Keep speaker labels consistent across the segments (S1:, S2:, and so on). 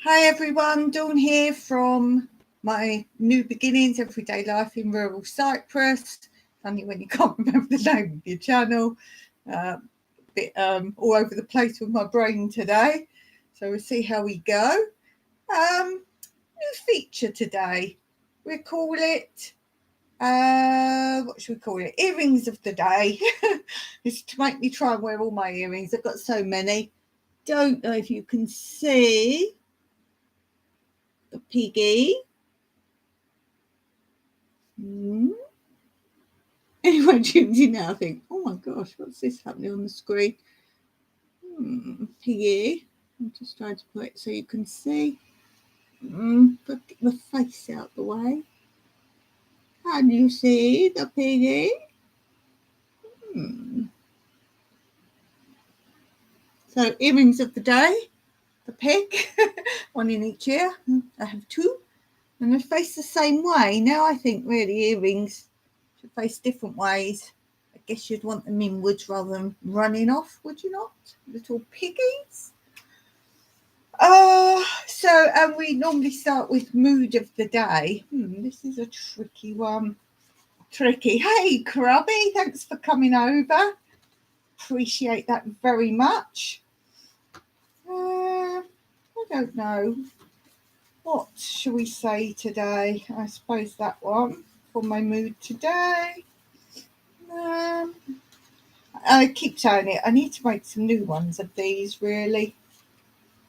S1: Hi everyone, Dawn here from my New Beginnings Everyday Life in Rural Cyprus. Funny when you can't remember the name of your channel. A bit all over the place with my brain today. So we'll see how we go. New feature today. We'll call it, what should we call it? Earrings of the day. It's to make me try and wear all my earrings. I've got so many. Don't know if you can see the piggy. Anyone tunes in now, I think, oh my gosh, what's this happening on the screen? Piggy. I'm just trying to put it so you can see. Put my face out the way. Can you see the piggy? So earrings of the day, the pig, one in each ear. I have two, and they face the same way. Now I think really earrings should face different ways. I guess you'd want them inwards rather than running off, would you not? Little piggies. So we normally start with mood of the day. This is a tricky one. Tricky. Hey, Krubby, thanks for coming over. Appreciate that very much. I don't know. What shall we say today? I suppose that one for my mood today. I keep saying it. I need to make some new ones of these, really.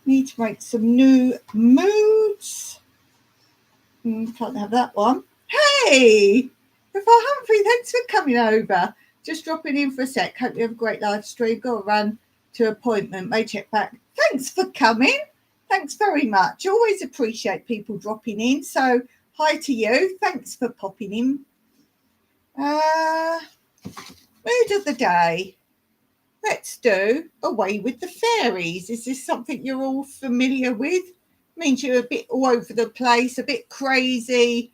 S1: Need to make some new moods. Can't have that one. Hey, if Humphrey, thanks for coming over. Just dropping in for a sec. Hope you have a great live stream. Got to run to appointment. May check back. Thanks for coming. Thanks very much. Always appreciate people dropping in. So hi to you. Thanks for popping in. Mood of the day. Let's do Away with the Fairies. Is this something you're all familiar with? Means you're a bit all over the place, a bit crazy,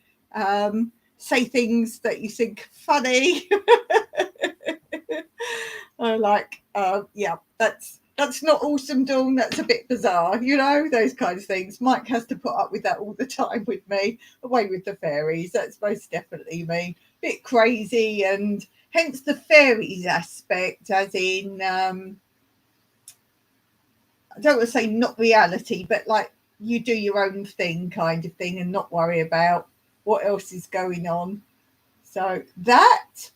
S1: say things that you think funny. Yeah, that's not awesome, Dawn. That's a bit bizarre, you know, those kinds of things. Mike has to put up with that all the time with me. Away with the Fairies. That's most definitely me. Bit crazy, and hence the fairies aspect, as in, I don't want to say not reality, but like you do your own thing kind of thing and not worry about what else is going on. So that's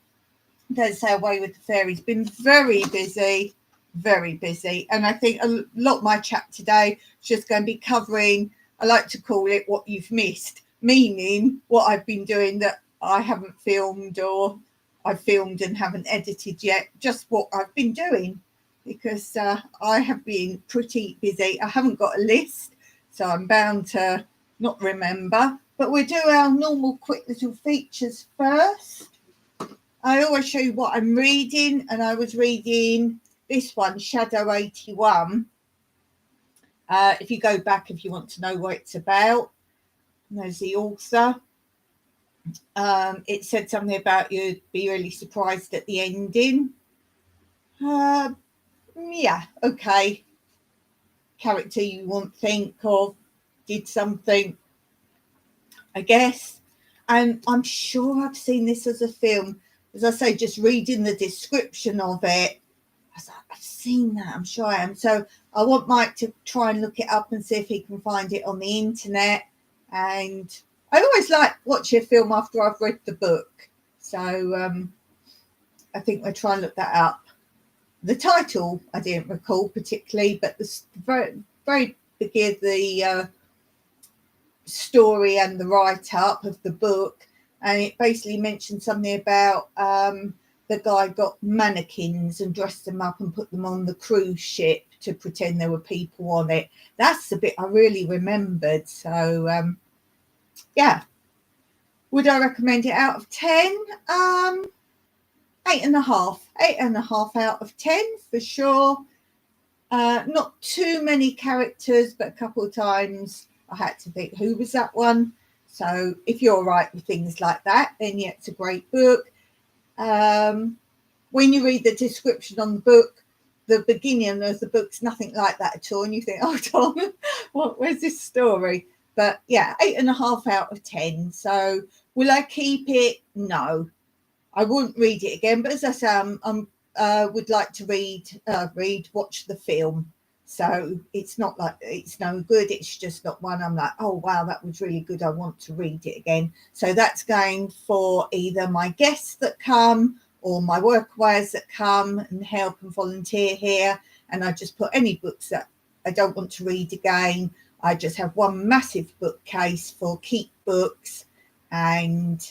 S1: Away with the Fairies. Been very busy. And I think a lot of my chat today is just going to be covering, I like to call it what you've missed, meaning what I've been doing that I haven't filmed, or I've filmed and haven't edited yet, just what I've been doing, because I have been pretty busy. I haven't got a list, so I'm bound to not remember, but we'll do our normal quick little features first. I always show you what I'm reading, and I was reading this one, Shadow 81. If you go back, if you want to know what it's about, there's the author. It said something about you'd be really surprised at the ending. Yeah, okay. Character you won't think of did something, I guess. And I'm sure I've seen this as a film. As I say, just reading the description of it, I was like, I've seen that. I'm sure I am. So I want Mike to try and look it up and see if he can find it on the internet. And I always like watching a film after I've read the book. So I think we'll try and look that up. The title I didn't recall particularly, but the very beginning, the story and the write-up of the book, and it basically mentioned something about the guy got mannequins and dressed them up and put them on the cruise ship to pretend there were people on it. That's the bit I really remembered. So yeah, would I recommend it out of 10? 8.5 out of 10 for sure. Not too many characters, but a couple of times I had to think, who was that one? So if you're all right with things like that, then yeah, it's a great book. When you read the description on the book, the beginning of the book's nothing like that at all, and you think, hold on, Well, where's this story? But yeah, 8.5 out of 10. So will I keep it? No, I wouldn't read it again. But as I say, I would like to watch the film. So it's not like it's no good. It's just not one I'm like, oh, wow, that was really good. I want to read it again. So that's going for either my guests that come or my workaways that come and help and volunteer here. And I just put any books that I don't want to read again. I just have one massive bookcase for keep books. And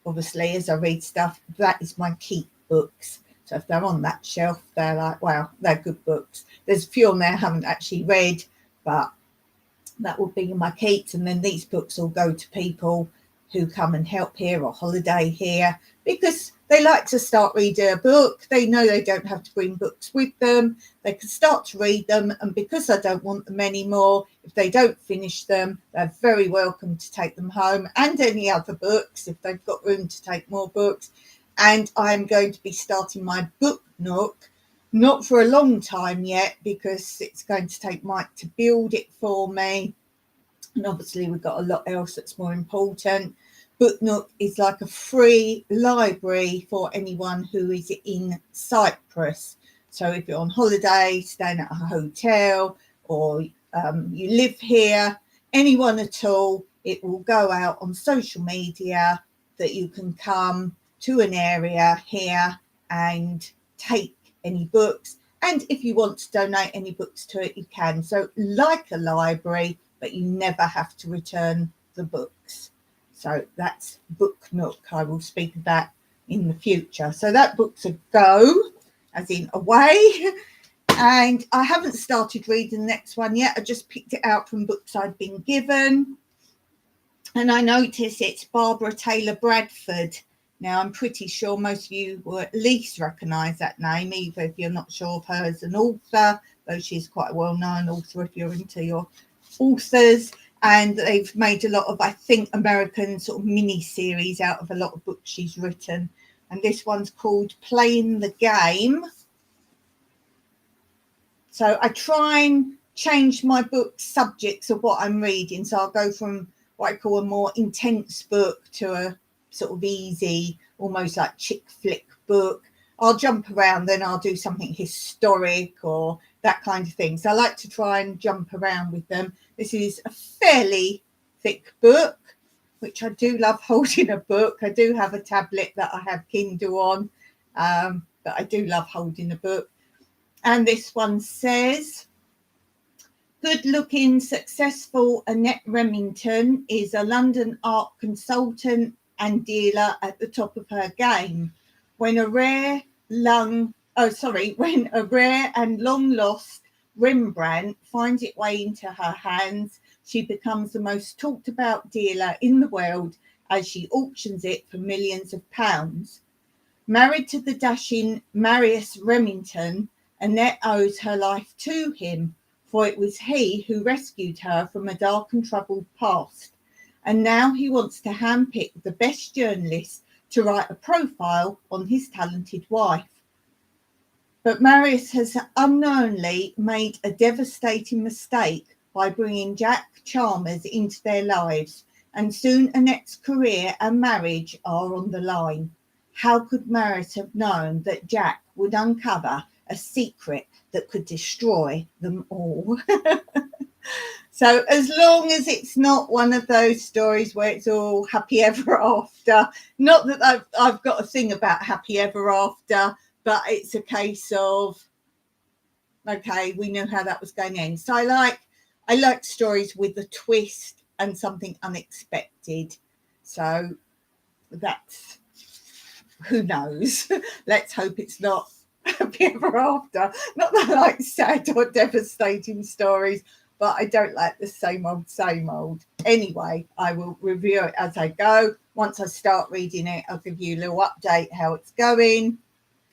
S1: obviously, as I read stuff, that is my keep books. So if they're on that shelf, they're like, wow, they're good books. There's a few on there I haven't actually read, but that will be my keeps. And then these books will go to people who come and help here or holiday here because they like to start reading a book. They know they don't have to bring books with them. They can start to read them. And because I don't want them anymore, if they don't finish them, they're very welcome to take them home and any other books if they've got room to take more books. And I'm going to be starting my book nook, not for a long time yet, because it's going to take Mike to build it for me. And obviously we've got a lot else that's more important. Book Nook is like a free library for anyone who is in Cyprus. So if you're on holiday, staying at a hotel, or you live here, anyone at all, it will go out on social media that you can come to an area here and take any books. And if you want to donate any books to it, you can. So like a library, but you never have to return the books. So that's Book Nook. I will speak of that in the future. So that book's a go, as in away. And I haven't started reading the next one yet. I just picked it out from books I'd been given. And I notice it's Barbara Taylor Bradford. Now, I'm pretty sure most of you will at least recognise that name, even if you're not sure of her as an author, though she's quite a well-known author if you're into your authors. And they've made a lot of, I think, American sort of mini-series out of a lot of books she's written. And this one's called Playing the Game. So I try and change my book subjects of what I'm reading. So I'll go from what I call a more intense book to a sort of easy, almost like chick flick book. I'll jump around, then I'll do something historic or that kind of thing. So I like to try and jump around with them. This is a fairly thick book, which I do love holding a book. I do have a tablet that I have Kindle on, but I do love holding a book. And this one says, good-looking, successful Annette Remington is a London art consultant and dealer at the top of her game. When a rare and long-lost Rembrandt finds its way into her hands, she becomes the most talked-about dealer in the world as she auctions it for millions of pounds. Married to the dashing Marius Remington, Annette owes her life to him, for it was he who rescued her from a dark and troubled past. And now he wants to handpick the best journalists to write a profile on his talented wife. But Marius has unknowingly made a devastating mistake by bringing Jack Chalmers into their lives, and soon Annette's career and marriage are on the line. How could Marius have known that Jack would uncover a secret that could destroy them all? So as long as it's not one of those stories where it's all happy ever after, not that I've got a thing about happy ever after, but it's a case of, okay, we knew how that was going to end. So I like stories with a twist and something unexpected. So that's, who knows? Let's hope it's not happy ever after. Not that I like sad or devastating stories, but I don't like the same old, same old. Anyway, I will review it as I go. Once I start reading it, I'll give you a little update how it's going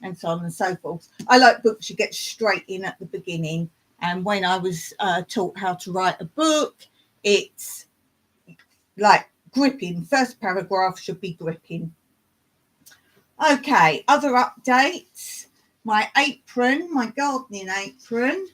S1: and so on and so forth. I like books you get straight in at the beginning. And when I was taught how to write a book, it's like gripping. First paragraph should be gripping. Okay, other updates. My apron, my gardening apron.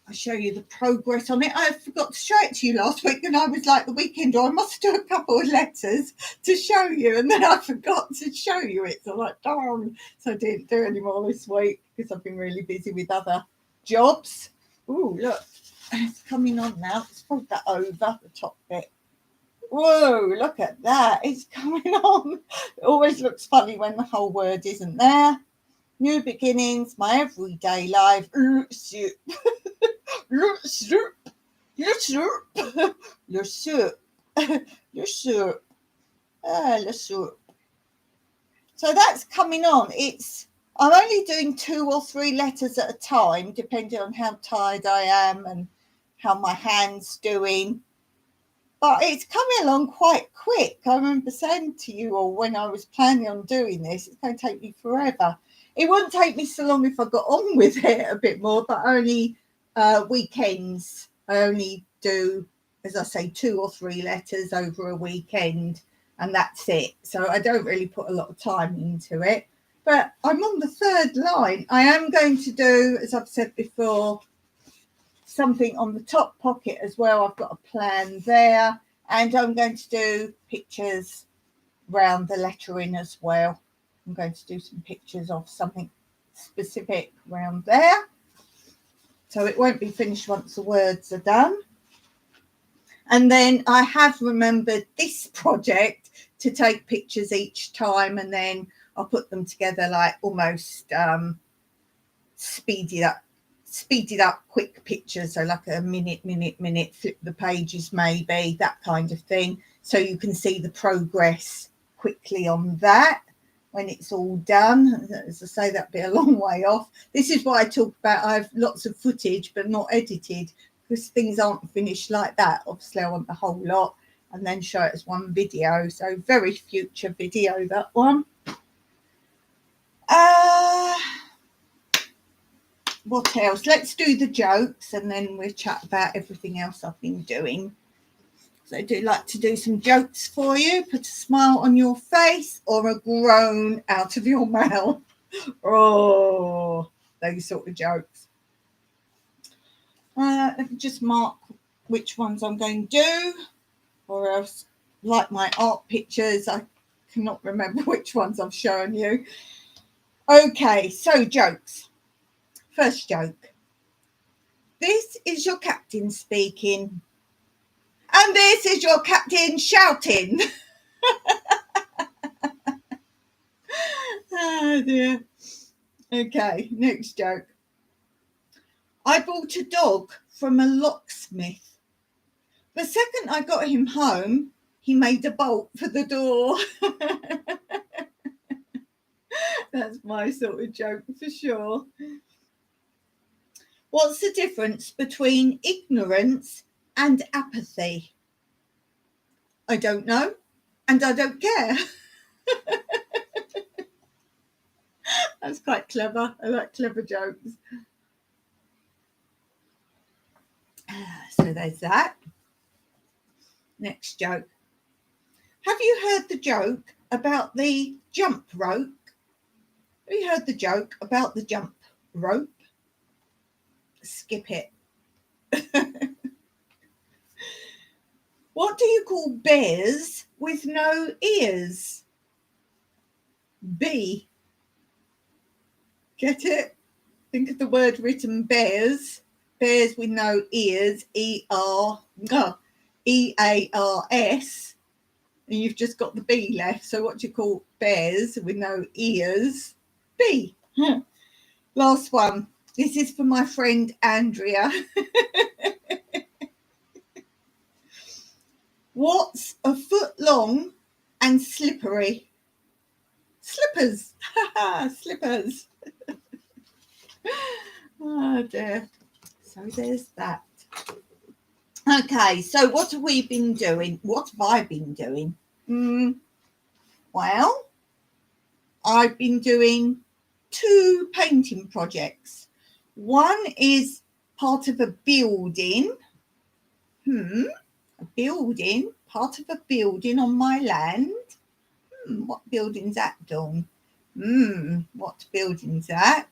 S1: I'll show you the progress on it. I forgot to show it to you last week, and I was like the weekend, or I must do a couple of letters to show you, and then I forgot to show you it. So I'm like, darn. So I didn't do any more this week because I've been really busy with other jobs. Oh, look, it's coming on now. Let's fold that over the top bit. Whoa, look at that. It's coming on. It always looks funny when the whole word isn't there. New beginnings, my everyday life. Le soup. Le soup. Le soup. Le soup. Le soup. Le soup. So that's coming on. I'm only doing 2 or 3 letters at a time, depending on how tired I am and how my hand's doing. But it's coming along quite quick. I remember saying to you all when I was planning on doing this, it's going to take me forever. It wouldn't take me so long if I got on with it a bit more, but only weekends. I only do, as I say, 2 or 3 letters over a weekend, and that's it. So I don't really put a lot of time into it. But I'm on the 3rd line. I am going to do, as I've said before, something on the top pocket as well. I've got a plan there, and I'm going to do pictures around the lettering as well. I'm going to do some pictures of something specific around there, so it won't be finished once the words are done. And then I have remembered this project to take pictures each time, and then I'll put them together like almost speeded up quick pictures, so like a minute, flip the pages maybe, that kind of thing, so you can see the progress quickly on that when it's all done. As I say, that'd be a long way off. This is what I talk about. I have lots of footage but not edited, because things aren't finished like that. Obviously I want the whole lot and then show it as one video, so very future video, that one. What else? Let's do the jokes, and then we'll chat about everything else I've been doing. So I do like to do some jokes for you. Put a smile on your face or a groan out of your mouth. Oh, those sort of jokes. Let me just mark which ones I'm going to do, or else, like my art pictures, I cannot remember which ones I've shown you. Okay, so jokes. First joke. This is your captain speaking. And this is your captain shouting. Oh dear. Okay, next joke. I bought a dog from a locksmith. The second I got him home, he made a bolt for the door. That's my sort of joke for sure. What's the difference between ignorance and apathy? I don't know, and I don't care. That's quite clever. I like clever jokes. So there's that. Next joke. Have you heard the joke about the jump rope? Have you heard the joke about the jump rope? Skip it. What do you call bears with no ears? B. Get it? Think of the word written bears. Bears with no ears. E-A-R-S. And you've just got the B left. So what do you call bears with no ears? B. Last one. This is for my friend Andrea. What's a foot long and slippery? Slippers. Slippers. Oh dear. So there's that. Okay, so what have we been doing? What have I been doing? Well, I've been doing 2 painting projects. One is part of a building. A building, part of a building on my land. What building's that, Dawn? What building's that?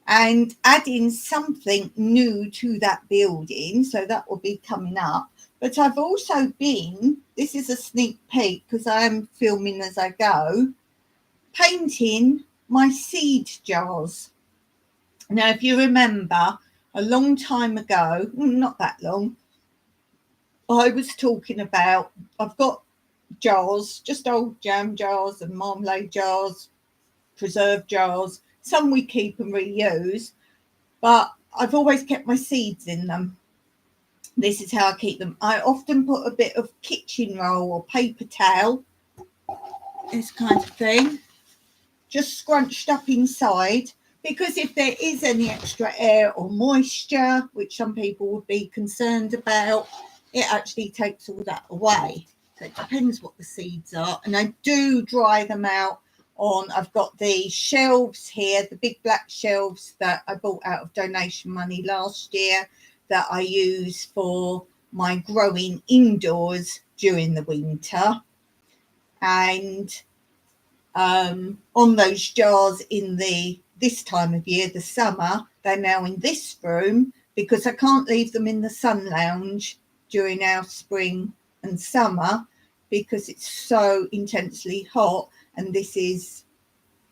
S1: and adding something new to that building. So that will be coming up. But I've also been, this is a sneak peek because I am filming as I go, painting my seed jars. Now, if you remember, a long time ago, not that long, I was talking about, I've got jars, just old jam jars and marmalade jars, preserve jars. Some we keep and reuse, but I've always kept my seeds in them. This is how I keep them. I often put a bit of kitchen roll or paper towel, this kind of thing, just scrunched up inside, because if there is any extra air or moisture, which some people would be concerned about, it actually takes all that away. So it depends what the seeds are. And I do dry them out on, I've got the shelves here, the big black shelves that I bought out of donation money last year that I use for my growing indoors during the winter. And on those jars in this time of year, the summer, they're now in this room because I can't leave them in the sun lounge during our spring and summer because it's so intensely hot, and this is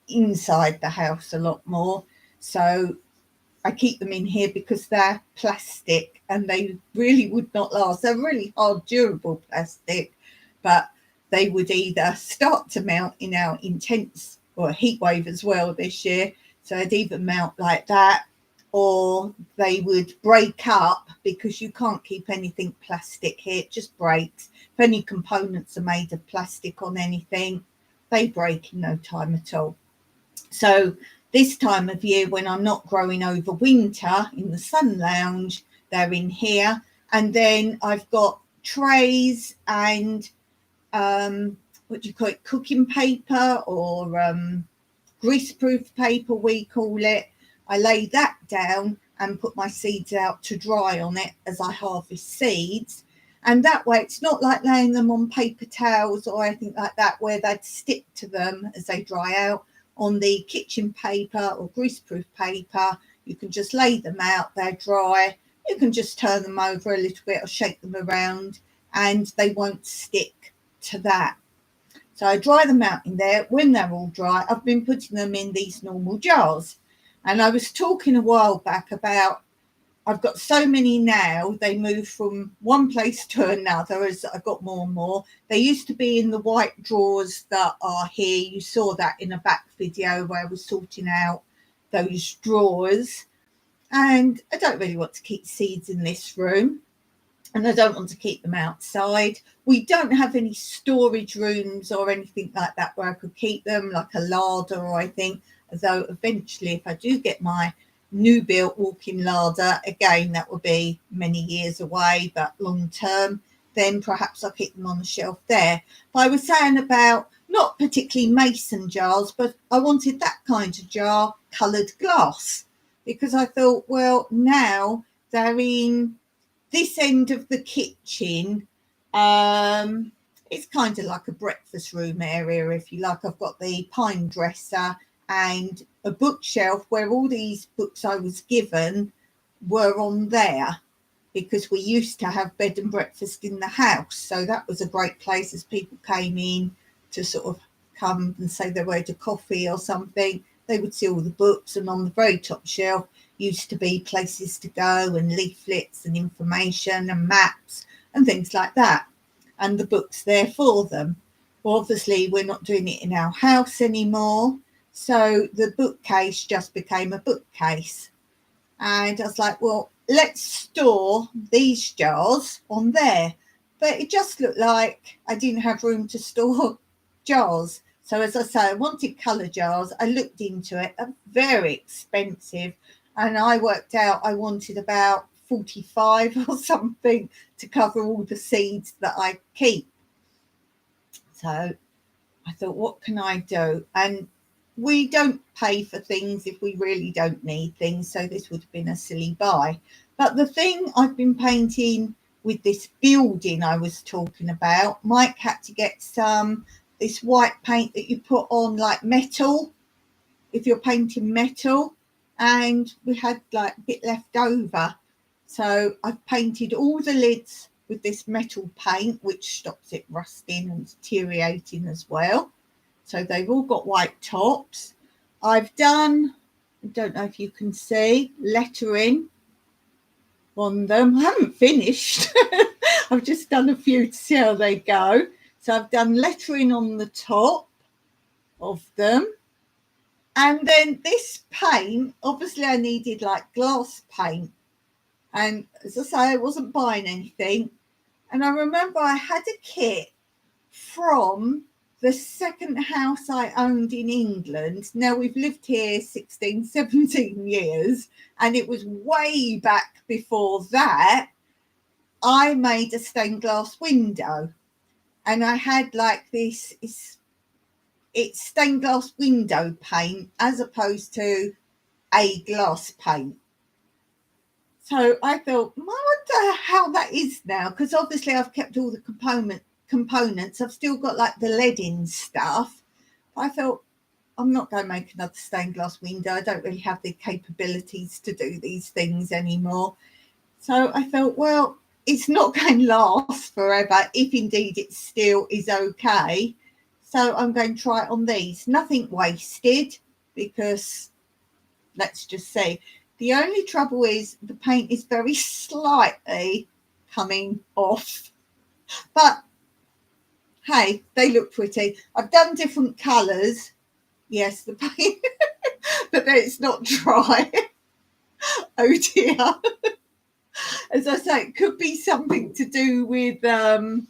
S1: inside the house a lot more. So I keep them in here because they're plastic and they really would not last. They're really hard, durable plastic, but they would either start to melt in our intense or heat wave as well this year. So they'd either melt like that, or they would break up because you can't keep anything plastic here. It just breaks. If any components are made of plastic on anything, they break in no time at all. So this time of year, when I'm not growing over winter in the sun lounge, they're in here. And then I've got trays and what do you call it, cooking paper, or greaseproof paper we call it. I lay that down and put my seeds out to dry on it as I harvest seeds. And that way it's not like laying them on paper towels or anything like that where they'd stick to them as they dry out. On the kitchen paper or greaseproof paper, you can just lay them out, they're dry. You can just turn them over a little bit or shake them around and they won't stick to that. So I dry them out in there. When they're all dry, I've been putting them in these normal jars. And I was talking a while back about, I've got so many now, they move from one place to another as I got more and more. They used to be in the white drawers that are here. You saw that in a back video where I was sorting out those drawers. And I don't really want to keep seeds in this room. And I don't want to keep them outside. We don't have any storage rooms or anything like that where I could keep them, like a larder or anything. Although eventually, if I do get my new built walk-in larder, again, that will be many years away, but long term, then perhaps I'll keep them on the shelf there. But I was saying about not particularly mason jars, but I wanted that kind of jar, coloured glass, because I thought, well, now they're in this end of the kitchen. It's kind of like a breakfast room area, if you like. I've got the pine dresser and a bookshelf where all these books I was given were on there, because we used to have bed and breakfast in the house. So that was a great place as people came in to sort of come and say they wanted a coffee or something. They would see all the books, and on the very top shelf used to be places to go and leaflets and information and maps and things like that, and the books there for them. Well, obviously we're not doing it in our house anymore, so the bookcase just became a bookcase. And I was like, well, let's store these jars on there. But it just looked like I didn't have room to store jars. So as I say, I wanted colour jars. I looked into it. They're very expensive. And I worked out I wanted about 45 or something to cover all the seeds that I keep. So I thought, what can I do? And we don't pay for things if we really don't need things, so this would have been a silly buy. But the thing I've been painting with this building I was talking about, Mike had to get this white paint that you put on like metal if you're painting metal, and we had like a bit left over. So I've painted all the lids with this metal paint, which stops it rusting and deteriorating as well. So they've all got white tops. I've done, I don't know if you can see, lettering on them. I haven't finished. I've just done a few to see how they go. So I've done lettering on the top of them. And then this paint, obviously I needed like glass paint. And as I say, I wasn't buying anything. And I remember I had a kit from the second house I owned in England. Now, we've lived here 16, 17 years, and it was way back before that. I made a stained glass window, and I had like this, it's stained glass window paint as opposed to a glass paint. So I thought, I wonder how that is now, because obviously I've kept all the components. I've still got like the leading stuff. I thought, I'm not going to make another stained glass window. I don't really have the capabilities to do these things anymore. So I thought, well, it's not going to last forever, if indeed it still is okay. So I'm going to try it on these. Nothing wasted, because let's just say the only trouble is the paint is very slightly coming off. But hey, they look pretty. I've done different colours. Yes, the paint, but then it's not dry. Oh dear. As I say, it could be something to do with that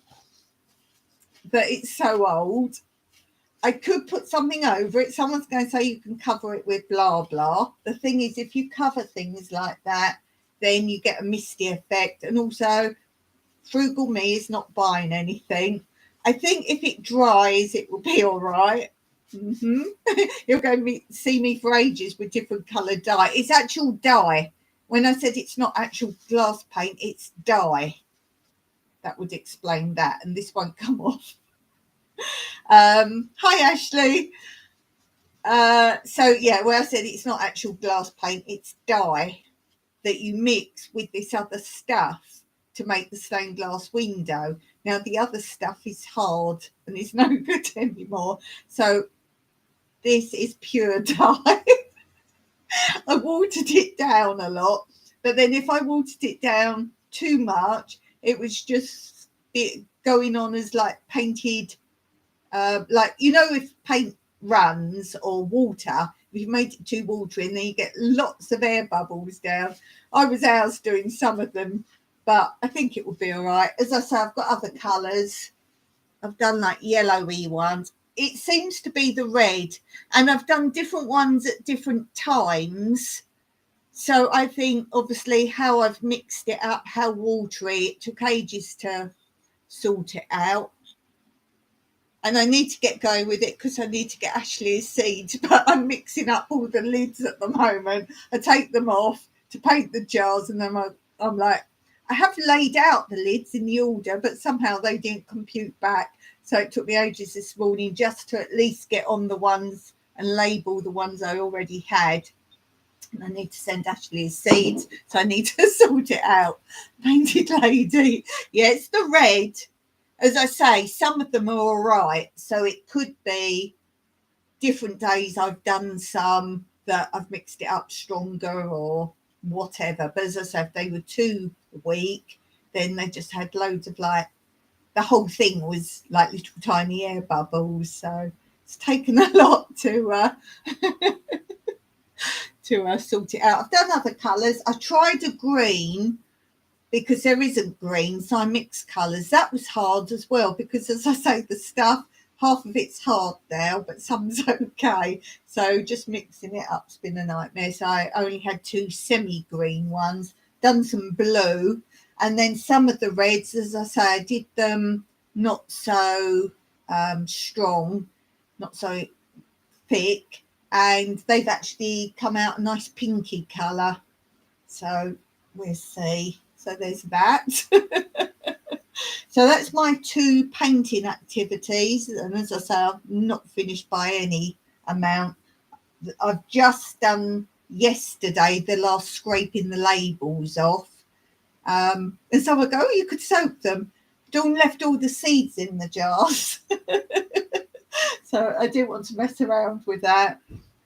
S1: it's so old. I could put something over it. Someone's going to say you can cover it with blah, blah. The thing is, if you cover things like that, then you get a misty effect. And also, frugal me is not buying anything. I think if it dries, it will be all right. You're going to see me for ages with different coloured dye. It's actual dye. When I said it's not actual glass paint, it's dye. That would explain that. And this won't come off. Hi, Ashley. So, yeah, where I said it's not actual glass paint, it's dye that you mix with this other stuff to make the stained glass window. Now, the other stuff is hard and it's no good anymore. So this is pure dye. I watered it down a lot, but then if I watered it down too much, it was just going on as like painted, like, you know, if paint runs or water, if you made it too watery, then you get lots of air bubbles down. I was out doing some of them, but I think it will be all right. As I say, I've got other colours. I've done like yellowy ones. It seems to be the red, and I've done different ones at different times. So I think obviously how I've mixed it up, how watery, it took ages to sort it out. And I need to get going with it because I need to get Ashley's seeds, but I'm mixing up all the lids at the moment. I take them off to paint the jars, and then I'm like, I have laid out the lids in the order, but somehow they didn't compute back. So it took me ages this morning just to at least get on the ones and label the ones I already had. And I need to send Ashley his seeds, so I need to sort it out. Painted lady. Yeah, it's the red. As I say, some of them are all right. So it could be different days I've done some that I've mixed it up stronger or whatever. But as I say, if they were too weak, then they just had loads of like, the whole thing was like little tiny air bubbles. So it's taken a lot to sort it out. I've done other colours. I tried a green because there isn't green, so I mixed colours. That was hard as well because, as I say, the stuff, half of it's hard now, but some's okay. So just mixing it up's been a nightmare. So I only had 2 semi-green ones, done some blue, and then some of the reds, as I say, I did them not so strong, not so thick, and they've actually come out a nice pinky colour. So we'll see. So there's that. So that's my 2 painting activities. And as I say, I've not finished by any amount. I've just done yesterday, the last scraping the labels off. And so I go, oh, you could soak them. Dawn left all the seeds in the jars. So I didn't want to mess around with that.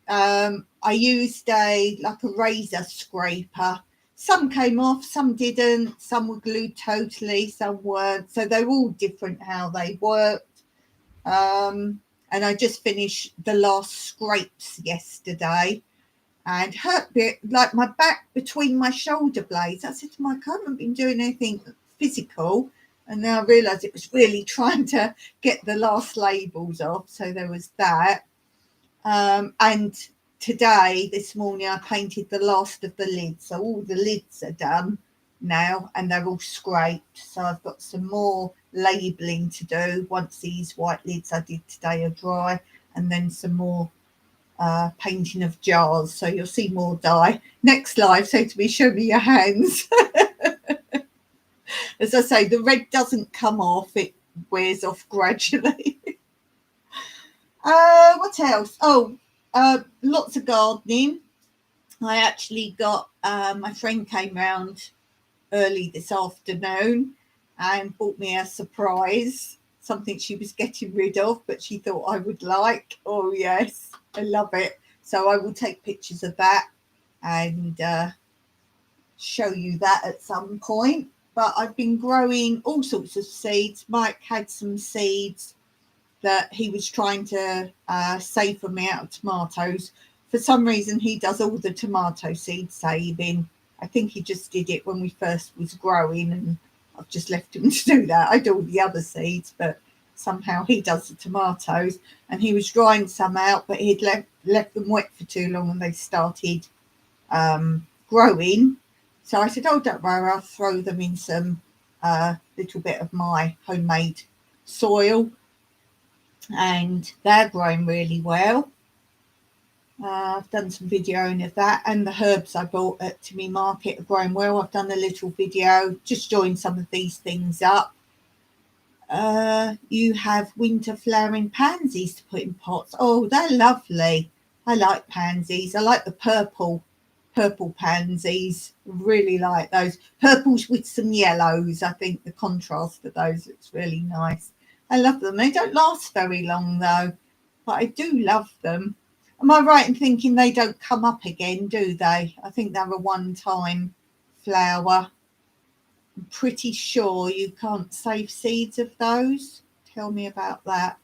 S1: I used a razor scraper. Some came off, some didn't, some were glued totally, some weren't. So they're all different how they worked. And I just finished the last scrapes yesterday and hurt bit like my back between my shoulder blades. I said to Mike, I haven't been doing anything physical. And now I realise it was really trying to get the last labels off. So there was that. And today, this morning, I painted the last of the lids. So all the lids are done now and they're all scraped. So I've got some more labelling to do once these white lids I did today are dry, and then some more painting of jars. So you'll see more dye. Next live, say to me, show me your hands. As I say, the red doesn't come off, it wears off gradually. What else? Oh, lots of gardening. I actually got my friend came round early this afternoon and bought me a surprise, something she was getting rid of, but she thought I would like. Oh yes, I love it. So I will take pictures of that and show you that at some point. But I've been growing all sorts of seeds. Mike had some seeds that he was trying to save for me out of tomatoes. For some reason, he does all the tomato seed saving. I think he just did it when we first was growing, and I've just left him to do that. I do all the other seeds, but somehow he does the tomatoes. And he was drying some out, but he'd left them wet for too long and they started growing. So I said, oh, don't worry, I'll throw them in some little bit of my homemade soil. And they're growing really well. I've done some videoing of that, and the herbs I bought at Timmy Market are growing well. I've done a little video, just joined some of these things up. You have winter flowering pansies to put in pots. Oh, they're lovely. I like pansies. I like the purple pansies. Really like those. Purples with some yellows. I think the contrast of those looks really nice. I love them. They don't last very long though, but I do love them. Am I right in thinking they don't come up again, do they? I think they're a one-time flower. I'm pretty sure you can't save seeds of those. Tell me about that.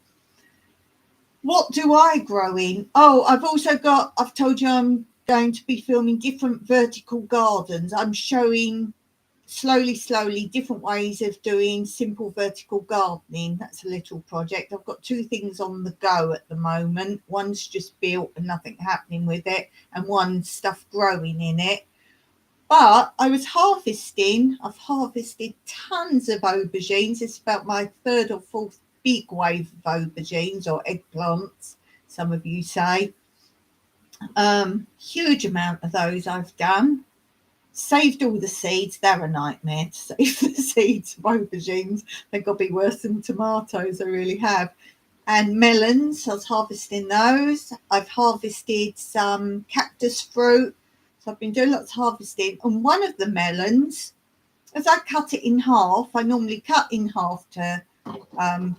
S1: What do I grow in? Oh, I've told you I'm going to be filming different vertical gardens. I'm showing slowly different ways of doing simple vertical gardening. That's a little project. I've got two things on the go at the moment. One's just built and nothing happening with it, and one's stuff growing in it. But I've harvested tons of aubergines. It's about my third or fourth big wave of aubergines, or eggplants, some of you say. Huge amount of those I've done. Saved all the seeds. They're a nightmare to save the seeds of aubergines. They've got to be worse than tomatoes, I really have. And melons, I was harvesting those. I've harvested some cactus fruit. So I've been doing lots of harvesting. And one of the melons, as I cut it in half, I normally cut in half to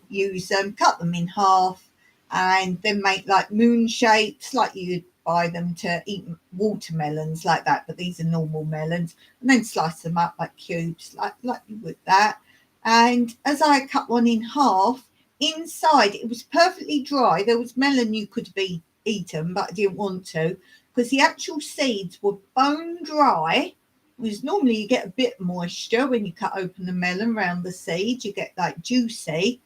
S1: use them, cut them in half, and then make like moon shapes, like you'd buy them to eat watermelons like that, but these are normal melons, and then slice them up like cubes, like you would that. And as I cut one in half, inside it was perfectly dry. There was melon you could be eaten, but I didn't want to, because the actual seeds were bone dry. Because normally you get a bit of moisture when you cut open the melon around the seed, you get like juicy,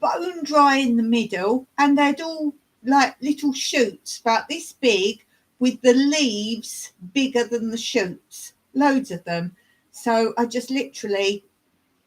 S1: bone dry in the middle, and they'd all like little shoots about this big, with the leaves bigger than the shoots, loads of them. So I just literally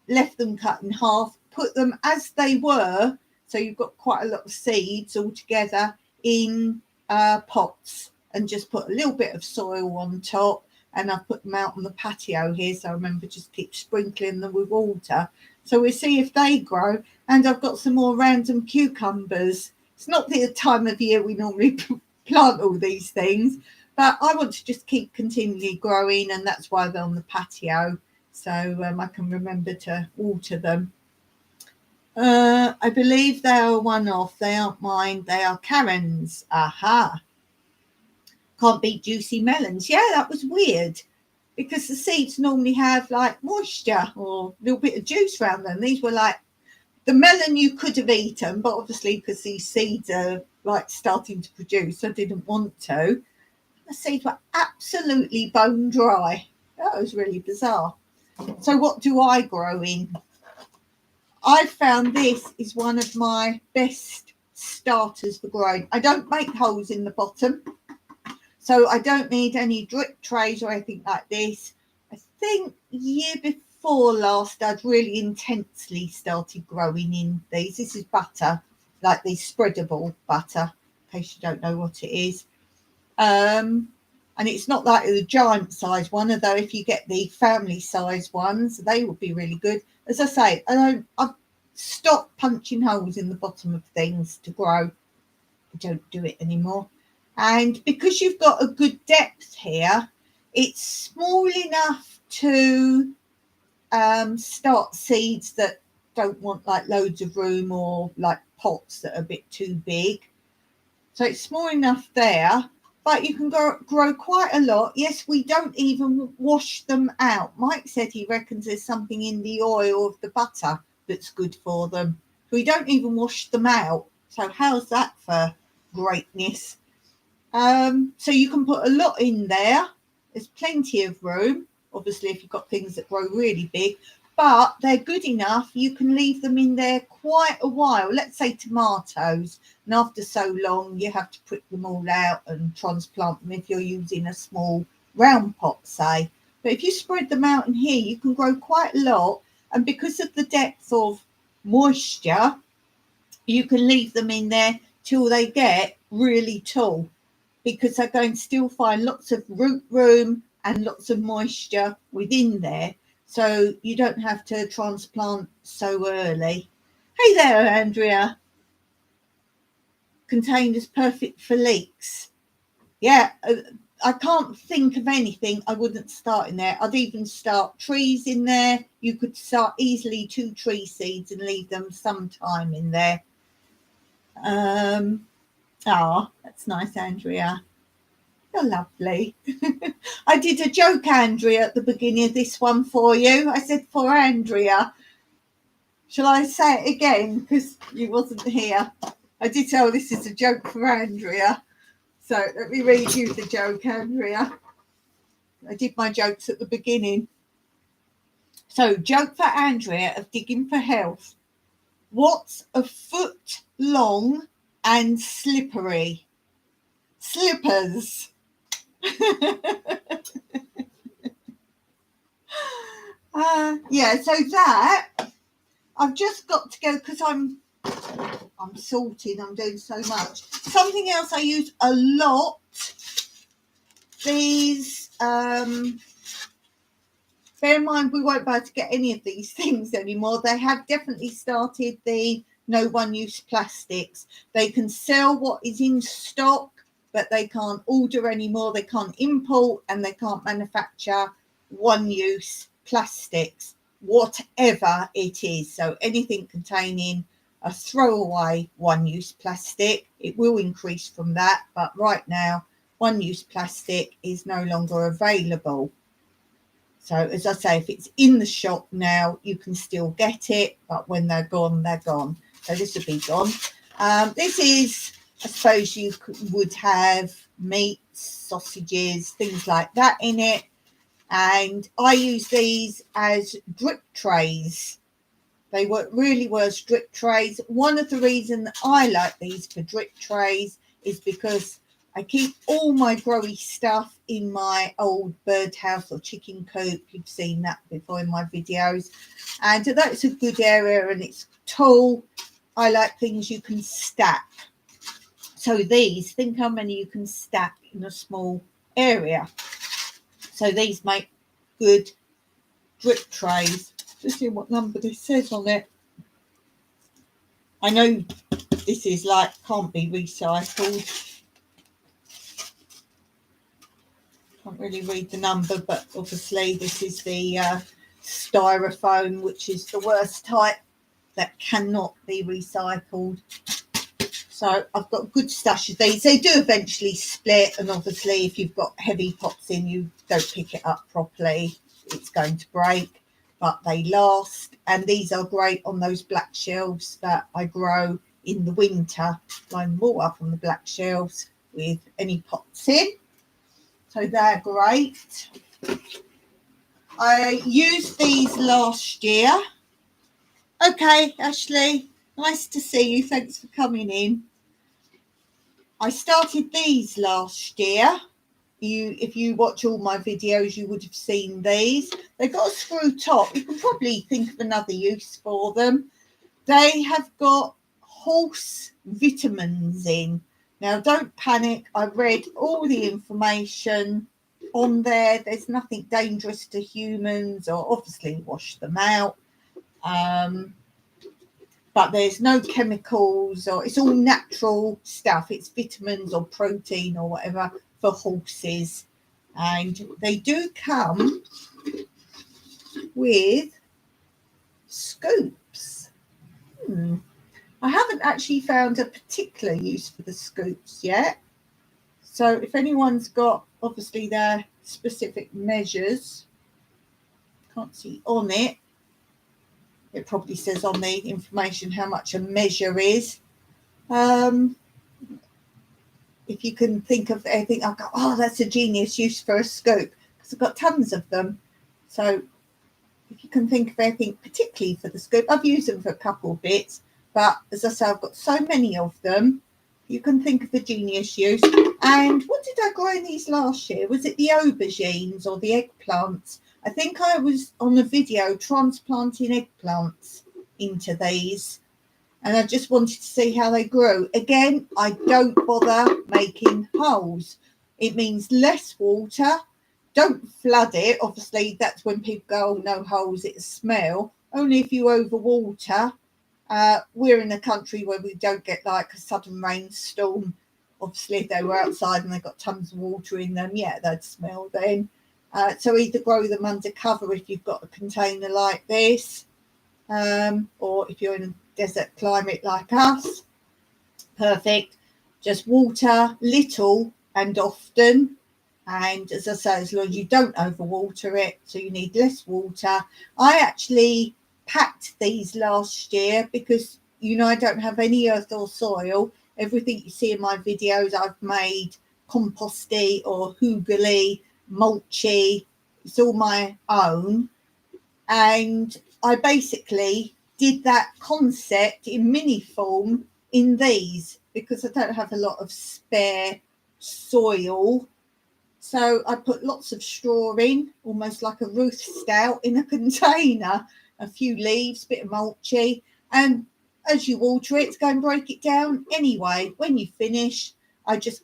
S1: left them cut in half, put them as they were, so you've got quite a lot of seeds all together in pots, and just put a little bit of soil on top, and I've put them out on the patio here, so I remember just keep sprinkling them with water. So we'll see if they grow. And I've got some more random cucumbers. It's not the time of year we normally plant all these things, But I want to just keep continually growing, and that's why they're on the patio. So I can remember to water them. I believe they are one-off. They aren't mine. They are Karen's. Aha. Can't beat juicy melons. Yeah, that was weird, because the seeds normally have like moisture or a little bit of juice around them. These were like the melon you could have eaten, but obviously because these seeds are like starting to produce, I didn't want to. The seeds were absolutely bone dry. That was really bizarre. So what do I grow in? I found this is one of my best starters for growing. I don't make holes in the bottom, so I don't need any drip trays or anything like this. I think year before last I'd really intensely started growing in these. This is butter, like the spreadable butter, in case you don't know what it is. And it's not like the giant size one, although if you get the family size ones, they would be really good. As I say, I've stopped punching holes in the bottom of things to grow. I don't do it anymore. And because you've got a good depth here, it's small enough to start seeds that don't want like loads of room, or like pots that are a bit too big. So it's small enough there, but you can grow quite a lot. Yes, we don't even wash them out. Mike said he reckons there's something in the oil of the butter that's good for them. We don't even wash them out. So how's that for greatness? So you can put a lot in there. There's plenty of room, obviously, if you've got things that grow really big, but they're good enough. You can leave them in there quite a while. Let's say tomatoes, and after so long, you have to put them all out and transplant them if you're using a small round pot, say. But if you spread them out in here, you can grow quite a lot. And because of the depth of moisture, you can leave them in there till they get really tall, because they're going to still find lots of root room and lots of moisture within there. So you don't have to transplant so early. Hey there, Andrea. Containers perfect for leeks. Yeah, I can't think of anything I wouldn't start in there. I'd even start trees in there. You could start easily 2 tree seeds and leave them some time in there. That's nice, Andrea. You're lovely. I did a joke, Andrea, at the beginning of this one for you. I said for Andrea. Shall I say it again? Because you wasn't here. I did tell this is a joke for Andrea. So let me read you the joke, Andrea. I did my jokes at the beginning. So, joke for Andrea of Digging for Health. What's a foot long and slippery? Slippers. So that I've just got to go because I'm sorting. I'm doing so much. Something else I use a lot. These. Bear in mind, we won't be able to get any of these things anymore. They have definitely started the no one-use plastics. They can sell what is in stock, but they can't order anymore. They can't import, and they can't manufacture one-use plastics, whatever it is. So anything containing a throwaway one-use plastic, it will increase from that. But right now, one-use plastic is no longer available. So as I say, if it's in the shop now, you can still get it, but when they're gone, they're gone. So this will be gone. This is, I suppose you would have meats, sausages, things like that in it. And I use these as drip trays. They really were drip trays. One of the reasons I like these for drip trays is because I keep all my growy stuff in my old birdhouse or chicken coop. You've seen that before in my videos. And that's a good area, and it's tall. I like things you can stack. So these, think how many you can stack in a small area. So these make good drip trays. Just see what number this says on it. I know this is like, can't be recycled. can't really read the number, but obviously this is the styrofoam, which is the worst type that cannot be recycled. So I've got a good stash of these. They do eventually split, and obviously if you've got heavy pots in, you don't pick it up properly, it's going to break, but they last. And these are great on those black shelves that I grow in the winter. Line them all up on the black shelves with any pots in. So they're great. I used these last year. Okay, Ashley, nice to see you. Thanks for coming in. I started these last year. If you watch all my videos, you would have seen these. They've got a screw top. You can probably think of another use for them. They have got horse vitamins in. Now, don't panic. I read all the information on there. There's nothing dangerous to humans, or obviously wash them out. But there's no chemicals, or it's all natural stuff. It's vitamins or protein or whatever for horses. And they do come with scoops. I haven't actually found a particular use for the scoops yet. So if anyone's got, obviously, their specific measures, can't see on it. It probably says on the information how much a measure is. If you can think of anything, I'll go, oh, that's a genius use for a scoop, because I've got tons of them. So if you can think of anything particularly for the scoop, I've used them for a couple of bits, but as I say, I've got so many of them. You can think of the genius use. And what did I grow in these last year? Was it the aubergines or the eggplants? I think I was on a video transplanting eggplants into these, and I just wanted to see how they grew. Again, I don't bother making holes. It means less water. Don't flood it. Obviously, that's when people go, oh, no holes, it's a smell. Only if you overwater. We're in a country where we don't get like a sudden rainstorm. Obviously, if they were outside and they got tons of water in them, yeah, they'd smell then. So either grow them under cover if you've got a container like this, or if you're in a desert climate like us, perfect. Just water little and often, and as I say, as long as you don't overwater it, so you need less water. I actually packed these last year because, you know, I don't have any earth or soil. Everything you see in my videos I've made composty or hoogly, mulchy. It's all my own, and I basically did that concept in mini form in these because I don't have a lot of spare soil. So I put lots of straw in, almost like a Ruth Stout in a container, a few leaves, bit of mulchy, and as you water it, it's going to break it down anyway. When you finish, I just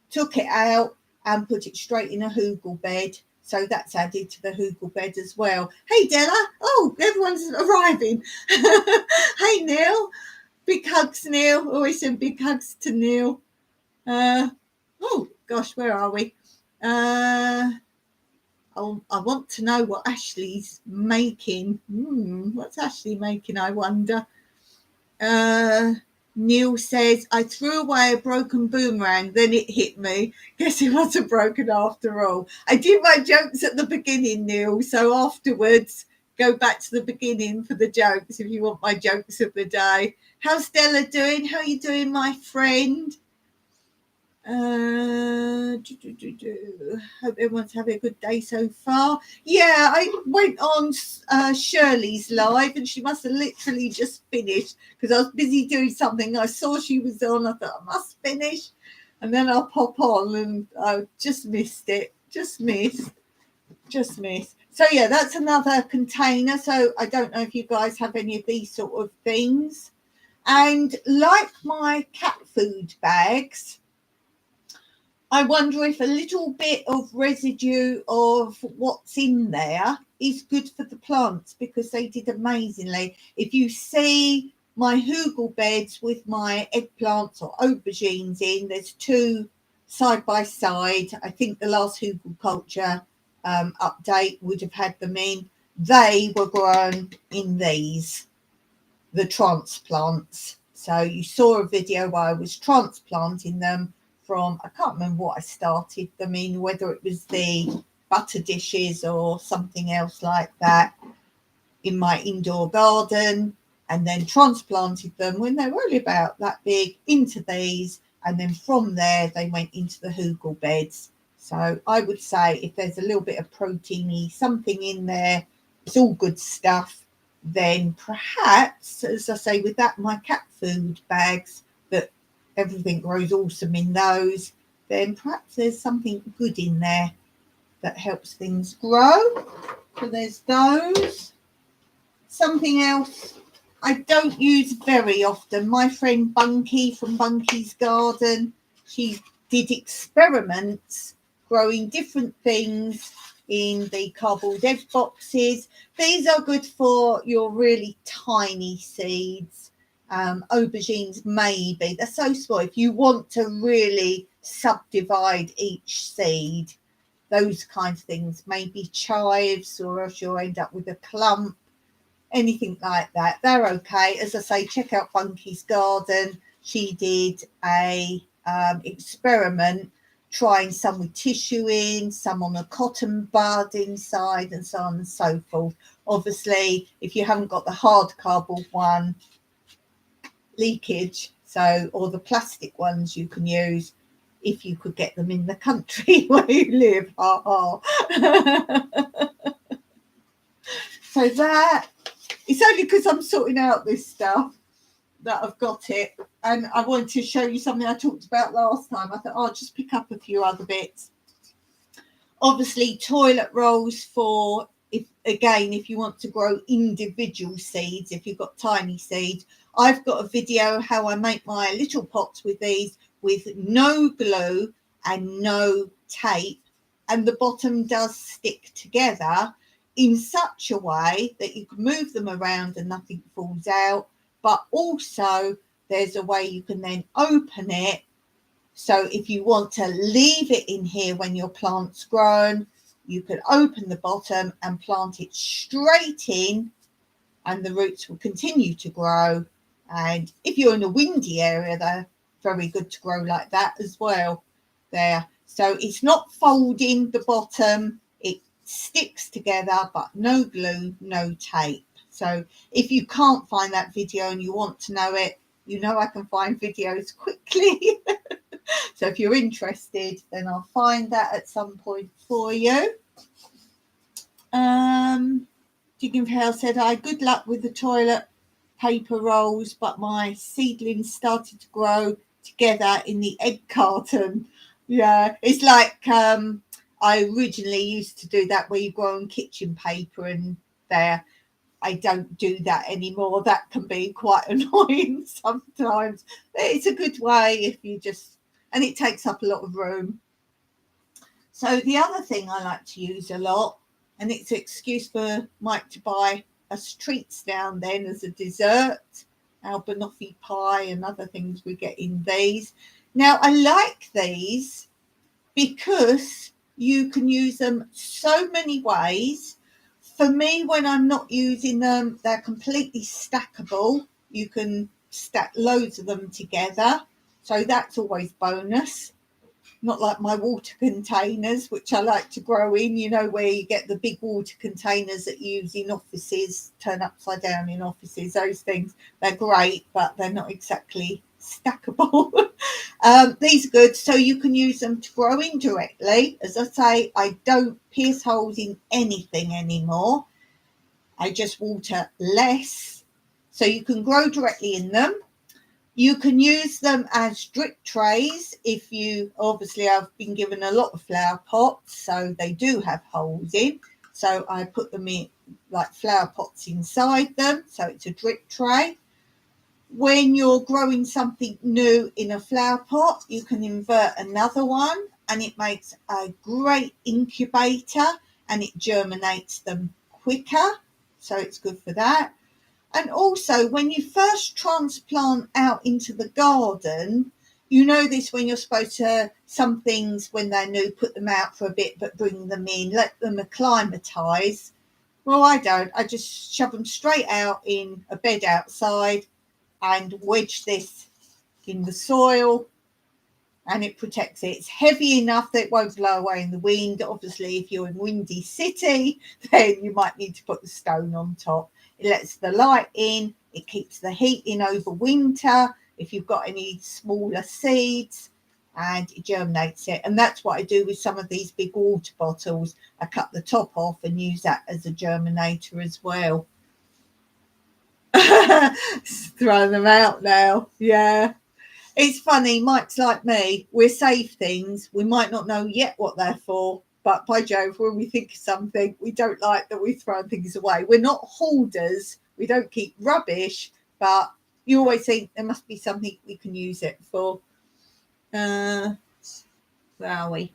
S1: took it out and put it straight in a hugel bed. So that's added to the hugel bed as well. Hey, Della. Oh, everyone's arriving. Hey, Neil. Big hugs, Neil. Always send big hugs to Neil. Oh, gosh, where are we? I want to know what Ashley's making. What's Ashley making, I wonder? Neil says, I threw away a broken boomerang, then it hit me. Guess it wasn't broken after all. I did my jokes at the beginning, Neil, so afterwards go back to the beginning for the jokes if you want my jokes of the day. How's Stella doing? How are you doing, my friend? Hope everyone's having a good day so far. Yeah, I went on Shirley's live and she must have literally just finished because I was busy doing something. I saw she was on. I thought I must finish, and then I'll pop on, and I just missed it. Just missed. So yeah, that's another container. So I don't know if you guys have any of these sort of things. And like my cat food bags, I wonder if a little bit of residue of what's in there is good for the plants, because they did amazingly. If you see my hugel beds with my eggplants or aubergines in, there's two side by side. I think the last hugelkultur update would have had them in. They were grown in these, the transplants. So you saw a video where I was transplanting them from, I can't remember what I started them in, whether it was the butter dishes or something else like that, in my indoor garden, and then transplanted them when they were only about that big into these, and then from there they went into the hugel beds. So I would say if there's a little bit of proteiny something in there, it's all good stuff. Then perhaps, as I say, with that, my cat food bags, that everything grows awesome in those, then perhaps there's something good in there that helps things grow. So there's those. Something else I don't use very often. My friend Bunky from Bunky's Garden, she did experiments growing different things in the cardboard egg boxes. These are good for your really tiny seeds. Aubergines maybe. They're so small. If you want to really subdivide each seed, those kind of things, maybe chives, or else you'll end up with a clump. Anything like that, they're okay. As I say, check out Bunky's Garden. She did a experiment trying some with tissue in, some on a cotton bud inside, and so on and so forth. Obviously, if you haven't got the hard cardboard one, leakage, so, or the plastic ones you can use if you could get them in the country where you live. So that, it's only because I'm sorting out this stuff that I've got it. And I wanted to show you something I talked about last time. I thought, I'll just pick up a few other bits. Obviously, toilet rolls for, if you want to grow individual seeds, if you've got tiny seeds. I've got a video how I make my little pots with these with no glue and no tape. And the bottom does stick together in such a way that you can move them around and nothing falls out, but also there's a way you can then open it. So if you want to leave it in here when your plant's grown, you can open the bottom and plant it straight in, and the roots will continue to grow. And if you're in a windy area, they're very good to grow like that as well there. So it's not folding the bottom, it sticks together, but no glue, no tape. So if you can't find that video and you want to know it, you know I can find videos quickly. So if you're interested, then I'll find that at some point for you. Digging Hale said, good luck with the toilet paper rolls, but my seedlings started to grow together in the egg carton. Yeah, it's like I originally used to do that where you grow on kitchen paper, and there I don't do that anymore. That can be quite annoying sometimes. It's a good way if you just, and it takes up a lot of room. So the other thing I like to use a lot, and it's an excuse for Mike to buy us treats now and then as a dessert, our banoffee pie and other things we get in these. Now, I like these because you can use them so many ways. For me, when I'm not using them, they're completely stackable. You can stack loads of them together. So that's always bonus. Not like my water containers, which I like to grow in, you know, where you get the big water containers that you use in offices, turn upside down in offices, those things. They're great, but they're not exactly stackable. These are good, so you can use them to grow in directly. As I say, I don't pierce holes in anything anymore. I just water less, so you can grow directly in them. You can use them as drip trays if you, obviously I've been given a lot of flower pots, so they do have holes in. So I put them in like flower pots inside them, so it's a drip tray. When you're growing something new in a flower pot, you can invert another one, and it makes a great incubator and it germinates them quicker. So it's good for that. And also, when you first transplant out into the garden, You know this when you're supposed to, some things when they're new, put them out for a bit but bring them in, let them acclimatise. Well, I don't. I just shove them straight out in a bed outside and wedge this in the soil, and it protects it. It's heavy enough that it won't blow away in the wind. Obviously, if you're in Windy City, then you might need to put the stone on top. It lets the light in. It keeps the heat in over winter if you've got any smaller seeds, and it germinates it. And that's what I do with some of these big water bottles. I cut the top off and use that as a germinator as well. Throw them out now. Yeah. It's funny, Mike's like me. We save things. We might not know yet what they're for, but by Jove, when we think of something, we don't like that we throw things away. We're not hoarders. We don't keep rubbish, but you always think there must be something we can use it for. Where are we?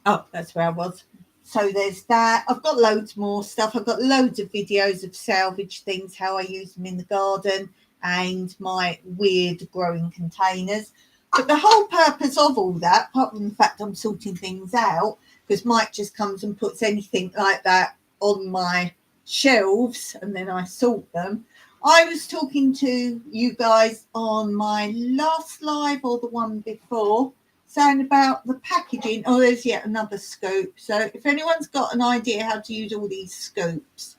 S1: Oh, that's where I was. So there's that. I've got loads more stuff. I've got loads of videos of salvage things, how I use them in the garden, and my weird growing containers. But the whole purpose of all that, apart from the fact I'm sorting things out, because Mike just comes and puts anything like that on my shelves and then I sort them. I was talking to you guys on my last live or the one before, saying about the packaging. Oh, there's yet another scoop. So if anyone's got an idea how to use all these scoops,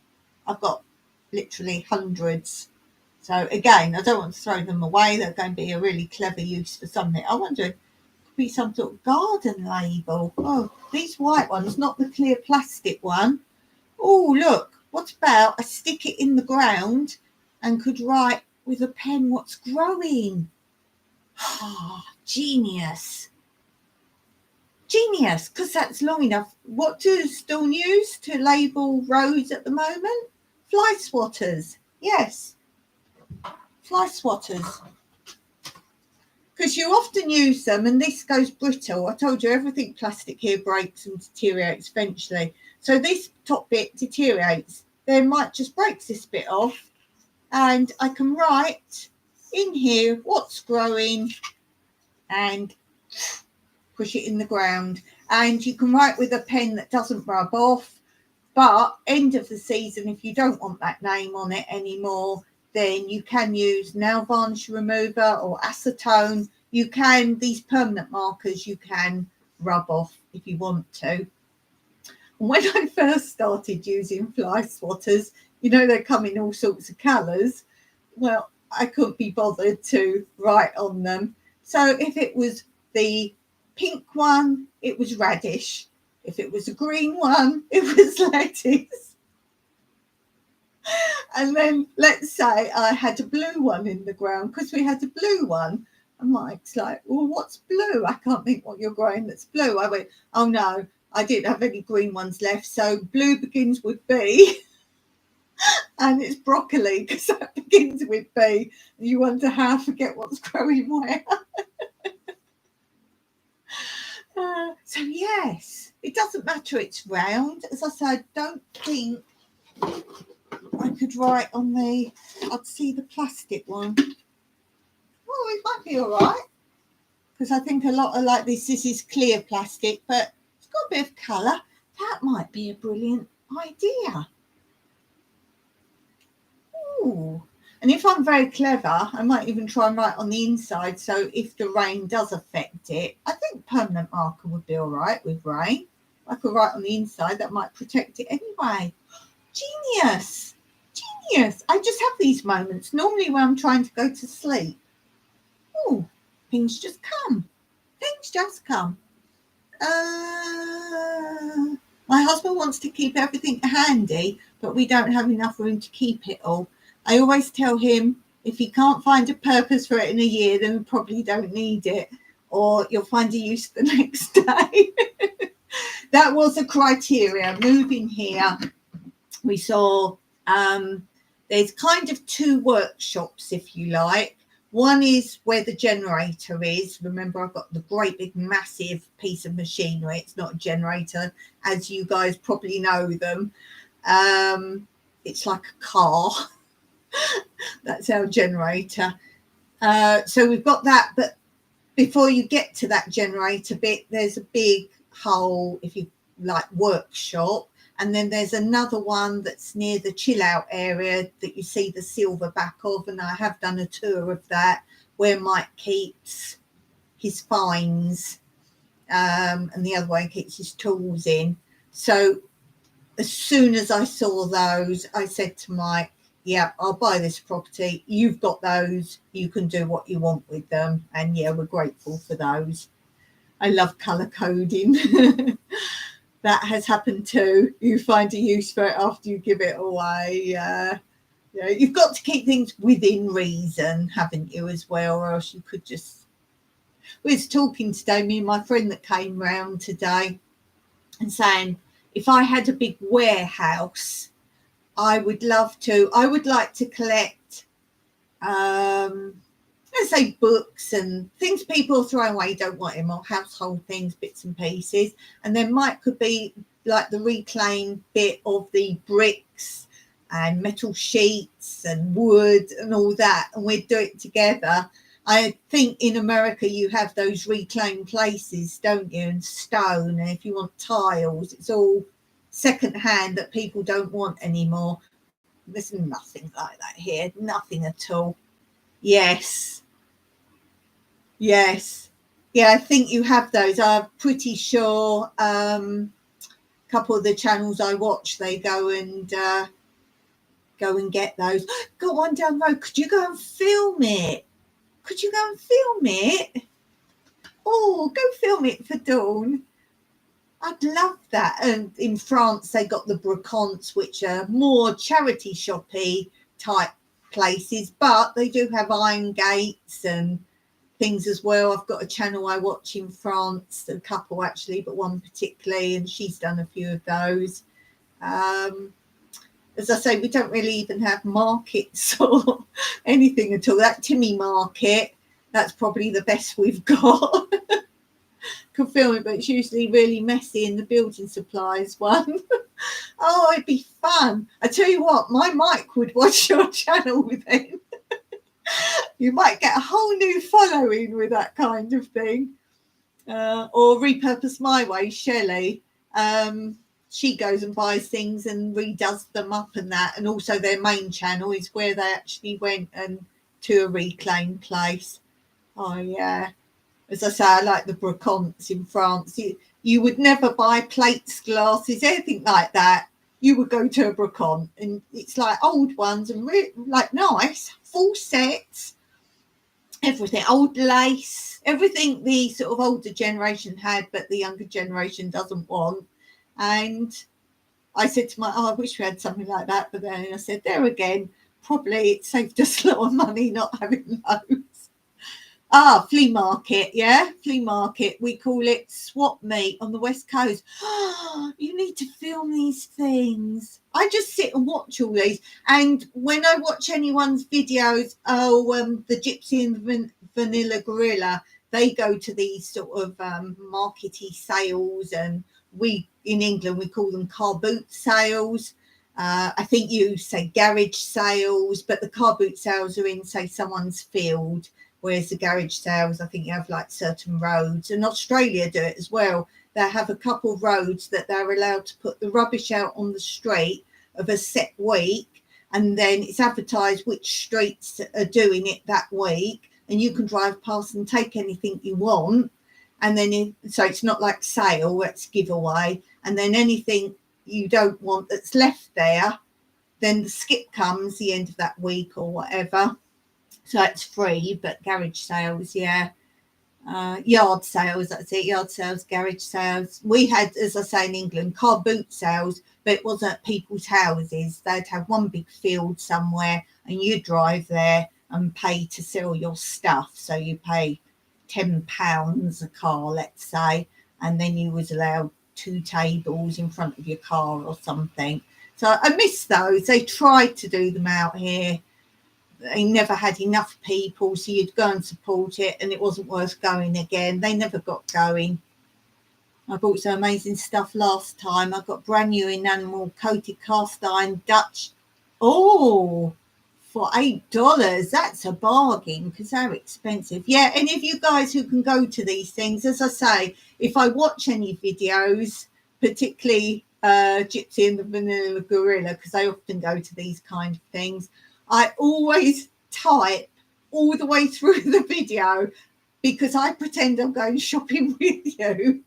S1: I've got literally hundreds. So again, I don't want to throw them away. They're going to be a really clever use for something. I wonder if it could be some sort of garden label. Oh, these white ones, not the clear plastic one. Oh, look, what about I stick it in the ground and could write with a pen what's growing? Ah, genius. Genius, because that's long enough. What does Dawn use to label rows at the moment? Fly swatters. Yes, fly swatters. Because you often use them, and this goes brittle. I told you everything plastic here breaks and deteriorates eventually. So this top bit deteriorates. Then Mike just breaks this bit off, and I can write in here what's growing and push it in the ground. And you can write with a pen that doesn't rub off, but end of the season, if you don't want that name on it anymore, then you can use nail varnish remover or acetone. You can, these permanent markers, you can rub off if you want to. When I first started using fly swatters, you know, they come in all sorts of colours. Well, I couldn't be bothered to write on them. So if it was the pink one, it was radish. If it was a green one, it was lettuce. And then let's say I had a blue one in the ground, because we had a blue one. And Mike's like, well, what's blue? I can't think what you're growing that's blue. I went, oh no, I didn't have any green ones left. So blue begins with B. And it's broccoli, because that begins with B. You wonder how I forget what's growing where. So yes, it doesn't matter it's round. As I said, I don't think I could write on the, I'd see the plastic one. Oh, it might be all right, because I think a lot of like this is clear plastic, but it's got a bit of colour. That might be a brilliant idea. Ooh. And if I'm very clever, I might even try and write on the inside, so if the rain does affect it, I think permanent marker would be all right with rain. I could write on the inside, that might protect it anyway. Genius. Genius. I just have these moments normally when I'm trying to go to sleep. Oh, things just come. Things just come. My husband wants to keep everything handy, but we don't have enough room to keep it all. I always tell him if he can't find a purpose for it in a year, then we probably don't need it, or you'll find a use the next day. That was a criteria. Moving here, we saw there's kind of two workshops, if you like. One is where the generator is. Remember, I've got the great big massive piece of machinery. It's not a generator, as you guys probably know them. It's like a car. That's our generator. So we've got that, but before you get to that generator bit, there's a big hole, if you like, workshop, and then there's another one that's near the chill out area that you see the silver back of, and I have done a tour of that, where Mike keeps his fines, and the other one keeps his tools in. So as soon as I saw those, I said to Mike, yeah, I'll buy this property. You've got those. You can do what you want with them. And yeah, we're grateful for those. I love colour coding. That has happened too. You find a use for it after you give it away. You've got to keep things within reason, haven't you, as well, or else you could just... We was talking today, me and my friend that came round today, and saying, if I had a big warehouse, I would like to collect, let's say, books and things people are throwing away, don't want them, or household things, bits and pieces. And then Mike could be like the reclaimed bit of the bricks and metal sheets and wood and all that, and we'd do it together. I think in America you have those reclaimed places, don't you, and stone, and if you want tiles, it's all second hand that people don't want anymore. There's nothing like that here, nothing at all. Yes. Yeah, I think you have those. I'm pretty sure a couple of the channels I watch, they go and get those. Got one down the road. Could you go and film it? Oh, go film it for Dawn. I'd love that. And in France, they got the brocantes, which are more charity shoppy type places, but they do have iron gates and things as well. I've got a channel I watch in France, a couple actually, but one particularly, and she's done a few of those. As I say, we don't really even have markets or anything at all. That Timmy market, that's probably the best we've got. Could film it, but it's usually really messy in the building supplies one. Oh, it'd be fun. I tell you what, my Mike would watch your channel then. You might get a whole new following with that kind of thing. Or Repurpose My Way, Shelley. She goes and buys things and redoes them up and that. And also their main channel is where they actually went and to a reclaimed place. Oh, yeah. As I say, I like the brocantes in France. You would never buy plates, glasses, anything like that. You would go to a brocante, and it's like old ones and like nice, full sets, everything, old lace, everything the sort of older generation had, but the younger generation doesn't want. And I said to I wish we had something like that. But then I said, there again, probably it saved us a lot of money not having those. Flea market, yeah, flea market. We call it swap meet on the West Coast. You need to film these things. I just sit and watch all these. And when I watch anyone's videos, the Gypsy and the Vanilla Gorilla, they go to these sort of markety sales, and we in England we call them car boot sales. I think you say garage sales, but the car boot sales are in, say, someone's field. Whereas the garage sales, I think you have like certain roads, and Australia do it as well. They have a couple of roads that they're allowed to put the rubbish out on the street of a set week, and then it's advertised which streets are doing it that week, and you can drive past and take anything you want. And then so it's not like sale, it's giveaway. And then anything you don't want that's left there, then the skip comes the end of that week or whatever. So it's free, but garage sales, yeah. Yard sales, that's it. Yard sales, garage sales. We had, as I say, in England, car boot sales, but it wasn't at people's houses. They'd have one big field somewhere, and you drive there and pay to sell your stuff. So you pay £10 a car, let's say, and then you was allowed 2 tables in front of your car or something. So I miss those. They tried to do them out here. They never had enough people, so you'd go and support it, and it wasn't worth going again. They never got going. I bought some amazing stuff last time. I got brand new enamel coated cast iron Dutch. Oh, for $8. That's a bargain because they're expensive. Yeah, any of you guys who can go to these things, as I say, if I watch any videos, particularly Gypsy and the Vanilla Gorilla, because I often go to these kind of things, I always type all the way through the video because I pretend I'm going shopping with you.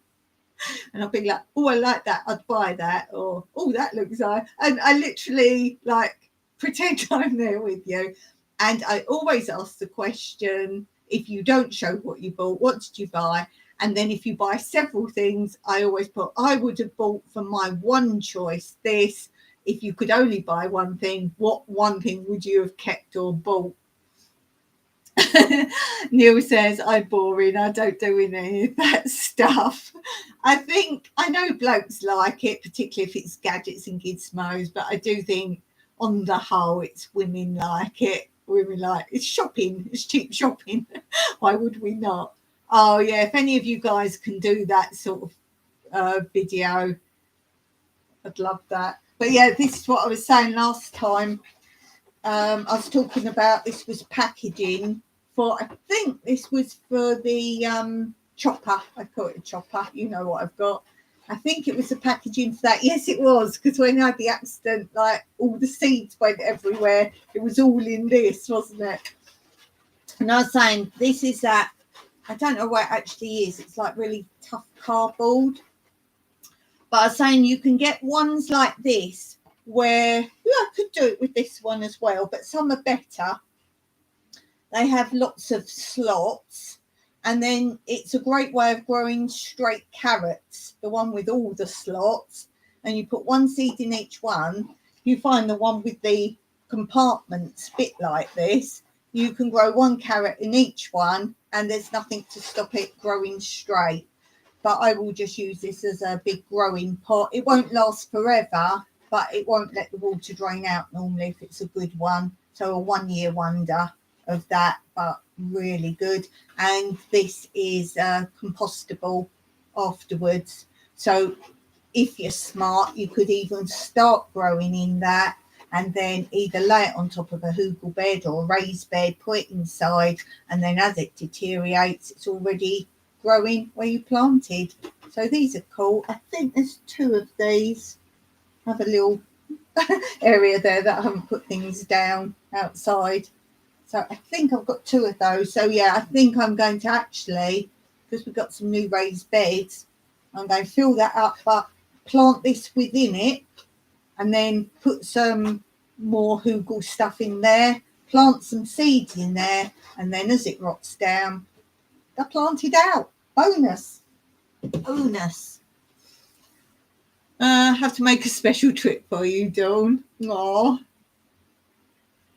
S1: And I'll be like, oh, I like that, I'd buy that, or oh, that looks nice. And I literally like pretend I'm there with you. And I always ask the question, if you don't show what you bought, what did you buy? And then if you buy several things, I always put, I would have bought for my one choice this. If you could only buy one thing, what one thing would you have kept or bought? Neil says, I'm boring. I don't do any of that stuff. I know blokes like it, particularly if it's gadgets and gizmos, but I do think on the whole, it's women like it. Women like it's shopping. It's cheap shopping. Why would we not? Oh, yeah. If any of you guys can do that sort of video, I'd love that. But yeah, this is what I was saying last time. I was talking about this was packaging for, I think this was for the chopper. I call it a chopper. You know what I've got. I think it was the packaging for that. Yes, it was, because when I had the accident, like all the seeds went everywhere. It was all in this, wasn't it? And I was saying, this is that. I don't know what it actually is. It's like really tough cardboard. But I was saying you can get ones like this where I could do it with this one as well, but some are better. They have lots of slots, and then it's a great way of growing straight carrots, the one with all the slots, and you put one seed in each one. You find the one with the compartments bit like this, you can grow one carrot in each one, and there's nothing to stop it growing straight. But I will just use this as a big growing pot. It won't last forever, but it won't let the water drain out normally if it's a good one. So a 1 year wonder of that, but really good. And this is compostable afterwards. So if you're smart, you could even start growing in that and then either lay it on top of a hugel bed or a raised bed, put it inside, and then as it deteriorates, it's already growing where you planted. So these are cool. I think there's 2 of these. I have a little area there that I haven't put things down outside. So I think I've got 2 of those. So yeah, I think I'm going to actually, because we've got some new raised beds, I'm going to fill that up, but plant this within it and then put some more hugel stuff in there, plant some seeds in there, and then as it rots down, they're planted out. Bonus. Have to make a special trip for you, Dawn. Aw.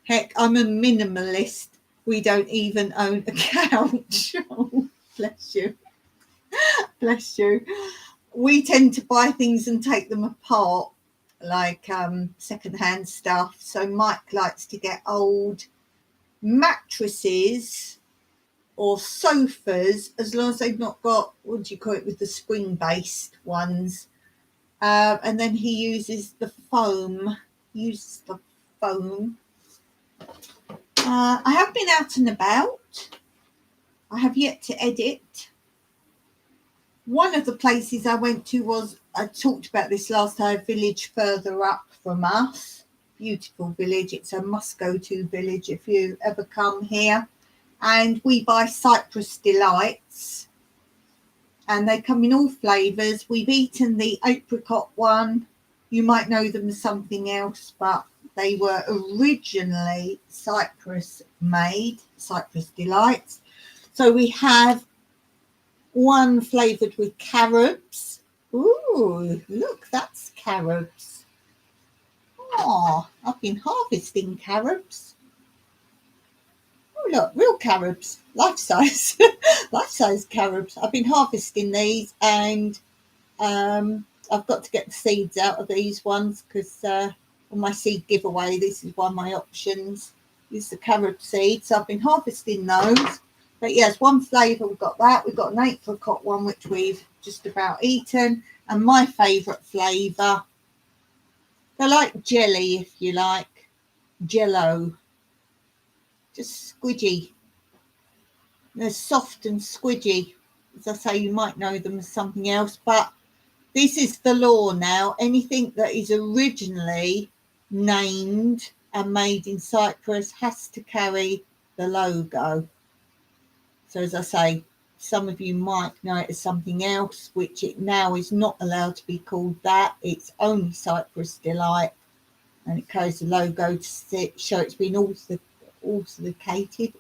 S1: Heck, I'm a minimalist. We don't even own a couch. Oh, bless you. Bless you. We tend to buy things and take them apart, like secondhand stuff. So Mike likes to get old mattresses or sofas, as long as they've not got, what do you call it, with the spring-based ones. And then he uses the foam. I have been out and about. I have yet to edit. One of the places I went to was, I talked about this last time, a village further up from us. Beautiful village. It's a must-go-to village if you ever come here. And we buy Cyprus delights. And they come in all flavours. We've eaten the apricot one. You might know them as something else, but they were originally Cyprus made, Cyprus delights. So we have one flavoured with carobs. Ooh, look, that's carobs. Oh, I've been harvesting carobs. Oh, look, real carobs, life-size, life-size carobs. I've been harvesting these, and I've got to get the seeds out of these ones because on my seed giveaway, this is one of my options, is the carob seed. So I've been harvesting those. But yes, one flavour, we've got that. We've got an apricot one, which we've just about eaten. And my favourite flavour, they're like jelly, if you like, Jello. just squidgy. They're soft and squidgy. As I say, you might know them as something else, but this is the law now. Anything that is originally named and made in Cyprus has to carry the logo. So as I say, some of you might know it as something else, which it now is not allowed to be called that. It's only Cyprus Delight, and it carries the logo to show it's been authenticated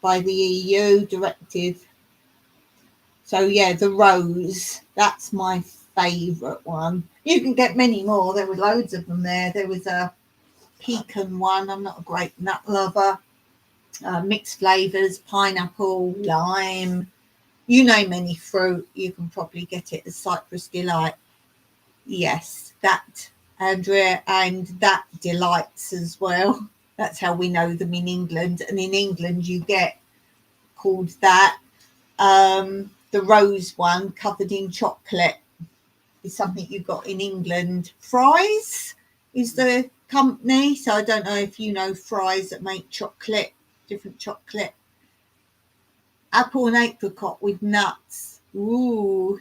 S1: by the EU directive. So yeah, the rose, that's my favourite one. You can get many more. There were loads of them there. There was a pecan one. I'm not a great nut lover. Mixed flavours, pineapple, lime. You name any fruit, you can probably get it as Cyprus Delight. Yes, that, Andrea, and that delights as well. That's how we know them in England. And in England, you get called that. The rose one, covered in chocolate, is something you got in England. Fries is the company. So I don't know if you know Fries that make chocolate, different chocolate. Apple and apricot with nuts. Ooh.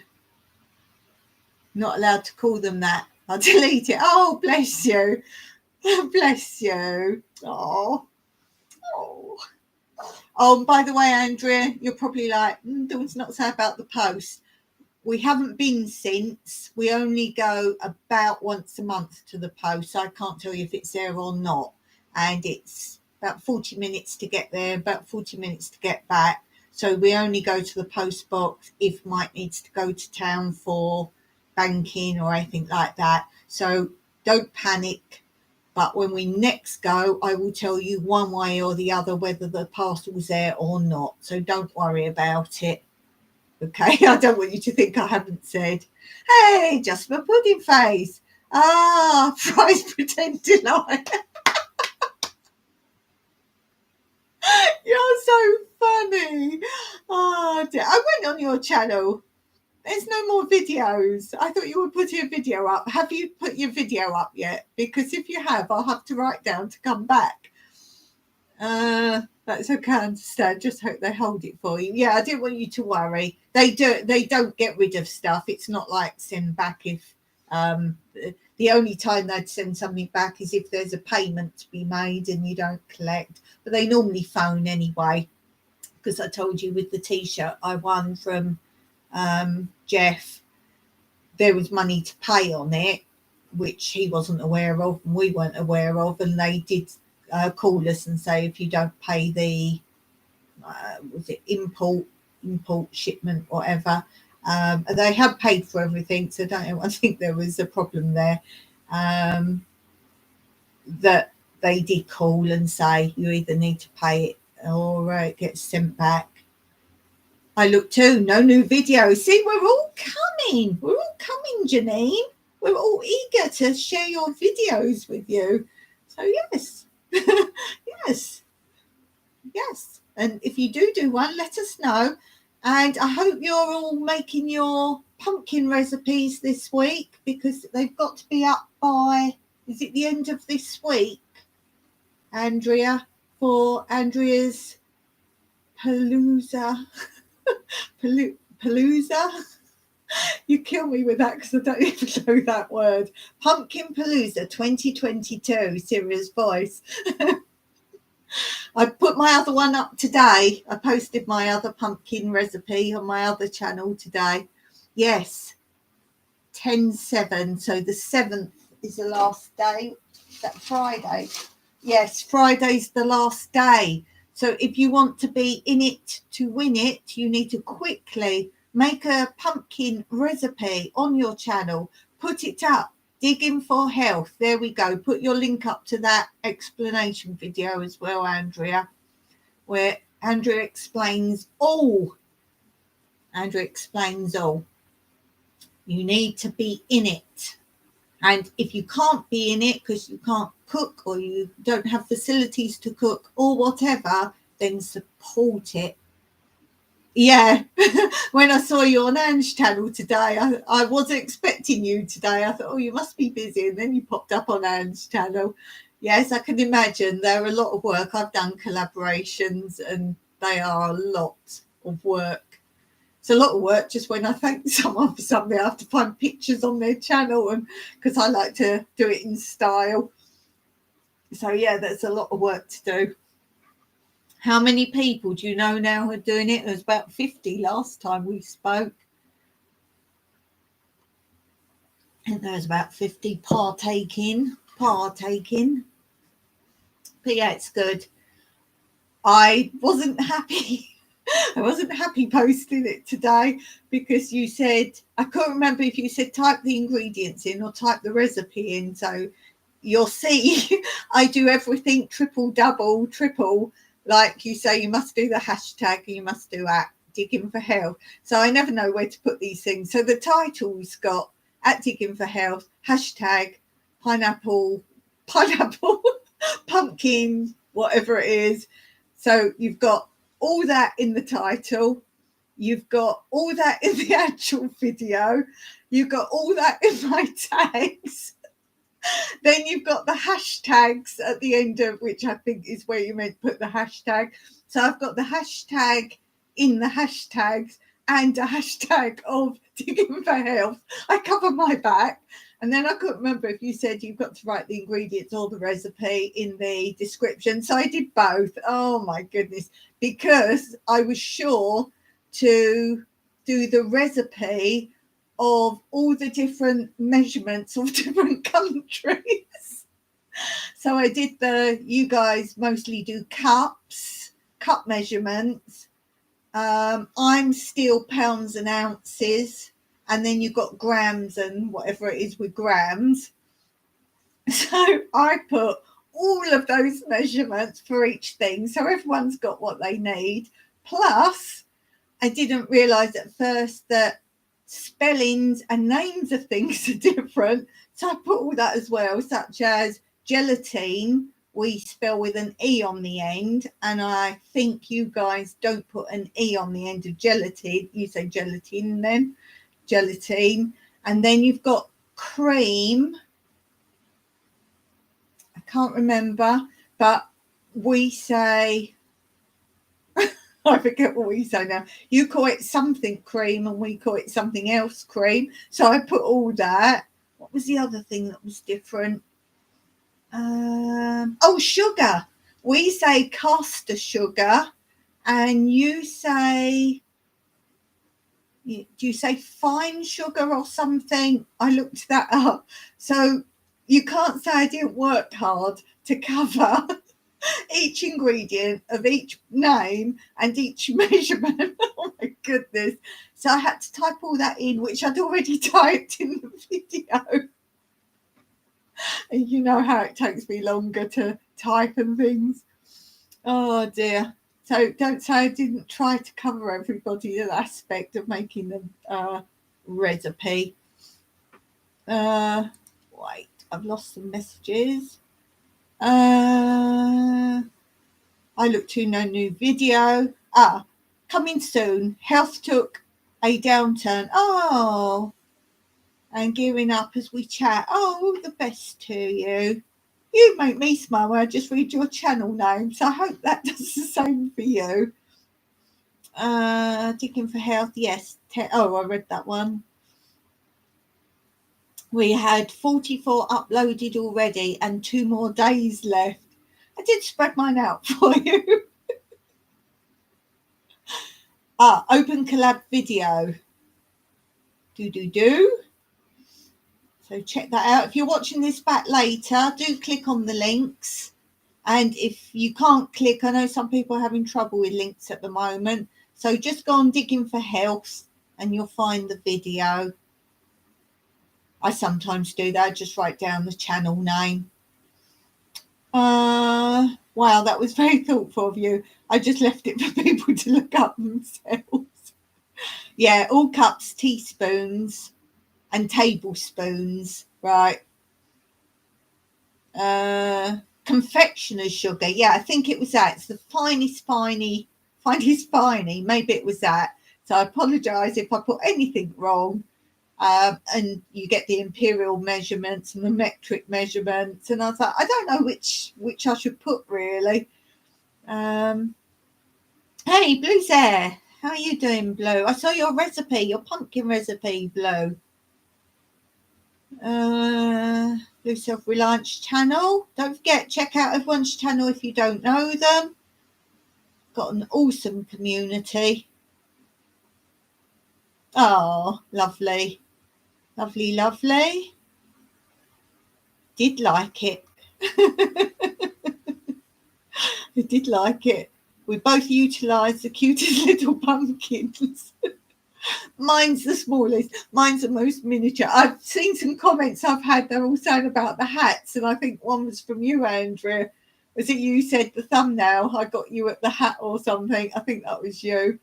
S1: Not allowed to call them that. I'll delete it. Oh, bless you. Bless you. Oh. Oh, by the way, Andrea, you're probably like, there was not say about the post. We haven't been since. We only go about once a month to the post. So I can't tell you if it's there or not. And it's about 40 minutes to get there, about 40 minutes to get back. So we only go to the post box if Mike needs to go to town for banking or anything like that. So don't panic. But when we next go, I will tell you one way or the other whether the parcel's there or not. So don't worry about it. Okay, I don't want you to think I haven't said, hey, just my pudding face. Ah, Fries pretend delight. You're so funny. Oh, dear. I went on your channel. There's no more videos. I thought you would put your video up. Have you put your video up yet? Because if you have, I'll have to write down to come back. That's okay, I understand. Just hope they hold it for you. Yeah, I didn't want you to worry. They don't get rid of stuff. It's not like send back if the only time they'd send something back is if there's a payment to be made and you don't collect. But they normally phone anyway. Because I told you with the t-shirt I won from Jeff, there was money to pay on it, which he wasn't aware of and we weren't aware of, and they did call us and say if you don't pay the was it import shipment, whatever, they have paid for everything, so I think there was a problem there, that they did call and say you either need to pay it or it gets sent back. I look too, no new videos. See, we're all coming, Janine. We're all eager to share your videos with you. So yes, yes. And if you do one, let us know. And I hope you're all making your pumpkin recipes this week, because they've got to be up by, is it the end of this week, Andrea, for Andrea's Palooza? Palooza? You kill me with that because I don't even know that word. Pumpkin Palooza 2022, serious voice. I put my other one up today. I posted my other pumpkin recipe on my other channel today. Yes, 10/7. So the 7th is the last day. Is that Friday? Yes, Friday's the last day. So if you want to be in it to win it, you need to quickly make a pumpkin recipe on your channel, put it up, Digging for Health. There we go. Put your link up to that explanation video as well, Andrea, where Andrea explains all. You need to be in it. And if you can't be in it because you can't cook or you don't have facilities to cook or whatever, then support it. Yeah, when I saw you on Anne's channel today, I wasn't expecting you today. I thought, oh, you must be busy. And then you popped up on Anne's channel. Yes, I can imagine. They're a lot of work. I've done collaborations and they are a lot of work. It's a lot of work just when I thank someone for something. I have to find pictures on their channel, and because I like to do it in style. So, yeah, there's a lot of work to do. How many people do you know now who are doing it? There was about 50 last time we spoke. And there was about 50 partaking. But yeah, it's good. I wasn't happy. I wasn't happy posting it today because you said, I can't remember if you said type the ingredients in or type the recipe in. So you'll see I do everything triple, double, triple. Like you say, you must do the hashtag and you must do at Digging for Health. So I never know where to put these things. So the title's got at Digging for Health, hashtag pineapple, pumpkin, whatever it is. So you've got all that in the title. You've got all that in the actual video. You've got all that in my tags. Then you've got the hashtags at the end of which I think is where you meant to put the hashtag. So I've got the hashtag in the hashtags and a hashtag of Digging for Health. I cover my back. And then I couldn't remember if you said you've got to write the ingredients or the recipe in the description. So I did both. Oh, my goodness. Because I was sure to do the recipe of all the different measurements of different countries. So I did you guys mostly do cups, cup measurements. I'm still pounds and ounces. And then you've got grams and whatever it is with grams. So I put all of those measurements for each thing. So everyone's got what they need. Plus, I didn't realise at first that spellings and names of things are different. So I put all that as well, such as gelatine, we spell with an E on the end. And I think you guys don't put an E on the end of gelatine. You say gelatine then. Gelatine. And then you've got cream. I can't remember, but we say, I forget what we say now. You call it something cream and we call it something else cream. So I put all that. What was the other thing that was different? Sugar. We say caster sugar and you say, do you say fine sugar or something? I looked that up. So you can't say I didn't work hard to cover each ingredient of each name and each measurement. Oh my goodness. So I had to type all that in, which I'd already typed in the video. And you know how it takes me longer to type and things. Oh dear. So don't say I didn't try to cover everybody's aspect of making the recipe. Wait, I've lost some messages. I looked to no new video. Coming soon. Health took a downturn. Oh, and gearing up as we chat. Oh, all the best to you. You make me smile when I just read your channel name, so I hope that does the same for you. Digging for Health, yes. I read that one. We had 44 uploaded already and 2 more days left. I did spread mine out for you. Open collab video. Do. So check that out. If you're watching this back later, do click on the links. And if you can't click, I know some people are having trouble with links at the moment. So just go on Digging for Health and you'll find the video. I sometimes do that. I just write down the channel name. Wow, that was very thoughtful of you. I just left it for people to look up themselves. Yeah, all cups, teaspoons and tablespoons, right? Confectioner's sugar. Yeah, I think it was that. It's the finest find his spiny. Maybe it was that. So I apologise if I put anything wrong. And you get the imperial measurements and the metric measurements. And I was like, I don't know which I should put really. Hey, Blue's there. How are you doing, Blue? I saw your recipe, your pumpkin recipe, Blue. Blue Self-Reliance channel. Don't forget, check out everyone's channel if you don't know them. Got an awesome community. Oh, lovely. Lovely, lovely. Did like it. I did like it. We both utilised the cutest little pumpkins. Mine's the smallest. Mine's the most miniature. I've seen some comments I've had. They're all saying about the hats, and I think one was from you, Andrea. Was it you said the thumbnail? I got you at the hat or something. I think that was you.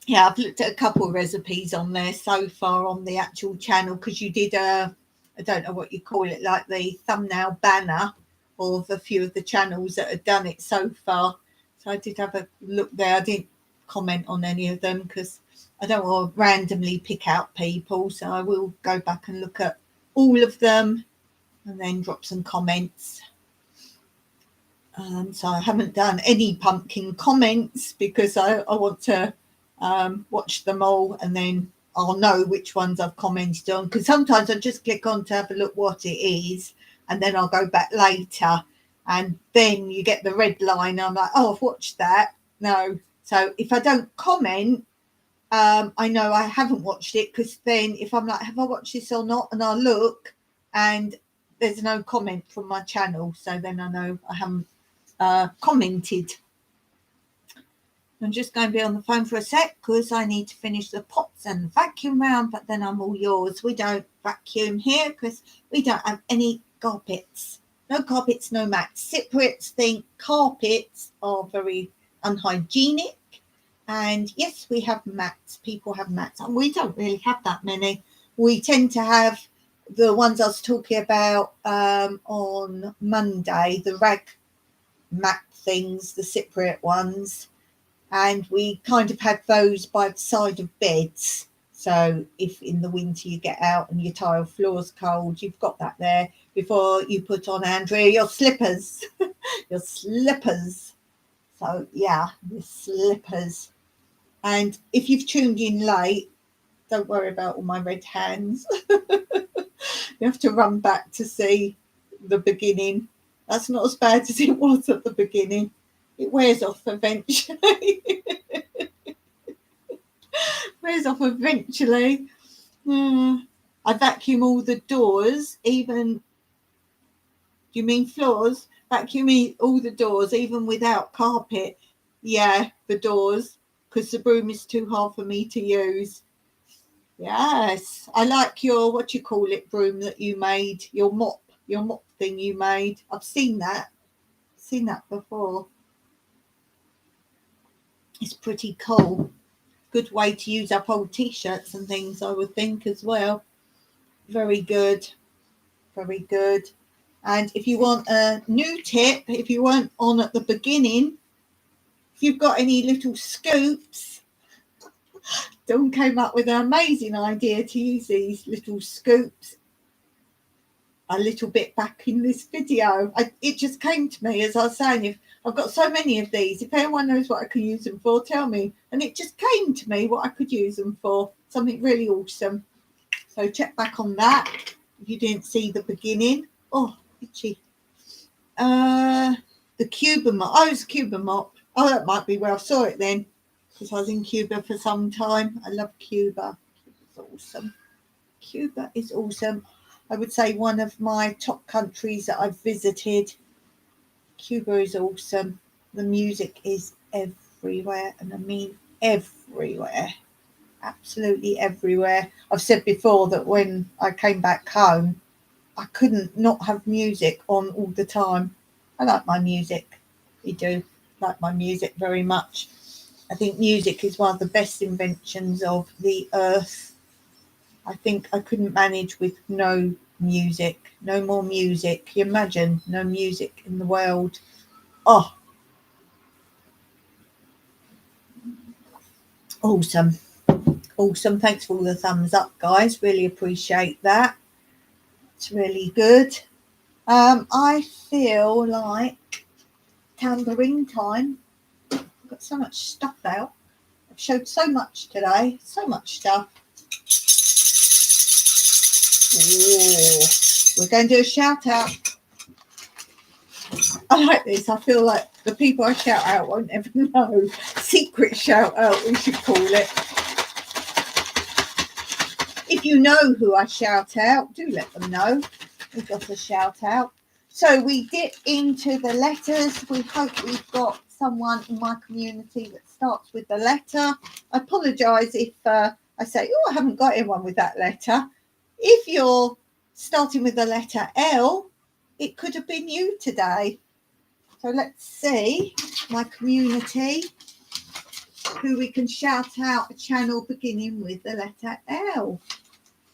S1: Yeah, I've looked at a couple of recipes on there so far on the actual channel, because you did I don't know what you call it, like the thumbnail banner of a few of the channels that had done it so far. So I did have a look there. I didn't comment on any of them because I don't want to randomly pick out people. So I will go back and look at all of them and then drop some comments. So I haven't done any pumpkin comments because I want to watch them all, and then I'll know which ones I've commented on, because sometimes I just click on to have a look what it is, and then I'll go back later, and then you get the red line. I'm like, oh, I've watched that. No. So if I don't comment, I know I haven't watched it, because then if I'm like, have I watched this or not, and I'll look and there's no comment from my channel, so then I know I haven't commented. I'm just going to be on the phone for a sec because I need to finish the pots and vacuum round, but then I'm all yours. We don't vacuum here because we don't have any carpets. No carpets, no mats. Cypriots think carpets are very unhygienic. And yes, we have mats. People have mats. And we don't really have that many. We tend to have the ones I was talking about on Monday, the rag mat things, the Cypriot ones. And we kind of had those by the side of beds. So if in the winter you get out and your tile floor's cold, you've got that there before you put on, Andrea, your slippers. Your slippers. So yeah, the slippers. And if you've tuned in late, don't worry about all my red hands. You have to run back to see the beginning. That's not as bad as it was at the beginning. It wears off eventually. Wears off eventually. I vacuum all the doors, even. Do you mean floors? Vacuum all the doors, even without carpet. Yeah, the doors, because the broom is too hard for me to use. Yes, I like your, what you call it, broom that you made, your mop thing you made. I've seen that before. It's pretty cool. Good way to use up old t-shirts and things, I would think, as well. Very good. Very good. And if you want a new tip, if you weren't on at the beginning, if you've got any little scoops, Dawn came up with an amazing idea to use these little scoops a little bit back in this video. It just came to me as I was saying, if I've got so many of these, if anyone knows what I can use them for, tell me. And it just came to me what I could use them for, something really awesome. So check back on that if you didn't see the beginning. Oh, itchy. The Cuba mop. Oh, it's a Cuba mop. Oh, that might be where I saw it then, because I was in Cuba for some time. I love Cuba. Cuba's awesome. Cuba is awesome. I would say one of my top countries that I've visited. Cuba is awesome. The music is everywhere, and I mean everywhere. Absolutely everywhere. I've said before that when I came back home, I couldn't not have music on all the time. I like my music. I do like my music very much. I think music is one of the best inventions of the earth. I think I couldn't manage with no music. No more music. Can you imagine no music in the world? Oh, awesome. Awesome. Thanks for all the thumbs up, guys. Really appreciate that. It's really good. I feel like tambourine time. I've got so much stuff out. I've showed so much today. So much stuff. Ooh. We're going to do a shout out. I like this. I feel like the people I shout out won't ever know. Secret shout out, we should call it. If you know who I shout out, do let them know we've got a shout out. So we dip into the letters. We hope we've got someone in my community that starts with the letter. I apologise if I say, oh, I haven't got anyone with that letter. If you're starting with the letter L, it could have been you today. So let's see my community, who we can shout out a channel beginning with the letter L.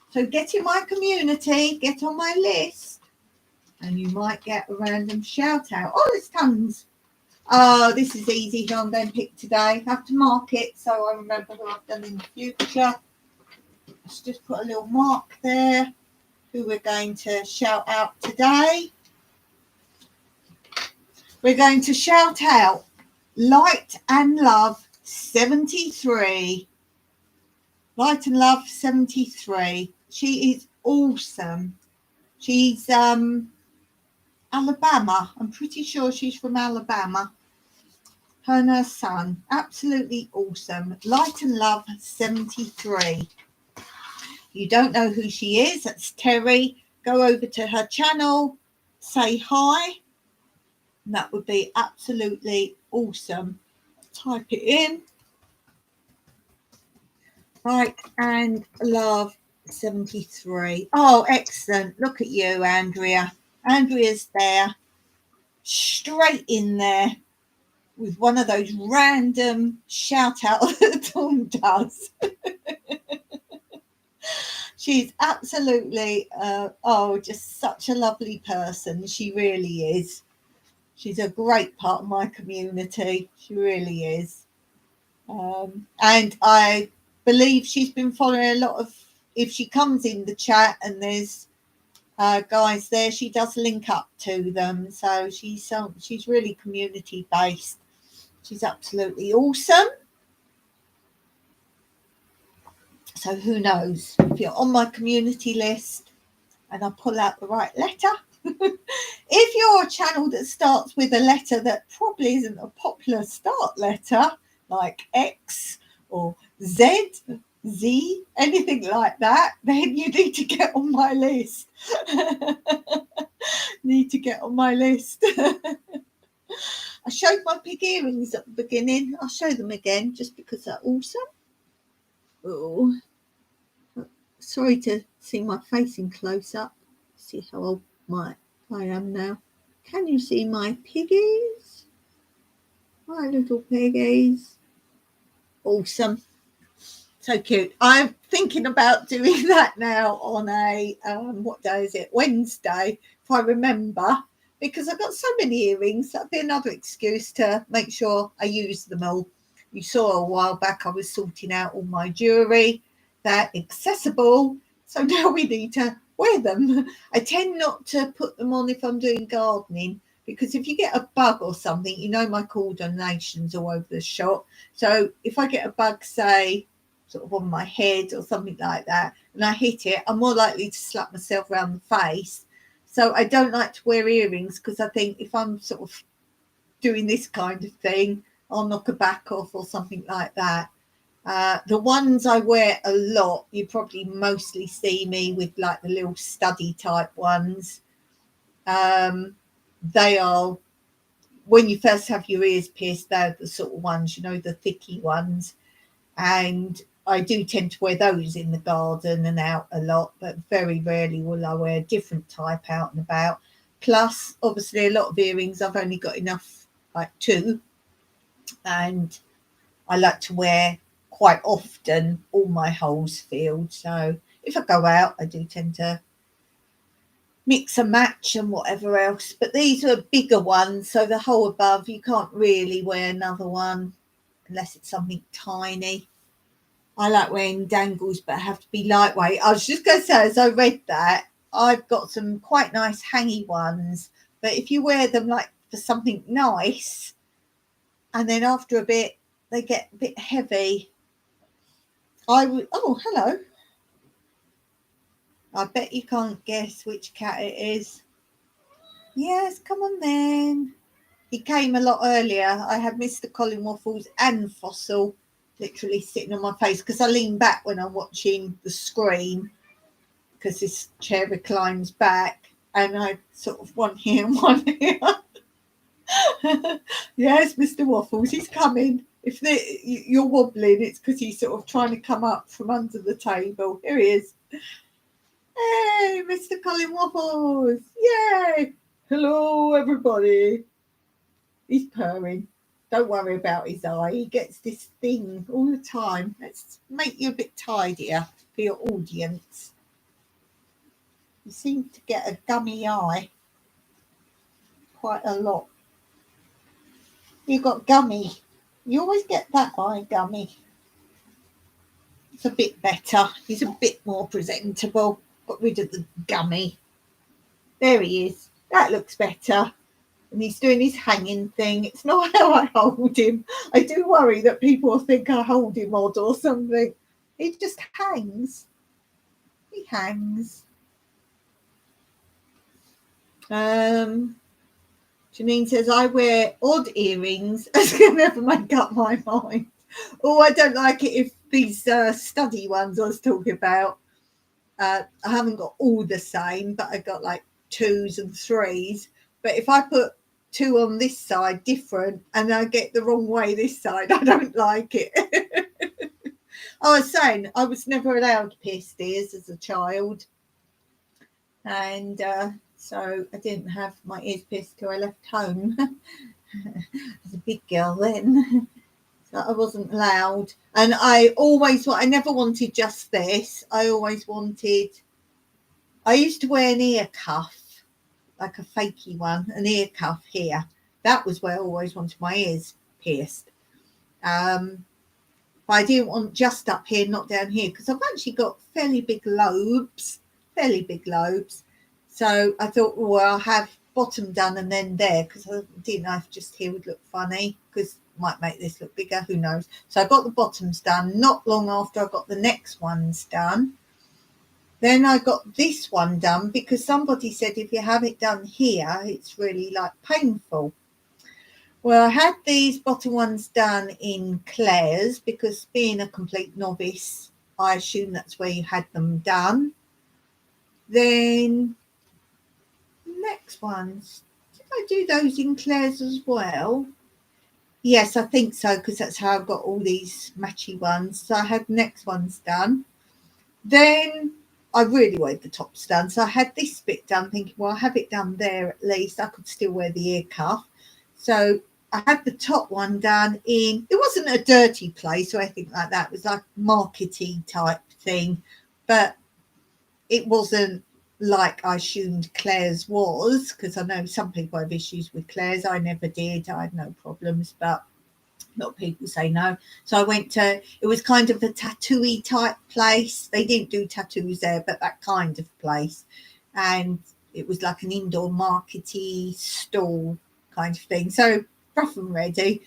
S1: So get in my community, get on my list, and you might get a random shout out. Oh, there's tons. Oh, this is easy who I'm going to pick today. I have to mark it so I remember who I've done in the future. Let's just put a little mark there, who we're going to shout out today. We're going to shout out Light and Love 73. Light and Love 73. She is awesome. She's Alabama. I'm pretty sure she's from Alabama. Her and her son. Absolutely awesome. Light and Love 73. You don't know who she is. That's Terry. Go over to her channel. Say hi. And that would be absolutely awesome. Type it in. Light and Love 73. Oh, excellent. Look at you, Andrea. Andrea's there. Straight in there with one of those random shout outs that Dawn does. She's absolutely, just such a lovely person. She really is. She's a great part of my community. She really is. And I believe she's been following a lot of, if she comes in the chat and there's guys there, she does link up to them. So she's really community based. She's absolutely awesome. So who knows, if you're on my community list and I pull out the right letter, if you're a channel that starts with a letter that probably isn't a popular start letter, like X or Z, anything like that, then you need to get on my list. Need to get on my list. I showed my pig earrings at the beginning. I'll show them again just because they're awesome. Oh, sorry to see my face in close up. See how old I am now. Can you see my piggies? My little piggies. Awesome. So cute. I'm thinking about doing that now on a, what day is it? Wednesday, if I remember, because I've got so many earrings. That'd be another excuse to make sure I use them all. You saw a while back I was sorting out all my jewellery. They're accessible. So now we need to wear them. I tend not to put them on if I'm doing gardening, because if you get a bug or something, you know my coordination's all over the shop. So if I get a bug, say, sort of on my head or something like that, and I hit it, I'm more likely to slap myself around the face. So I don't like to wear earrings, because I think if I'm sort of doing this kind of thing, I'll knock a back off or something like that. The ones I wear a lot, you probably mostly see me with, like the little study type ones. They are, when you first have your ears pierced, they're the sort of ones, you know, the thicky ones. And I do tend to wear those in the garden and out a lot, but very rarely will I wear a different type out and about. Plus, obviously, a lot of earrings, I've only got enough, like 2. And I like to wear quite often all my holes filled. So if I go out, I do tend to mix and match and whatever else. But these are bigger ones, so the whole above, you can't really wear another one unless it's something tiny. I like wearing dangles, but have to be lightweight. I was just going to say, as I read that, I've got some quite nice hangy ones, but if you wear them like for something nice, and then after a bit, they get a bit heavy. Oh, hello. I bet you can't guess which cat it is. Yes, come on then. He came a lot earlier. I had Mr. Colin Waffles and Fossil literally sitting on my face because I lean back when I'm watching the screen because this chair reclines back, and I sort of one here and one here. Yes, Mr. Waffles, he's coming. If you're wobbling, it's because he's sort of trying to come up from under the table. Here he is. Hey, Mr. Colin Waffles. Yay. Hello, everybody. He's purring. Don't worry about his eye. He gets this thing all the time. Let's make you a bit tidier for your audience. You seem to get a gummy eye quite a lot. You got gummy. You always get that eye gummy. It's a bit better. He's a bit more presentable. Got rid of the gummy. There he is. That looks better. And he's doing his hanging thing. It's not how I hold him. I do worry that people will think I hold him odd or something. He just hangs. He hangs. Janine says, I wear odd earrings. I can never make up my mind. Oh, I don't like it if these study ones I was talking about. I haven't got all the same, but I got like 2s and 3s. But if I put 2 on this side different and I get the wrong way this side, I don't like it. I was saying I was never allowed pierced ears as a child, and so I didn't have my ears pierced till I left home. I was a big girl then, so I wasn't allowed. And I never wanted just this. I used to wear an ear cuff, like a fakey one, an ear cuff here. That was where I always wanted my ears pierced. But I didn't want just up here, not down here, because I've actually got fairly big lobes. So I thought, well, I'll have bottom done and then there, because I didn't know if just here would look funny, because it might make this look bigger, who knows. So I got the bottoms done not long after I got the next ones done. Then I got this one done because somebody said if you have it done here, it's really like painful. Well, I had these bottom ones done in Claire's because being a complete novice, I assume that's where you had them done. Then next ones, did I do those in Claire's as well? Yes, I think so, because that's how I've got all these matchy ones. So I had next ones done. Then I really wanted the tops done. So I had this bit done thinking, well, I'll have it done there at least. I could still wear the ear cuff. So I had the top one done in, it wasn't a dirty place or anything like that. It was like markety type thing. But it wasn't like I assumed Claire's was, because I know some people have issues with Claire's. I never did. I had no problems, but a lot of people say no. So I went to, it was kind of a tattoo-y type place. They didn't do tattoos there, but that kind of place. And it was like an indoor markety stall kind of thing. So rough and ready.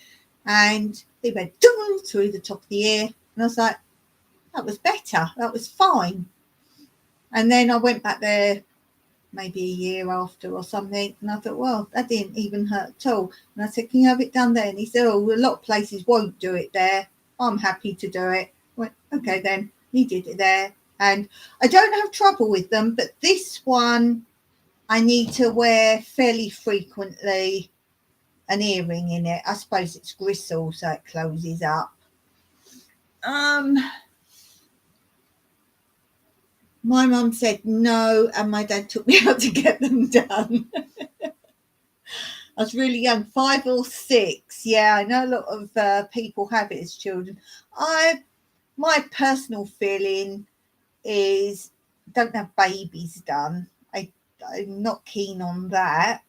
S1: And they went through the top of the ear. And I was like, that was better. That was fine. And then I went back there maybe a year after or something, and I thought, well, that didn't even hurt at all. And I said, can you have it done there? And he said, oh, a lot of places won't do it there. I'm happy to do it. I went, okay then. He did it there, and I don't have trouble with them, but this one I need to wear fairly frequently an earring in it. I suppose it's gristle, so it closes up. My mum said no, and my dad took me out to get them done. I was really young, 5 or 6. Yeah, I know a lot of people have it as children. My personal feeling is don't have babies done. I I'm not keen on that.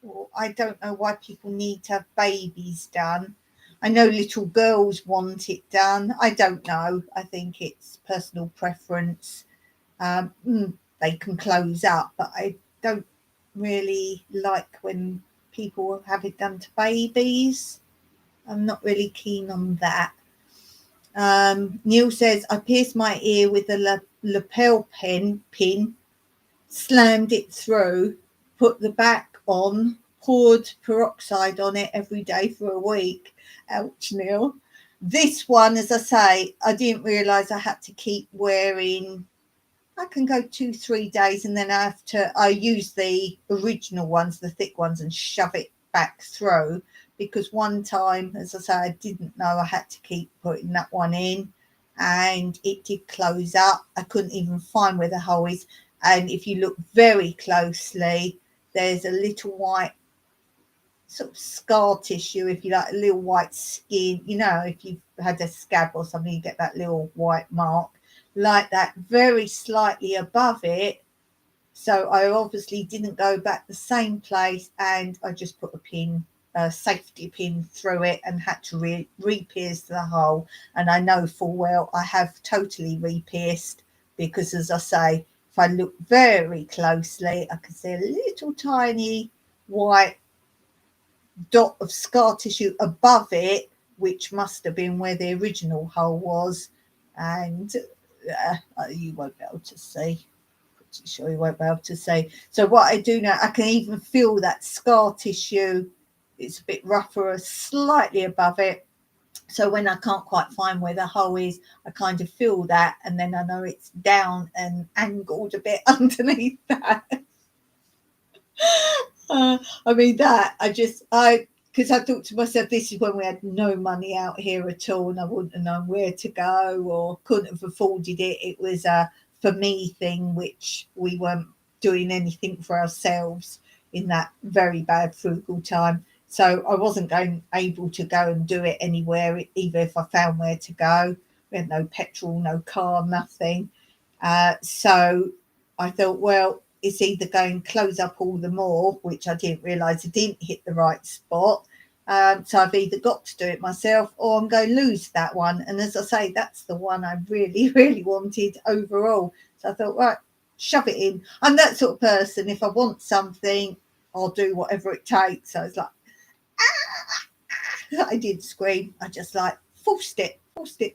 S1: Or I don't know why people need to have babies done. I know little girls want it done. I don't know. I think it's personal preference. They can close up, but I don't really like when people have it done to babies. I'm not really keen on that. Neil says, I pierced my ear with a lapel pin, slammed it through, put the back on, poured peroxide on it every day for a week. Ouch, Neil. This one, as I say, I didn't realise I had to keep wearing. I can go 2-3 days and then I use the original ones, the thick ones, and shove it back through, because one time, as I say, I didn't know I had to keep putting that one in and it did close up. I couldn't even find where the hole is. And if you look very closely, there's a little white sort of scar tissue, if you like, a little white skin. You know, if you've had a scab or something, you get that little white mark like that, very slightly above it. So I obviously didn't go back the same place, and I just put a safety pin through it and had to re-pierce the hole. And I know full well I have totally re-pierced, because, as I say, if I look very closely, I can see a little tiny white dot of scar tissue above it, which must have been where the original hole was. And you won't be able to see. Pretty sure you won't be able to see. So what I do now, I can even feel that scar tissue. It's a bit rougher, slightly above it. So when I can't quite find where the hole is, I kind of feel that, and then I know it's down and angled a bit underneath that. I mean, because I thought to myself, this is when we had no money out here at all, and I wouldn't have known where to go or couldn't have afforded it. It was a for me thing, which we weren't doing anything for ourselves in that very bad frugal time. So I wasn't able to go and do it anywhere, even if I found where to go. We had no petrol, no car, nothing. So I thought, well, it's either going to close up all the more, which I didn't realise I didn't hit the right spot. So I've either got to do it myself, or I'm going to lose that one. And as I say, that's the one I really, really wanted overall. So I thought, right, shove it in. I'm that sort of person. If I want something, I'll do whatever it takes. So it's like, I did scream. I just forced it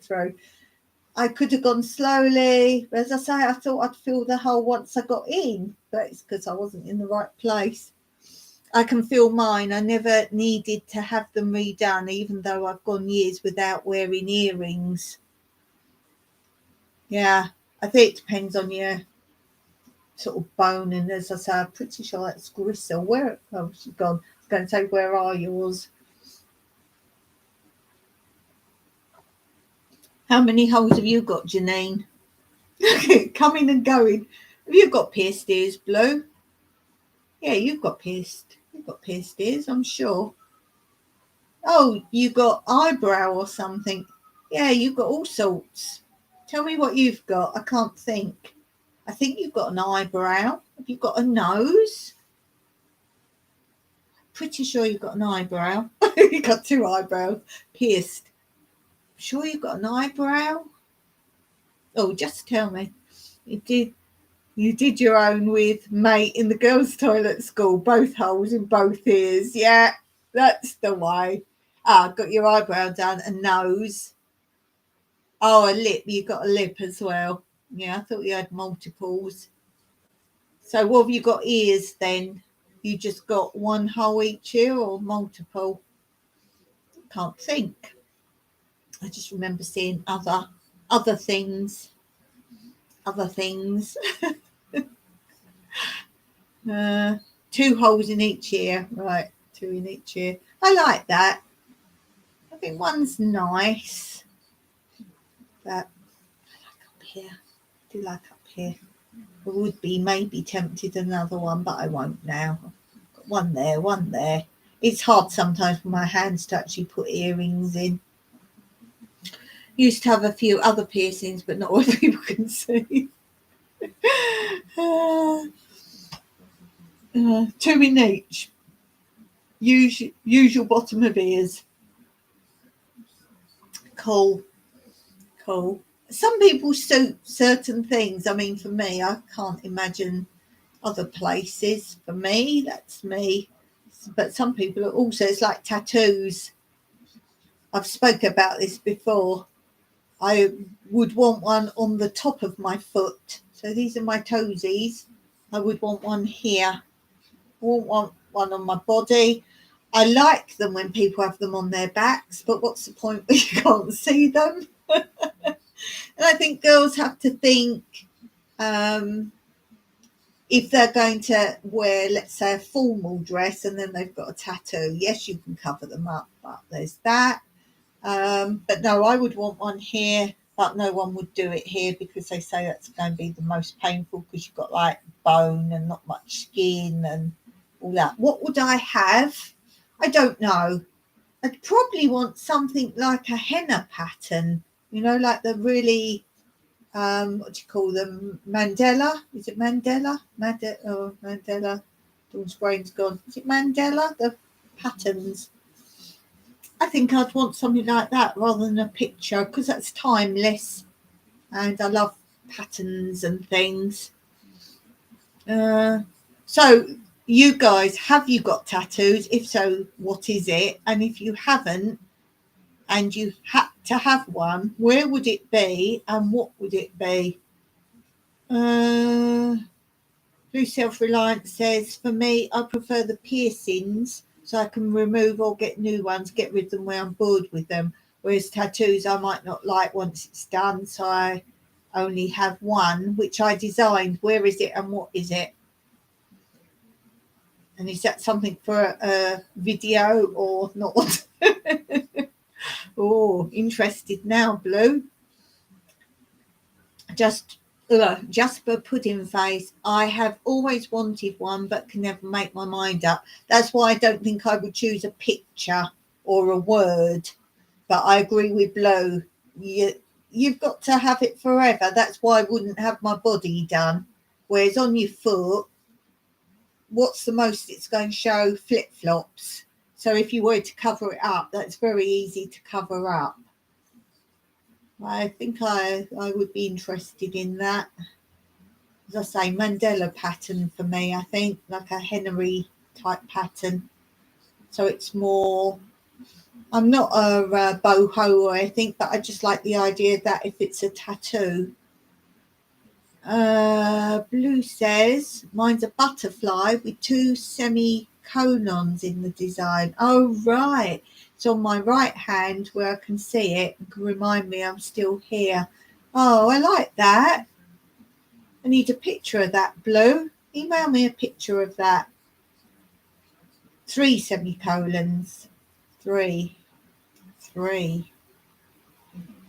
S1: through. I could have gone slowly. As I say, I thought I'd feel the hole once I got in, but it's because I wasn't in the right place. I can feel mine. I never needed to have them redone, even though I've gone years without wearing earrings. Yeah, I think it depends on your sort of bone. And as I say, I'm pretty sure that's gristle. Where have she gone? I was going to say, where are yours? How many holes have you got, Janine? Coming and going. Have you got pierced ears, Blue? Yeah, you've got pierced ears, I'm sure. Oh, you got eyebrow or something. Yeah, you've got all sorts. Tell me what you've got. I can't think. I think you've got an eyebrow. Have you got a nose? Pretty sure you've got an eyebrow. You've got 2 eyebrows pierced. Sure you've got an eyebrow? Oh, just tell me. You did your own with mate in the girls' toilet at school, both holes in both ears. Yeah, that's the way. Got your eyebrow done, a nose. Oh, a lip. You got a lip as well. Yeah, I thought you had multiples. So what have you got ears then? You just got 1 hole each ear or multiple? Can't think. I just remember seeing other things. Other things. 2 holes in each ear. Right, 2 in each ear. I like that. I think one's nice. But I like up here. I do like up here. I would be maybe tempted another one, but I won't now. Got one there. It's hard sometimes for my hands to actually put earrings in. Used to have a few other piercings, but not what people can see. 2 in each. Use your bottom of ears. Cool. Some people suit certain things. I mean, for me, I can't imagine other places. For me, that's me. But some people are also, it's like tattoos. I've spoken about this before. I would want one on the top of my foot. So these are my toesies. I would want one here. I wouldn't want one on my body. I like them when people have them on their backs, but what's the point when you can't see them? And I think girls have to think, if they're going to wear, let's say, a formal dress and then they've got a tattoo, yes, you can cover them up, but there's that. But no, I would want one here, but no one would do it here because they say that's going to be the most painful because you've got like bone and not much skin and all that. What would I have? I don't know. I'd probably want something like a henna pattern, like the really, what do you call them? Mandela? Is it Mandela? Mandela. Dawn's brain's gone. Is it Mandela? The patterns. I think I'd want something like that rather than a picture because that's timeless and I love patterns and things. So you guys, have you got tattoos? If so, what is it? And if you haven't and you had to have one, where would it be and what would it be? Blue Self-Reliant says, for me, I prefer the piercings so I can remove or get new ones, get rid of them when I'm bored with them. Whereas tattoos I might not like once it's done, so I only have one, which I designed. Where is it and what is it? And is that something for a video or not? Oh, interested now, Blue. Jasper Pudding Face. I have always wanted one but can never make my mind up. That's why I don't think I would choose a picture or a word. But I agree with Blue. You've got to have it forever. That's why I wouldn't have my body done. Whereas on your foot, what's the most it's going to show? Flip-flops. So if you were to cover it up, that's very easy to cover up. I think I would be interested in that. As I say, Mandela pattern for me, I think, like a Henry type pattern. So it's more, I'm not a boho or anything, but I just like the idea that if it's a tattoo. Blue says, mine's a butterfly with 2 semicolons in the design. Oh, right. It's on my right hand where I can see it and can remind me I'm still here. Oh, I like that. I need a picture of that, Blue. Email me a picture of that. 3 semicolons. 3.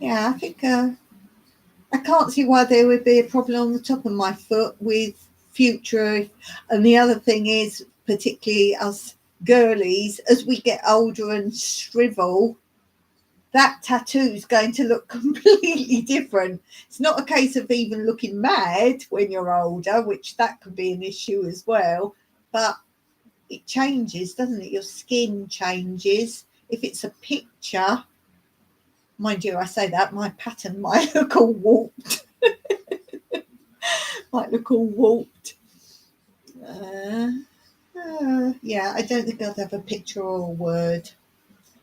S1: Yeah, I think I can't see why there would be a problem on the top of my foot with future. And the other thing is, particularly us girlies, as we get older and shrivel, that tattoo's going to look completely different. It's not a case of even looking mad when you're older, which that could be an issue as well, but it changes, doesn't it? Your skin changes. If it's a picture, mind you, I say that, my pattern might look all warped. Yeah, I don't think I'd have a picture or a word.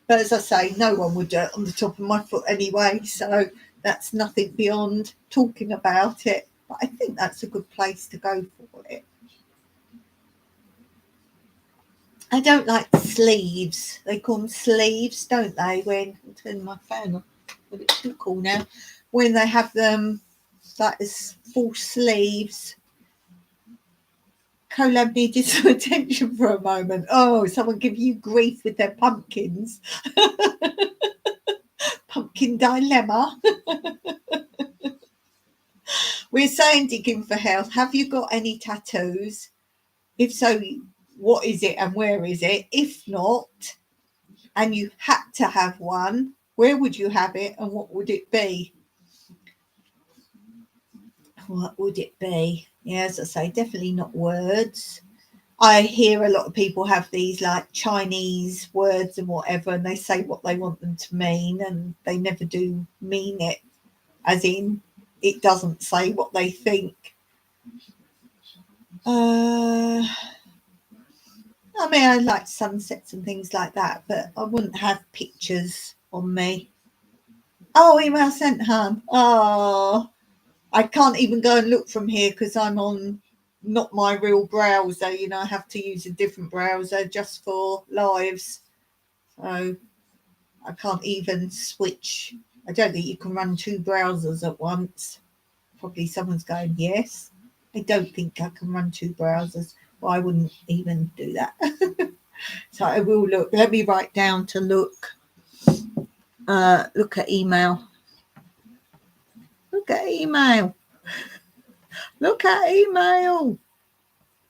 S1: But as I say, no one would do it on the top of my foot anyway, so that's nothing beyond talking about it. But I think that's a good place to go for it. I don't like sleeves. They call them sleeves, don't they? When I'll turn my fan on, but it's too cool now. When they have them like as full sleeves. Collab needed some attention for a moment. Oh, someone give you grief with their pumpkins. Pumpkin dilemma. We're saying digging for health. Have you got any tattoos? If so, what is it and where is it? If not, and you had to have one, where would you have it and what would it be? What would it be? Yeah, as I say, definitely not words. I hear a lot of people have these like Chinese words and whatever, and they say what they want them to mean, and they never do mean it, as in it doesn't say what they think. I mean, I like sunsets and things like that, but I wouldn't have pictures on me. Oh, email sent, hon. Oh, I can't even go and look from here because I'm on not my real browser. You know, I have to use a different browser just for lives. So I can't even switch. I don't think you can run two browsers at once. Probably someone's going, yes. I don't think I can run two browsers. Well, I wouldn't even do that. So I will look. Let me write down to look. Look at email. Look at email. Look at email.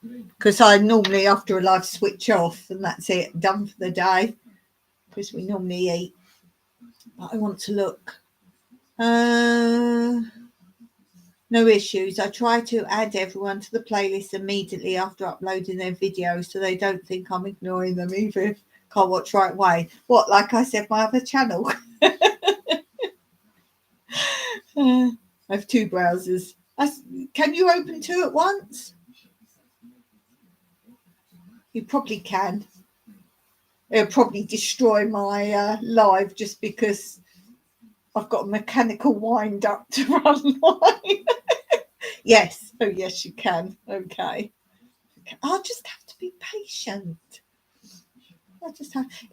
S1: Because I normally, after a live, switch off and that's it. Done for the day. Because we normally eat. But I want to look. No issues. I try to add everyone to the playlist immediately after uploading their videos so they don't think I'm ignoring them even if I can't watch right away. What, like I said, my other channel? I have two browsers. Can you open two at once? You probably can. It'll probably destroy my live just because I've got a mechanical wind up to run mine. Yes. Oh, yes, you can. Okay. I'll just have to be patient.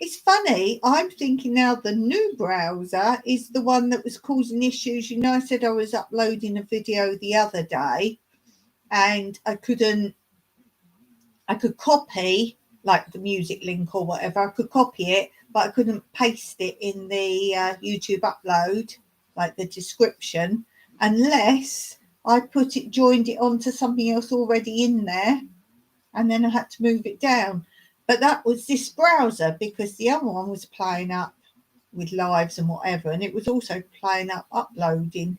S1: It's funny. I'm thinking now the new browser is the one that was causing issues. You know, I said I was uploading a video the other day and I could copy like the music link or whatever. I could copy it, but I couldn't paste it in the YouTube upload, like the description, unless I joined it onto something else already in there, and then I had to move it down. But that was this browser because the other one was playing up with lives and whatever, and it was also playing up uploading,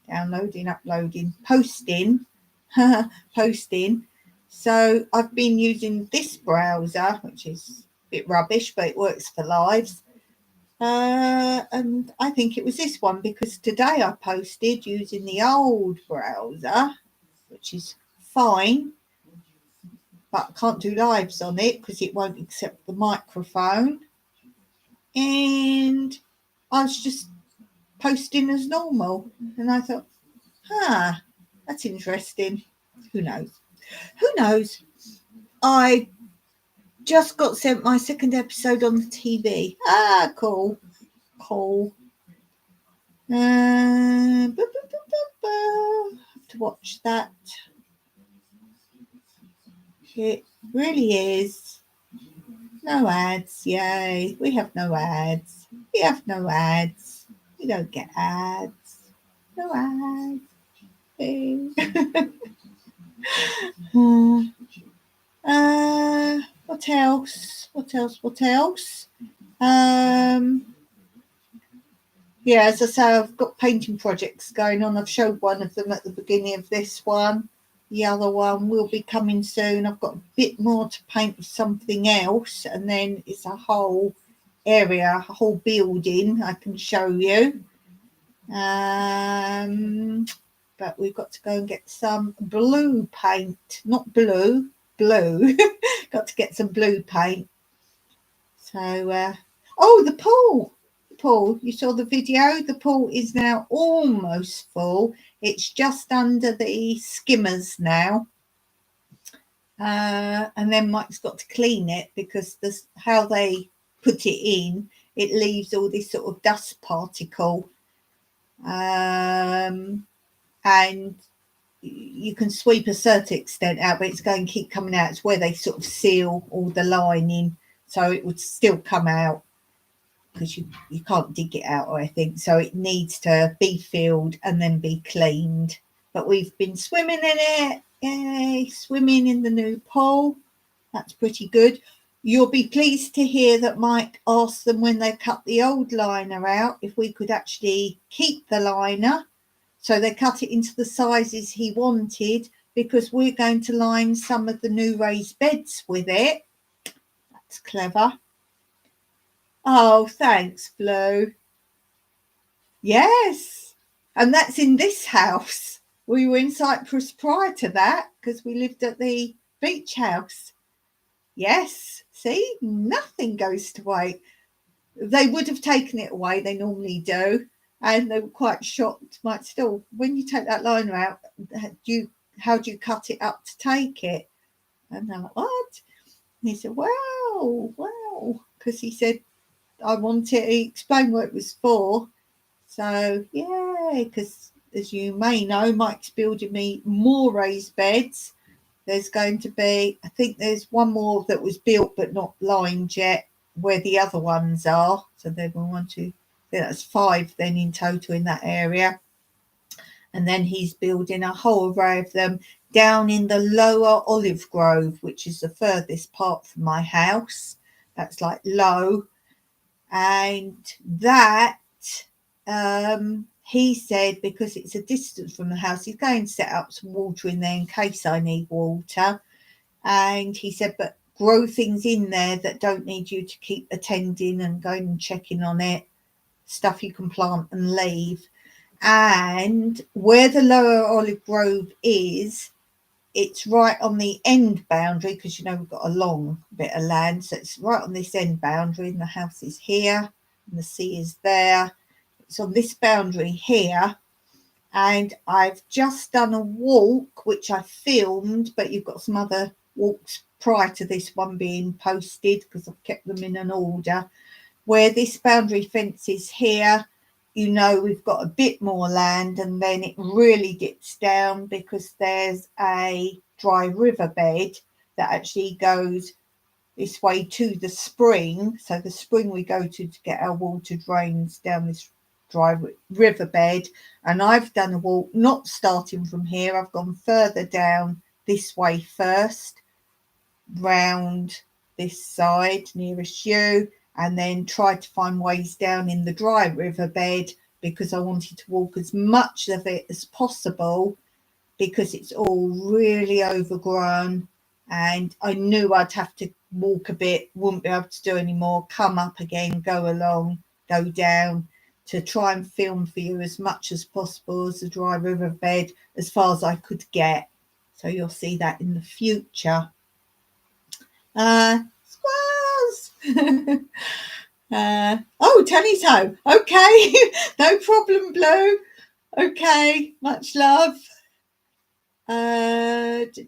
S1: downloading, uploading, posting, posting. So I've been using this browser, which is a bit rubbish, but it works for lives. And I think it was this one because today I posted using the old browser, which is fine, but I can't do lives on it because it won't accept the microphone. And I was just posting as normal. And I thought, that's interesting. Who knows? Who knows? I just got sent my second episode on the TV. Cool. Cool. Have to watch that. It really is. No ads. Yay. We have no ads. We have no ads. We don't get ads. No ads. What else? Yeah, as I say, I've got painting projects going on. I've showed one of them at the beginning of this one. The other one will be coming soon. I've got a bit more to paint with something else, and then it's a whole area, a whole building I can show you. But we've got to go and get some blue paint, not blue. Got to get some blue paint. So, the pool. You saw the video. The pool is now almost full. It's just under the skimmers now. And then Mike's got to clean it because how they put it in, it leaves all this sort of dust particle. And you can sweep a certain extent out, but it's going to keep coming out. It's where they sort of seal all the lining, so it would still come out because you can't dig it out, I think. So it needs to be filled and then be cleaned. But we've been swimming in it. Yay, swimming in the new pool. That's pretty good. You'll be pleased to hear that Mike asked them when they cut the old liner out if we could actually keep the liner. So they cut it into the sizes he wanted, because we're going to line some of the new raised beds with it. That's clever. Oh, thanks, Blue. Yes, and that's in this house. We were in Cyprus prior to that because we lived at the beach house. Yes, see, nothing goes to waste. They would have taken it away, they normally do, and they were quite shocked. Like, still, when you take that liner out, how do you cut it up to take it? And they're like, what? And he said, well, because he said, I want it. He explained what it was for. So, yeah, because as you may know, Mike's building me more raised beds. There's going to be, I think there's one more that was built but not lined yet, where the other ones are. So then we want to, that's 5 then in total in that area. And then he's building a whole array of them down in the lower olive grove, which is the furthest part from my house. That's like low. And that, he said, because it's a distance from the house, he's going to set up some water in there in case I need water. And he said, but grow things in there that don't need you to keep attending and going and checking on it, stuff you can plant and leave. And where the lower olive grove is, it's right on the end boundary, because you know we've got a long bit of land, so it's right on this end boundary, and the house is here and the sea is there. It's on this boundary here, and I've just done a walk which I filmed, but you've got some other walks prior to this one being posted because I've kept them in an order. Where this boundary fence is here, you know we've got a bit more land, and then it really dips down because there's a dry riverbed that actually goes this way to the spring. So the spring we go to get our water drains down this dry riverbed. And I've done a walk not starting from here. I've gone further down this way first, round this side nearest you, and then tried to find ways down in the dry riverbed because I wanted to walk as much of it as possible because it's all really overgrown, and I knew I'd have to walk a bit, wouldn't be able to do any more, come up again, go along, go down, to try and film for you as much as possible as the dry riverbed as far as I could get. So you'll see that in the future. Squirrels! Oh, Tenny's home. Okay, no problem, Blue. Okay, much love. Catch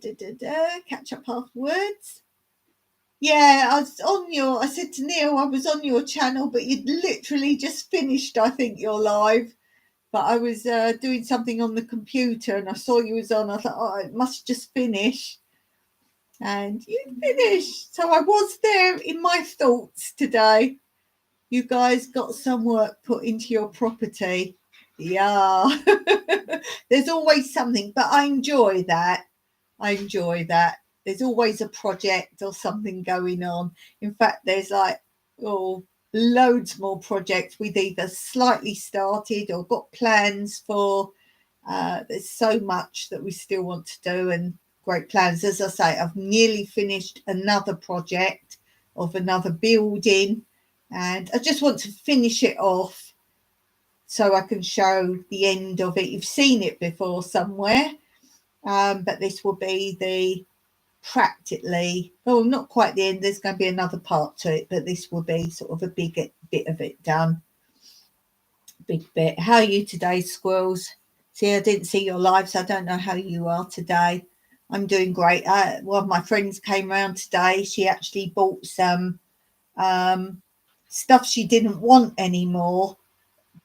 S1: up afterwards. Yeah, I said to Neil, I was on your channel, but you'd literally just finished, I think, your live. But I was doing something on the computer and I saw you was on. I thought, oh, it must just finish. And you finished. So I was there in my thoughts today. You guys got some work put into your property. Yeah. There's always something, but I enjoy that. There's always a project or something going on. In fact, there's loads more projects we've either slightly started or got plans for. There's so much that we still want to do and great plans. As I say, I've nearly finished another project of another building, and I just want to finish it off so I can show the end of it. You've seen it before somewhere, but this will be the practically, not quite the end, there's going to be another part to it, but this will be sort of a big bit of it done. Big bit. How are you today, squirrels? See, I didn't see your live, so I don't know how you are today. I'm doing great. One of my friends came around today. She actually bought some stuff she didn't want anymore,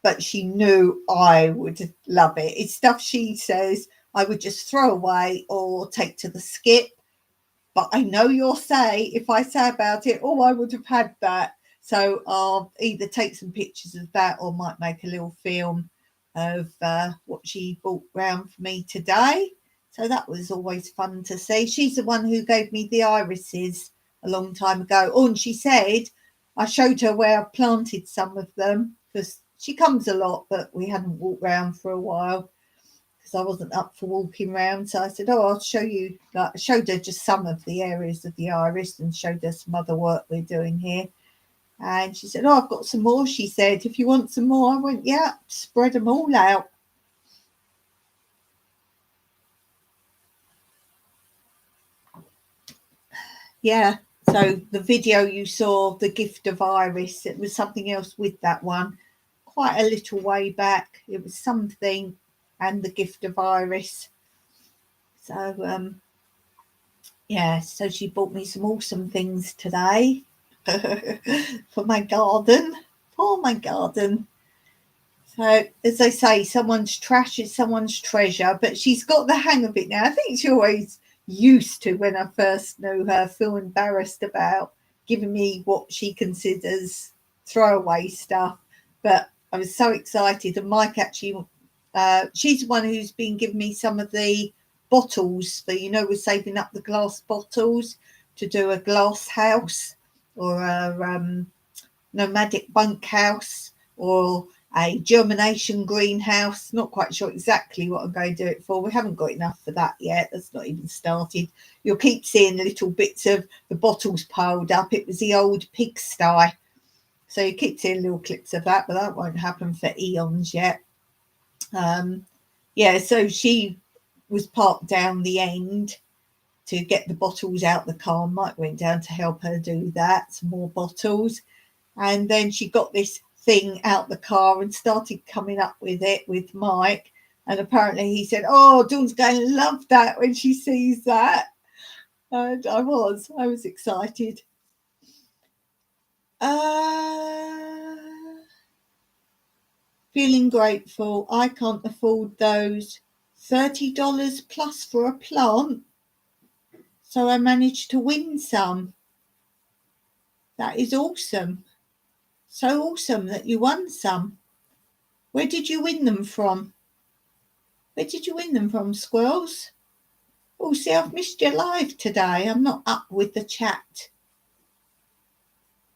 S1: but she knew I would love it. It's stuff she says I would just throw away or take to the skip. But I know you'll say, if I say about it, oh, I would have had that. So I'll either take some pictures of that or might make a little film of what she brought round for me today. So that was always fun to see. She's the one who gave me the irises a long time ago. Oh, and she said, I showed her where I planted some of them because she comes a lot, but we hadn't walked round for a while. because I wasn't up for walking around. So I said, oh, I'll show you. Like, I showed her just some of the areas of the iris and showed her some other work we're doing here. And she said, oh, I've got some more. She said, if you want some more. I went, yeah, spread them all out. Yeah, so the video you saw, the gift of iris, it was something else with that one. Quite a little way back. It was something and the gift of iris. So, yeah, so she bought me some awesome things today for my garden. For my garden. So, as they say, someone's trash is someone's treasure, but she's got the hang of it now. I think she always used to, when I first knew her, feel embarrassed about giving me what she considers throwaway stuff. But I was so excited, and Mike actually, she's the one who's been giving me some of the bottles for, we're saving up the glass bottles to do a glass house or a nomadic bunkhouse or a germination greenhouse. Not quite sure exactly what I'm going to do it for. We haven't got enough for that yet. That's not even started. You'll keep seeing little bits of the bottles piled up. It was the old pigsty. So you keep seeing little clips of that, but that won't happen for eons yet. Yeah, so she was parked down the end to get the bottles out the car. Mike went down to help her do that, some more bottles. And then she got this thing out the car and started coming up with it with Mike. And apparently he said, oh, Dawn's going to love that when she sees that. And I was excited. Feeling grateful. I can't afford those $30 plus for a plant. So I managed to win some. That is awesome. So awesome that you won some. Where did you win them from? Where did you win them from, squirrels? Oh, see, I've missed your live today. I'm not up with the chat.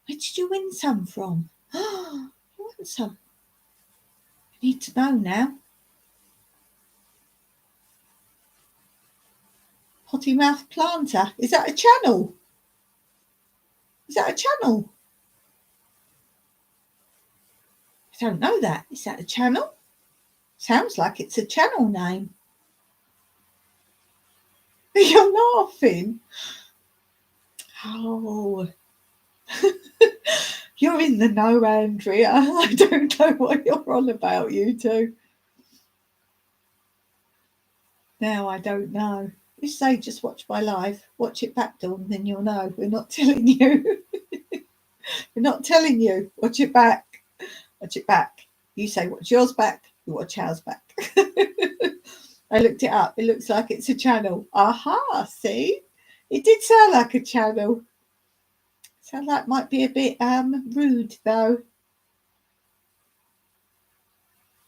S1: Where did you win some from? Oh, you won some. I need to know now. Potty Mouth Planter. Is that a channel? Is that a channel? I don't know that. Is that a channel? Sounds like it's a channel name. You're laughing. Oh. You're in the know, Andrea. I don't know what you're on about, you two. Now I don't know. You say just watch my live. Watch it back, Dawn, then you'll know. We're not telling you. We're not telling you. Watch it back. Watch it back. You say watch yours back. You watch ours back. I looked it up. It looks like it's a channel. Aha, see? It did sound like a channel. Sound like might be a bit rude, though.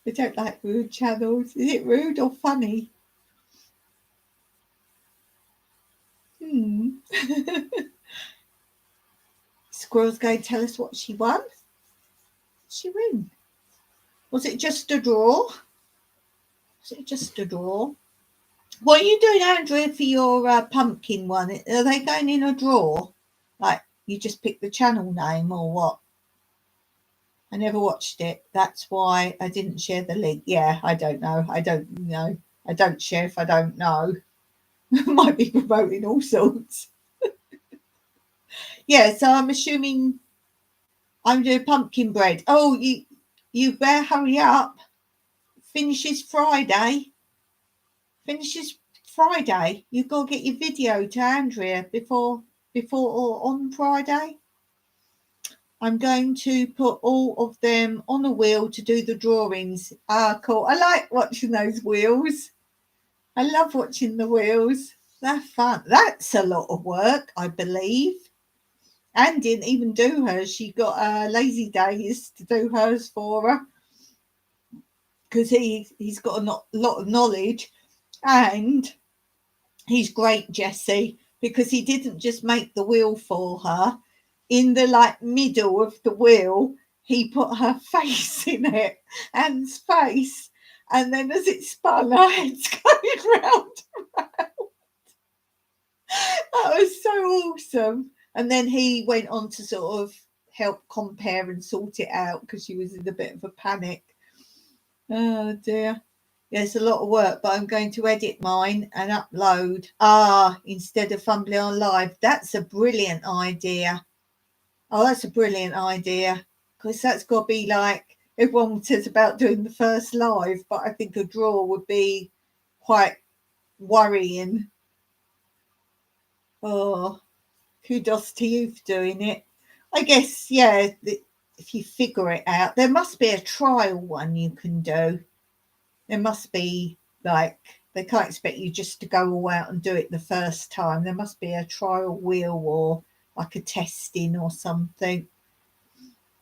S1: We don't like rude channels. Is it rude or funny? Squirrel's going to tell us what she won. What did she win? Was it just a draw? Was it just a draw? What are you doing, Andrea, for your pumpkin one? Are they going in a draw? Like, you just pick the channel name or what? I never watched it. That's why I didn't share the link. Yeah, I don't know. I don't know. I don't share if I don't know. Might be promoting all sorts. Yeah, so I'm assuming I'm doing pumpkin bread. Oh, you better hurry up. Finishes Friday. You've got to get your video to Andrea before or on Friday. I'm going to put all of them on a wheel to do the drawings. Ah, cool. I like watching those wheels. I love watching the wheels. They're fun. That's a lot of work, I believe. Anne didn't even do hers. She got lazy days to do hers for her because he's got a lot of knowledge, and he's great, Jessie, because he didn't just make the wheel for her. In the middle of the wheel, he put her face in it, Anne's face, And then as it spun, our heads going round. That was so awesome. And then he went on to sort of help compare and sort it out because she was in a bit of a panic. Oh dear. Yeah, it's a lot of work, but I'm going to edit mine and upload. Instead of fumbling on live. That's a brilliant idea. Oh, that's a brilliant idea. Because that's got to be like, everyone says about doing the first live, but I think a draw would be quite worrying. Oh, kudos to you for doing it. I guess, yeah, if you figure it out, there must be a trial one you can do. There must be, like, they can't expect you just to go all out and do it the first time. There must be a trial wheel or like a testing or something.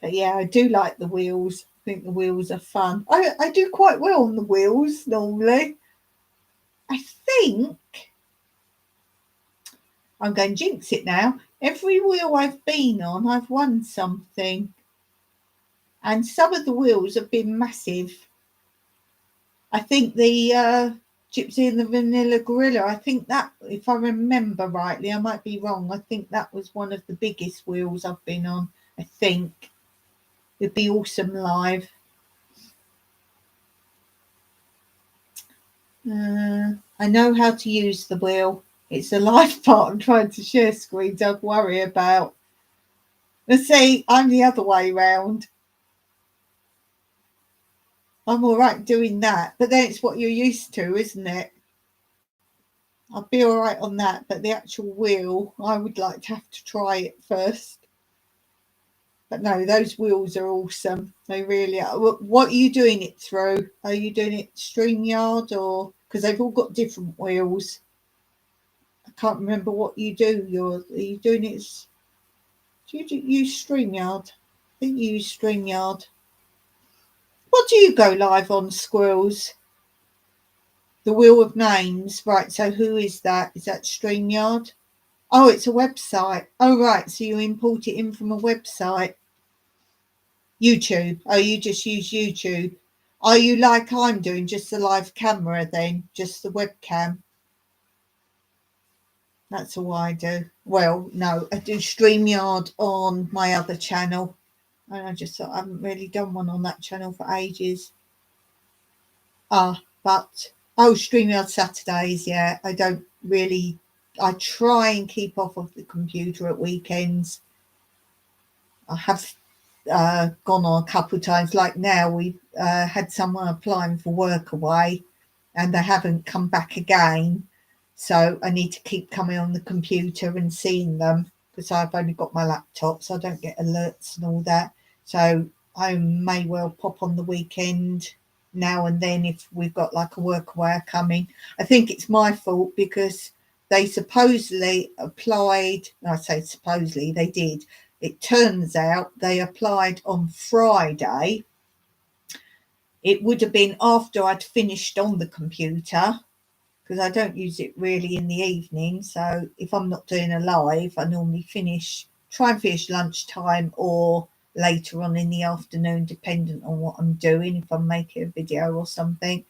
S1: But yeah, I do like the wheels. I think the wheels are fun. I do quite well on the wheels normally. I think I'm going to jinx it now. Every wheel I've been on, I've won something. And some of the wheels have been massive. I think the Gypsy and the Vanilla Gorilla, I think that, if I remember rightly, I might be wrong, I think that was one of the biggest wheels I've been on, I think. It'd be awesome live. I know how to use the wheel. It's the live part I'm trying to share screen, don't worry about. Let's see, I'm the other way round. I'm all right doing that, but then it's what you're used to, isn't it? I'll be all right on that, but the actual wheel, I would like to have to try it first. But no, those wheels are awesome. They really are. What are you doing it through? Are you doing it StreamYard or... Because they've all got different wheels. I can't remember what you do. Are you doing it... Do you use StreamYard? I think you use StreamYard. What do you go live on, Squirrels? The Wheel of Names. Right, so who is that? Is that StreamYard? Oh, it's a website. Oh, right, so you import it in from a website. YouTube. Oh, you just use YouTube. Are you like I'm doing, just the live camera then? Just the webcam? That's all I do. Well, no, I do StreamYard on my other channel. And I just thought I haven't really done one on that channel for ages. But StreamYard Saturdays, yeah. I don't really, I try and keep off of the computer at weekends. I have gone on a couple of times. Like now, we had someone applying for workaway and they haven't come back again. So I need to keep coming on the computer and seeing them because I've only got my laptop, so I don't get alerts and all that. So I may well pop on the weekend now and then if we've got like a workaway coming. I think it's my fault because they supposedly applied. I say supposedly, they did. It turns out they applied on Friday. It would have been after I'd finished on the computer because I don't use it really in the evening. So if I'm not doing a live, I normally try and finish lunchtime or later on in the afternoon, dependent on what I'm doing, if I'm making a video or something.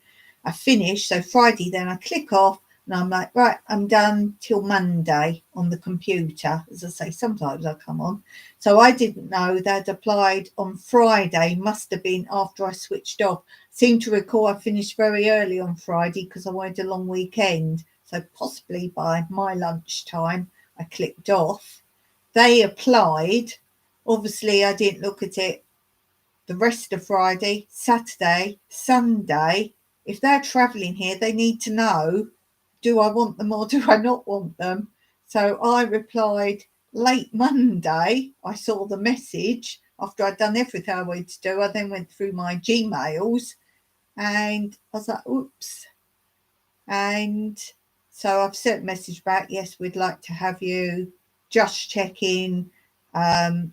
S1: I finish, so Friday then I click off and I'm like, right, I'm done till Monday on the computer. As I say, sometimes I come on. So I didn't know they'd applied on Friday, must have been after I switched off. Seem to recall I finished very early on Friday because I wanted a long weekend. So possibly by my lunchtime, I clicked off. They applied. Obviously, I didn't look at it the rest of Friday, Saturday, Sunday. If they're travelling here, they need to know, do I want them or do I not want them? So I replied late Monday. I saw the message after I'd done everything I wanted to do. I then went through my Gmails and I was like, oops. And so I've sent a message back. Yes, we'd like to have you. Just checking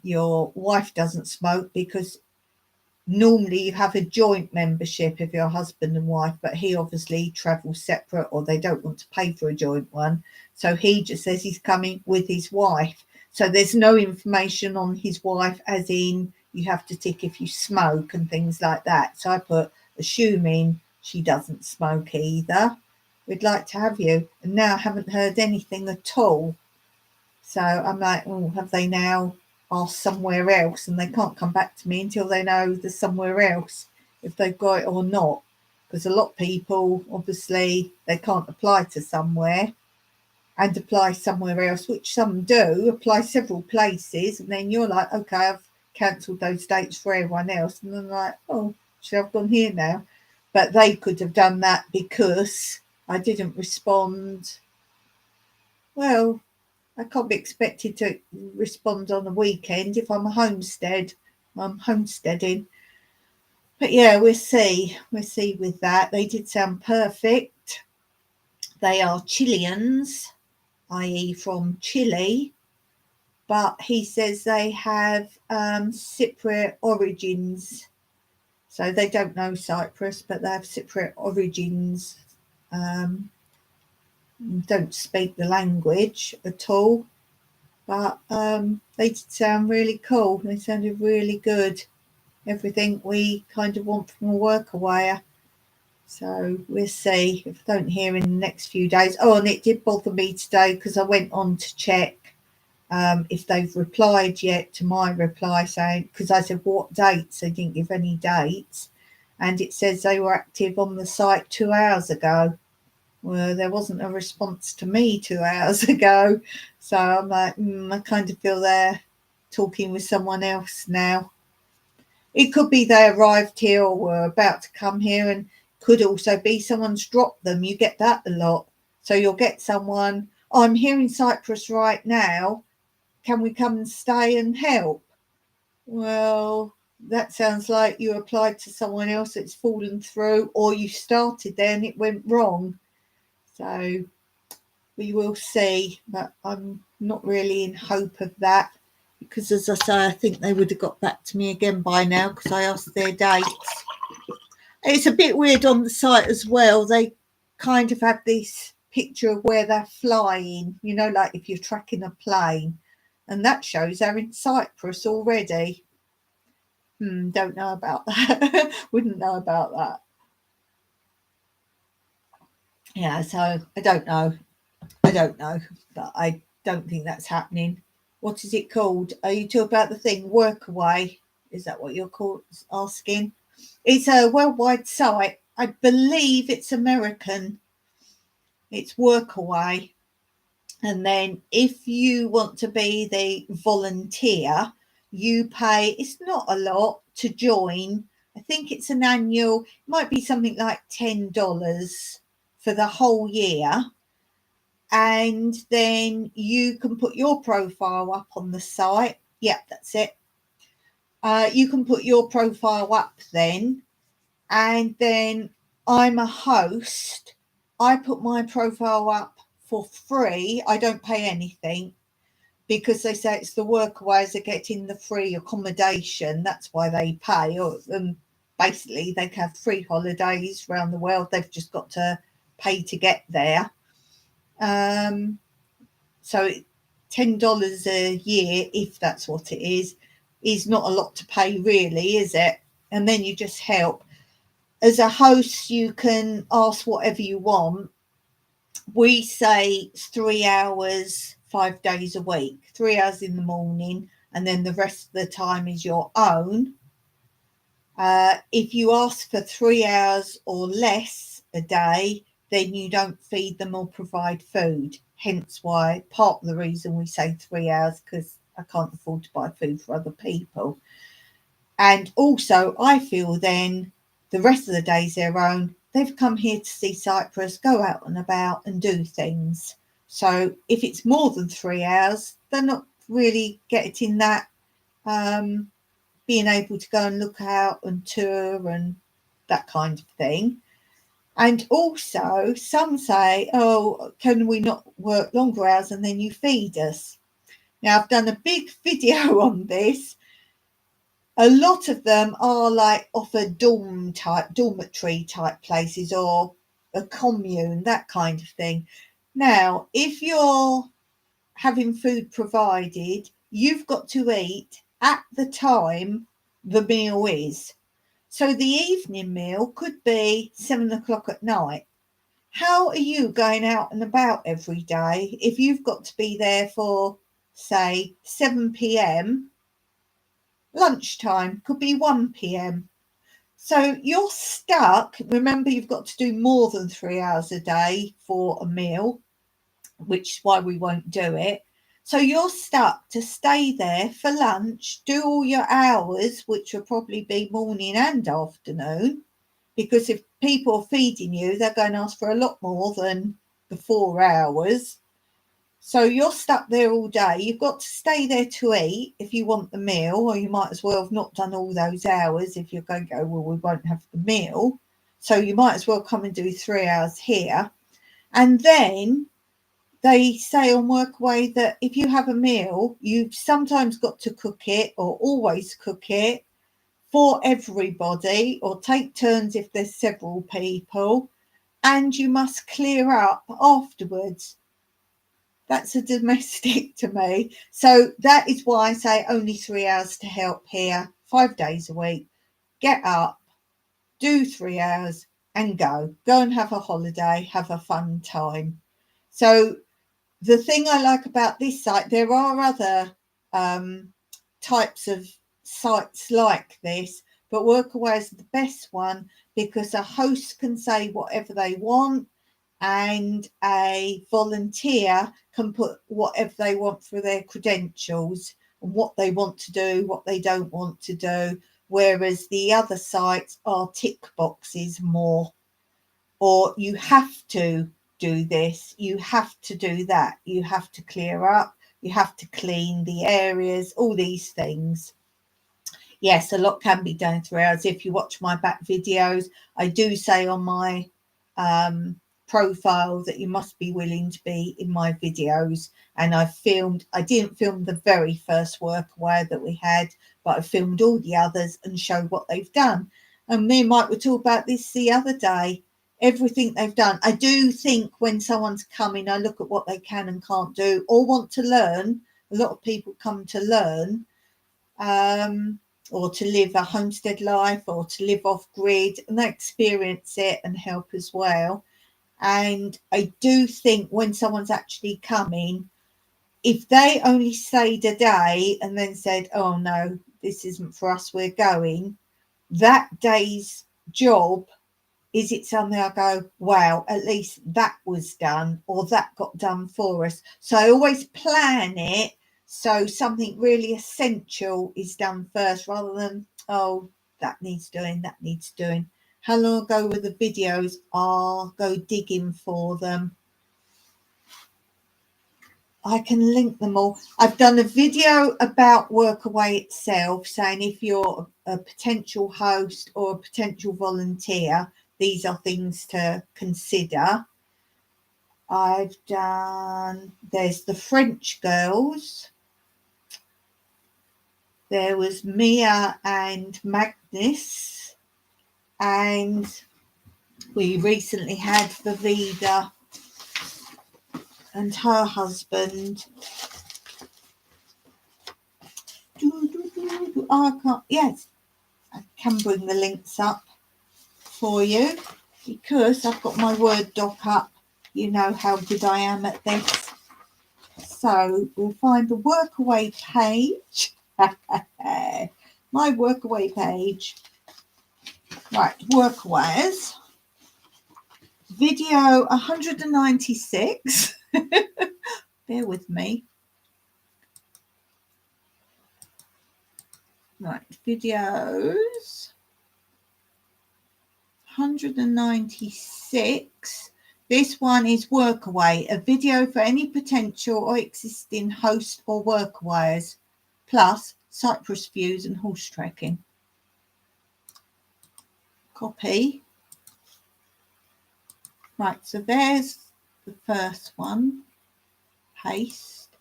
S1: your wife doesn't smoke, because normally you have a joint membership if you're husband and wife, but he obviously travels separate or they don't want to pay for a joint one. So he just says he's coming with his wife. So there's no information on his wife, as in you have to tick if you smoke and things like that. So I put assuming She doesn't smoke either. We'd like to have you. And now I haven't heard anything at all. So I'm like, oh, have they now asked somewhere else? And they can't come back to me until they know there's somewhere else, if they've got it or not. Because a lot of people, obviously, they can't apply to somewhere and apply somewhere else, which some do, apply several places. And then you're like, okay, I've cancelled those dates for everyone else. And then like, oh, should I've gone here now? But they could have done that because I didn't respond. Well, I can't be expected to respond on a weekend if I'm I'm homesteading. But yeah, we'll see. We'll see with that. They did sound perfect. They are Chileans, i.e. from Chile, but he says they have Cypriot origins. So they don't know Cyprus, but they have Cypriot origins. Don't speak the language at all, but they did sound really cool. They sounded really good. Everything we kind of want from a workaway. So we'll see if I don't hear in the next few days. Oh, and it did bother me today because I went on to check if they've replied yet to my reply saying, because I said what dates, they didn't give any dates, and it says they were active on the site 2 hours ago. Well, there wasn't a response to me 2 hours ago, so I'm like, I kind of feel they're talking with someone else now. It could be they arrived here or were about to come here, and could also be someone's dropped them. You get that a lot. So you'll get someone, oh, I'm here in Cyprus right now. Can we come and stay and help? Well, that sounds like you applied to someone else that's fallen through, or you started there and it went wrong. So we will see, but I'm not really in hope of that because, as I say, I think they would have got back to me again by now because I asked their dates. It's a bit weird on the site as well. They kind of have this picture of where they're flying, you know, like if you're tracking a plane, and that shows they're in Cyprus already. Don't know about that. Wouldn't know about that. Yeah, so I don't know, but I don't think that's happening. What is it called? Are you talking about the thing Workaway? Is that what you're asking? It's a worldwide site. I believe it's American. It's Workaway. And then if you want to be the volunteer, you pay, it's not a lot to join. I think it's an annual, it might be something like $10 for the whole year. And then you can put your profile up on the site. Yep, that's it. You can put your profile up then. And then I'm a host. I put my profile up for free. I don't pay anything because they say it's the workaways are getting the free accommodation. That's why they pay. Basically, they can have free holidays around the world. They've just got to pay to get there. So $10 a year, if that's what it is not a lot to pay really, is it? And then you just help. As a host, you can ask whatever you want. We say 3 hours, 5 days a week, 3 hours in the morning, and then the rest of the time is your own. If you ask for 3 hours or less a day, then you don't feed them or provide food. Hence why part of the reason we say 3 hours, because I can't afford to buy food for other people. And also I feel then the rest of the day's their own. They've come here to see Cyprus, go out and about and do things. So if it's more than 3 hours, they're not really getting that being able to go and look out and tour and that kind of thing. And also some say, oh, can we not work longer hours and then you feed us? Now I've done a big video on this. A lot of them are like offer dormitory type places or a commune, that kind of thing. Now, if you're having food provided, you've got to eat at the time the meal is. So the evening meal could be 7 o'clock at night. How are you going out and about every day if you've got to be there for, say, 7 p.m? Lunchtime could be 1 p.m. So you're stuck. Remember, you've got to do more than 3 hours a day for a meal, which is why we won't do it. So you're stuck to stay there for lunch, do all your hours, which will probably be morning and afternoon, because if people are feeding you, they're going to ask for a lot more than the 4 hours. So you're stuck there all day. You've got to stay there to eat if you want the meal, or you might as well have not done all those hours if you're going to go, well, we won't have the meal. So you might as well come and do 3 hours here. And then they say on Workaway that if you have a meal, you've sometimes got to cook it or always cook it for everybody, or take turns if there's several people, and you must clear up afterwards. That's a domestic to me. So that is why I say only 3 hours to help here, 5 days a week. Get up, do 3 hours and go. Go and have a holiday, have a fun time. So the thing I like about this site, there are other types of sites like this, but Workaway is the best one because a host can say whatever they want, and a volunteer can put whatever they want for their credentials and what they want to do, what they don't want to do, whereas the other sites are tick boxes more, or you have to do this, you have to do that, you have to clear up, you have to clean the areas, all these things. Yes, a lot can be done in 3 hours. If you watch my back videos, I do say on my profile that you must be willing to be in my videos. And I didn't film the very first Workaway that we had, but I filmed all the others and showed what they've done. And me and Mike were talking about this the other day, everything they've done. I do think when someone's coming, I look at what they can and can't do or want to learn. A lot of people come to learn, or to live a homestead life, or to live off grid, and they experience it and help as well. And I do think when someone's actually coming, if they only stayed a day and then said, oh no, this isn't for us, we're going, that day's job, is it something I go, wow, at least that was done, or that got done for us? So I always plan it so something really essential is done first, rather than, oh, that needs doing, that needs doing. How long ago were the videos? I'll go digging for them. I can link them all. I've done a video about Workaway itself, saying if you're a potential host or a potential volunteer, these are things to consider. I've done, there's the French girls. There was Mia and Magnus. And we recently had Vivida and her husband. I can't, yes, I can bring the links up for you because I've got my Word doc up. You know how good I am at this. So we'll find the Workaway page. My Workaway page. Right, Workaways. Video 196. Bear with me. Right, videos 196. This one is Workaway, a video for any potential or existing host or workaways, plus Cyprus views and horse trekking. Copy. Right, so there's the first one. Paste.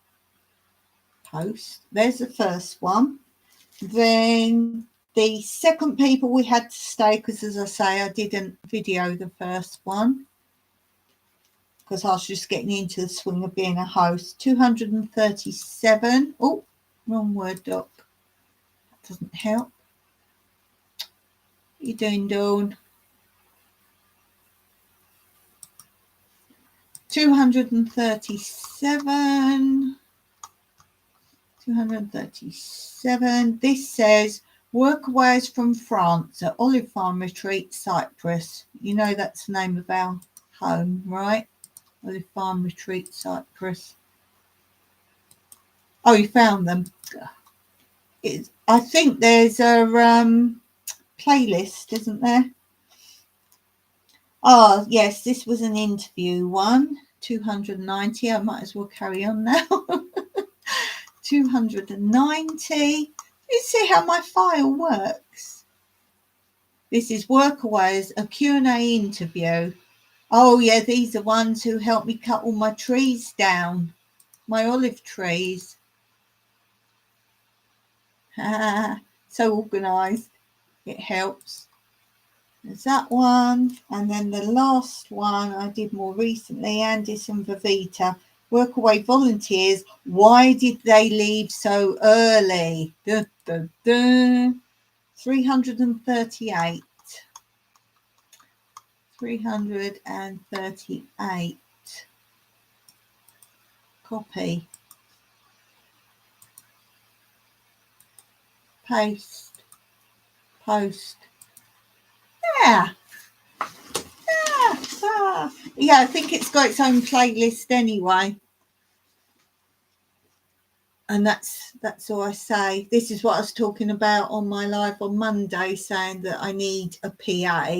S1: Post. There's the first one. Then the second people we had to stay, because as I say, I didn't video the first one because I was just getting into the swing of being a host. 237. Oh, wrong Word doc. That doesn't help. you doing, Dawn? 237. 237. This says workaways from France at Olive Farm Retreat, Cyprus. You know that's the name of our home, right? Olive Farm Retreat, Cyprus. Oh, you found them. I think there's a playlist, isn't there? Oh, yes, this was an interview one. 290. I might as well carry on now. 290. You see how my file works. This is Workaways, a Q&A interview. Oh, yeah, these are ones who helped me cut all my trees down, my olive trees. So organised. It helps. There's that one. And then the last one I did more recently, Andis and Vivita. Workaway volunteers, why did they leave so early? 338. 338. Copy. Paste. Post. Yeah. Yeah, I think it's got its own playlist anyway. And that's all I say. This is what I was talking about on my live on Monday, saying that I need a PA.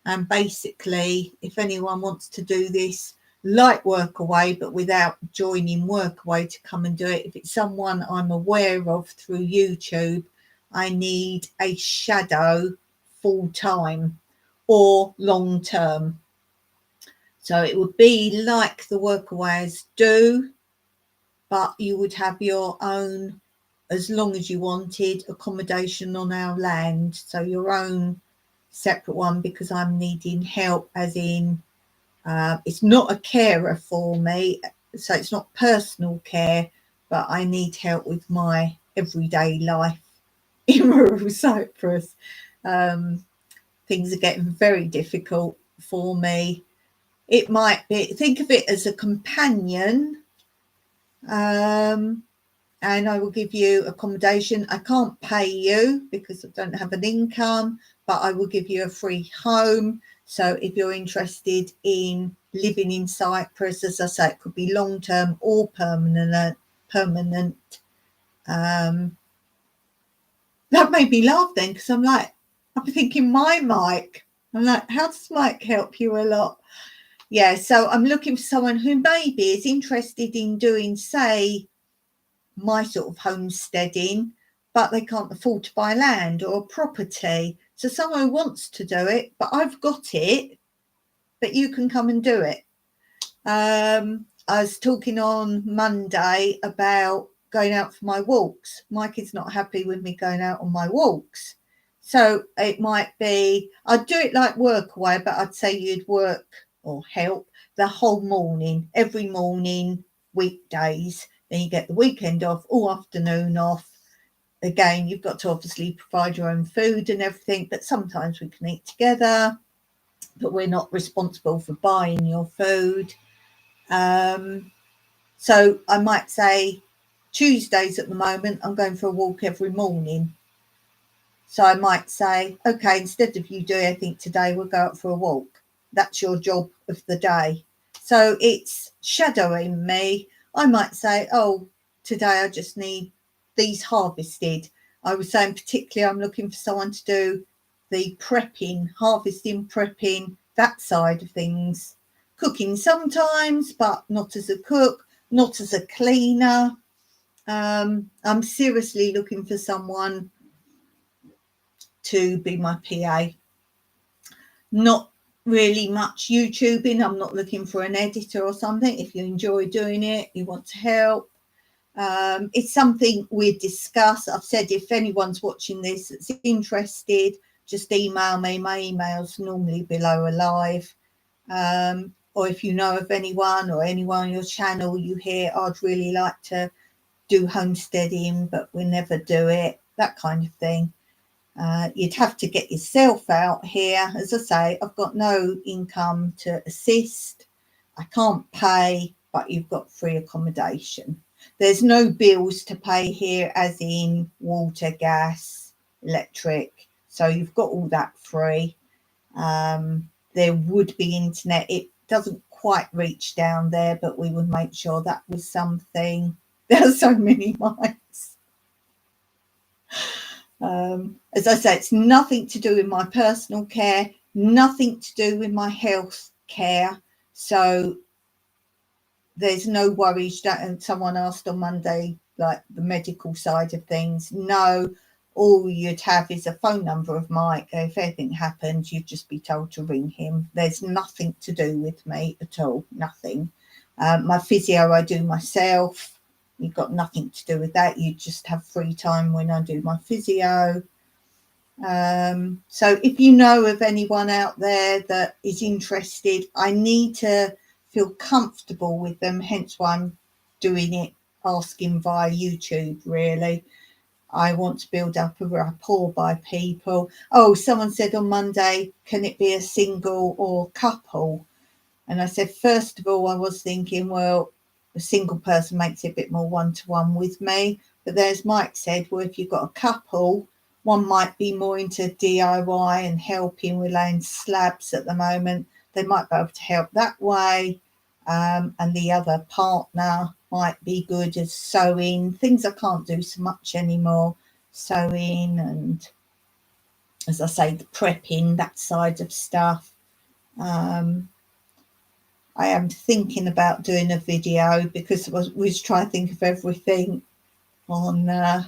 S1: And basically, if anyone wants to do this like Workaway, but without joining Workaway to come and do it, if it's someone I'm aware of through YouTube, I need a shadow full-time or long-term. So it would be like the Workaways do, but you would have your own, as long as you wanted, accommodation on our land. So your own separate one, because I'm needing help, as in it's not a carer for me, so it's not personal care, but I need help with my everyday life in rural Cyprus. Things are getting very difficult for me. It might be, think of it as a companion, and I will give you accommodation. I can't pay you because I don't have an income, but I will give you a free home. So if you're interested in living in Cyprus, as I say, it could be long-term or permanent. That made me laugh then, because I'm thinking my Mike. I'm like, how does Mike help you a lot? Yeah, so I'm looking for someone who maybe is interested in doing, say, my sort of homesteading, but they can't afford to buy land or property. So someone who wants to do it, but I've got it, but you can come and do it. I was talking on Monday about going out for my walks. Mike is not happy with me going out on my walks. So it might be, I'd do it like Workaway, but I'd say you'd work or help the whole morning, every morning, weekdays. Then you get the weekend off, all afternoon off. Again, you've got to obviously provide your own food and everything, but sometimes we can eat together, but we're not responsible for buying your food. So I might say Tuesdays at the moment, I'm going for a walk every morning. So I might say, okay, instead of you doing anything today, we'll go out for a walk. That's your job of the day. So it's shadowing me. I might say, oh, today I just need these harvested. I was saying particularly I'm looking for someone to do the prepping, harvesting, prepping, that side of things. Cooking sometimes, but not as a cook, not as a cleaner. I'm seriously looking for someone to be my PA. Not really much YouTubing. I'm not looking for an editor or something. If you enjoy doing it, you want to help. It's something we discuss. I've said if anyone's watching this that's interested, just email me. My email's normally below alive. Or if you know of anyone or anyone on your channel you hear, I'd really like to do homesteading, but we never do it, that kind of thing. You'd have to get yourself out here. As I say, I've got no income to assist. I can't pay, but you've got free accommodation. There's no bills to pay here, as in water, gas, electric. So you've got all that free. There would be internet. It doesn't quite reach down there, but we would make sure that was something. There are so many mics. As I say, it's nothing to do with my personal care, nothing to do with my health care. So there's no worries. And someone asked on Monday, like the medical side of things. No, all you'd have is a phone number of Mike. If anything happens, you'd just be told to ring him. There's nothing to do with me at all, nothing. My physio I do myself. You've got nothing to do with that. You just have free time when I do my physio. So if you know of anyone out there that is interested, I need to feel comfortable with them, hence why I'm doing it, asking via YouTube, really. I want to build up a rapport by people. Oh, someone said on Monday, can it be a single or couple? And I said, first of all, I was thinking, well, a single person makes it a bit more one-to-one with me. But there's Mike said, well, if you've got a couple, one might be more into DIY and helping with laying slabs at the moment. They might be able to help that way. And the other partner might be good as sewing, things I can't do so much anymore, sewing and, as I say, the prepping, that side of stuff. I am thinking about doing a video because we was trying to think of everything on the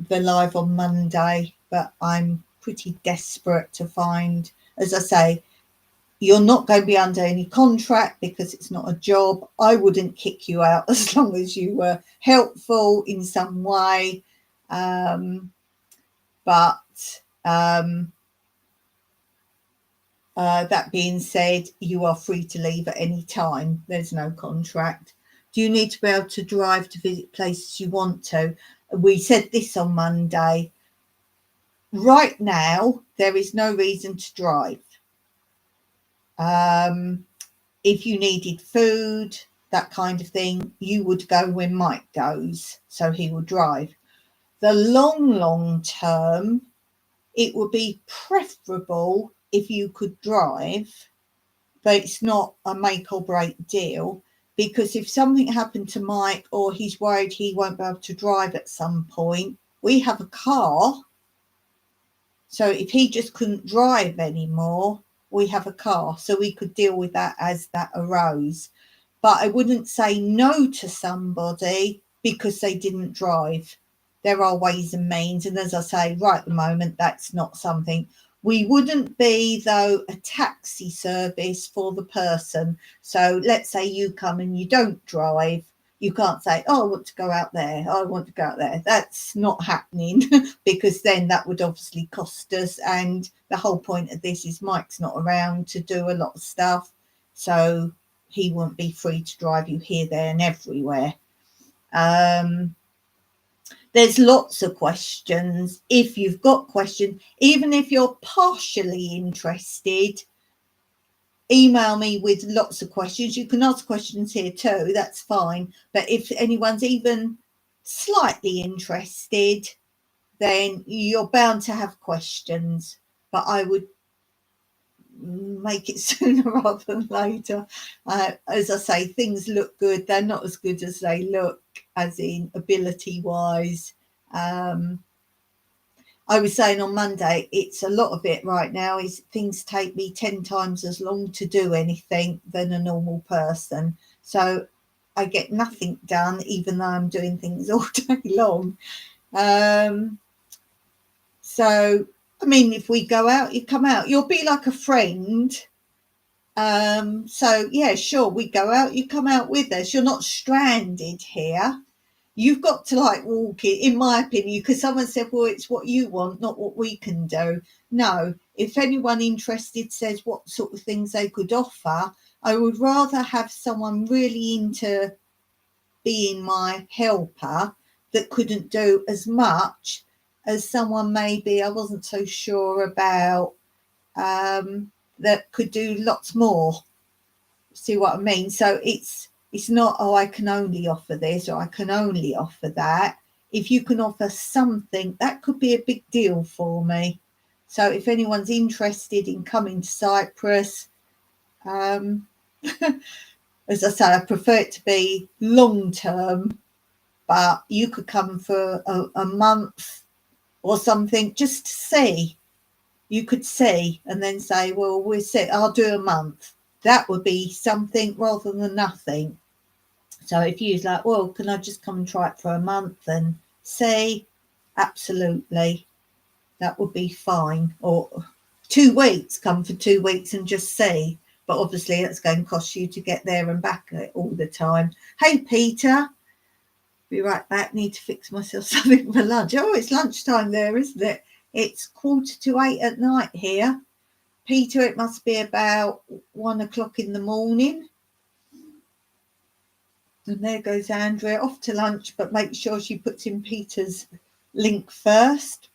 S1: live on Monday, but I'm pretty desperate to find, as I say, you're not going to be under any contract because it's not a job. I wouldn't kick you out as long as you were helpful in some way. That being said, you are free to leave at any time. There's no contract. Do you need to be able to drive to visit places you want to? We said this on Monday. Right now, there is no reason to drive. If you needed food, that kind of thing, you would go when Mike goes, so he will drive. The long term, it would be preferable if you could drive, but it's not a make or break deal, because if something happened to Mike or he's worried he won't be able to drive at some point, we have a car. So if he just couldn't drive anymore, we have a car, so we could deal with that as that arose. But I wouldn't say no to somebody because they didn't drive. There are ways and means, and as I say, right at the moment, that's not something. We wouldn't be, though, a taxi service for the person. So let's say you come and you don't drive. You can't say, oh, I want to go out there. I want to go out there. That's not happening because then that would obviously cost us. And the whole point of this is Mike's not around to do a lot of stuff. So he won't be free to drive you here, there and everywhere. There's lots of questions. If you've got questions, even if you're partially interested, email me with lots of questions. You can ask questions here too, that's fine. But if anyone's even slightly interested, then you're bound to have questions. But I would make it sooner rather than later. As I say, things look good. They're not as good as they look, as in ability wise. I was saying on Monday, it's a lot of it right now is things take me 10 times as long to do anything than a normal person. So I get nothing done, even though I'm doing things all day long. So, I mean, if we go out, you come out, you'll be like a friend. So, yeah, sure, we go out, you come out with us. You're not stranded here. You've got to like walk it, in my opinion, because someone said, well, it's what you want, not what we can do. No, if anyone interested says what sort of things they could offer, I would rather have someone really into being my helper that couldn't do as much as someone maybe I wasn't so sure about, that could do lots more. See what I mean? So it's not, oh, I can only offer this or I can only offer that. If you can offer something, that could be a big deal for me. So if anyone's interested in coming to Cyprus, as I say, I prefer it to be long term, but you could come for a month or something just to see. You could see and then say, well, I'll do a month. That would be something rather than nothing. So if you was like, well, can I just come and try it for a month and see? Absolutely. That would be fine. Or 2 weeks, come for 2 weeks and just see. But obviously that's going to cost you to get there and back all the time. Hey, Peter. Be right back. Need to fix myself something for lunch. Oh, it's lunchtime there, isn't it? It's 7:45 at night here. Peter, it must be about 1 o'clock in the morning. And there goes Andrea off to lunch, but make sure she puts in Peter's link first.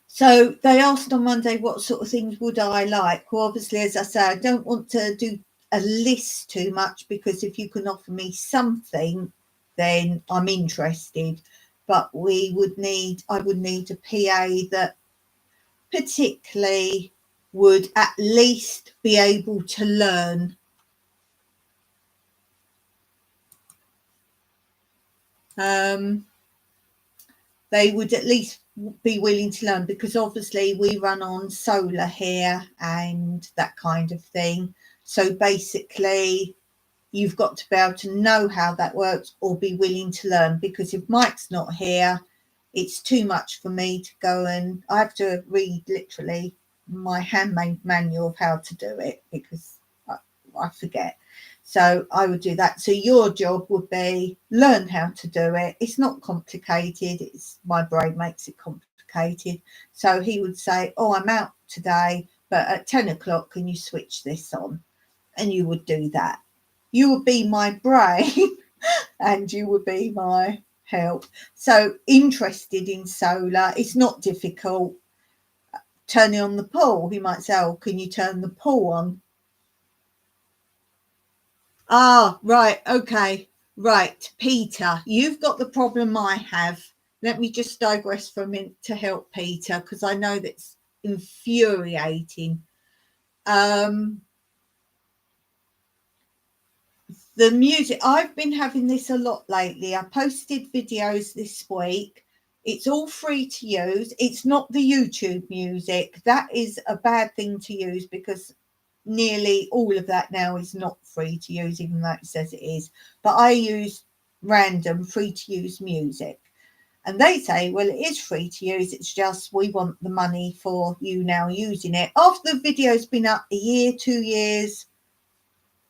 S1: So they asked on Monday what sort of things would I like. Well, obviously, as I say, I don't want to do a list too much, because if you can offer me something, then I'm interested. But I would need a PA that particularly would at least be able to learn. They would at least be willing to learn, because obviously we run on solar here and that kind of thing. So basically, you've got to be able to know how that works or be willing to learn, because if Mike's not here, it's too much for me to go, and I have to read literally my handmade manual of how to do it, because I forget. So I would do that. So your job would be learn how to do it. It's not complicated. It's my brain makes it complicated. So he would say, oh, I'm out today, but at 10 o'clock, can you switch this on? And you would do that. You would be my brain and you would be my help. So interested in solar. It's not difficult. Turning on the pool. He might say, oh, can you turn the pool on? Ah, right. Okay. Right. Peter, you've got the problem I have. Let me just digress for a minute to help Peter, because I know that's infuriating. The music, I've been having this a lot lately. I posted videos this week. It's all free to use. It's not the YouTube music. That is a bad thing to use, because nearly all of that now is not free to use, even though it says it is. But I use random free to use music. And they say, well, it is free to use. It's just we want the money for you now using it. After the video's been up a year, 2 years,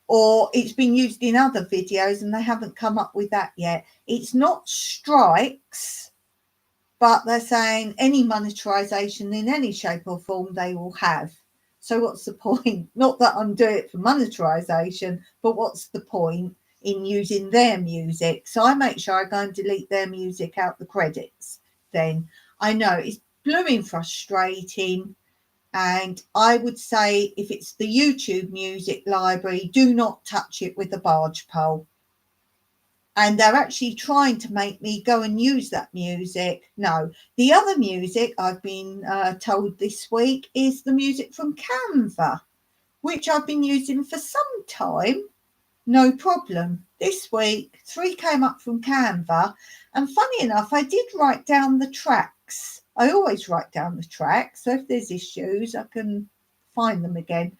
S1: or it's been used in other videos and they haven't come up with that yet. It's not strikes, but they're saying any monetarisation in any shape or form they will have. So what's the point? Not that I'm doing it for monetarisation, but what's the point in using their music? So I make sure I go and delete their music out the credits. Then I know it's blooming frustrating. And I would say, if it's the YouTube music library, do not touch it with a barge pole. And they're actually trying to make me go and use that music. No, the other music I've been told this week is the music from Canva, which I've been using for some time. No problem. This week, 3 came up from Canva. And funny enough, I did write down the tracks. I always write down the tracks. So if there's issues, I can find them again.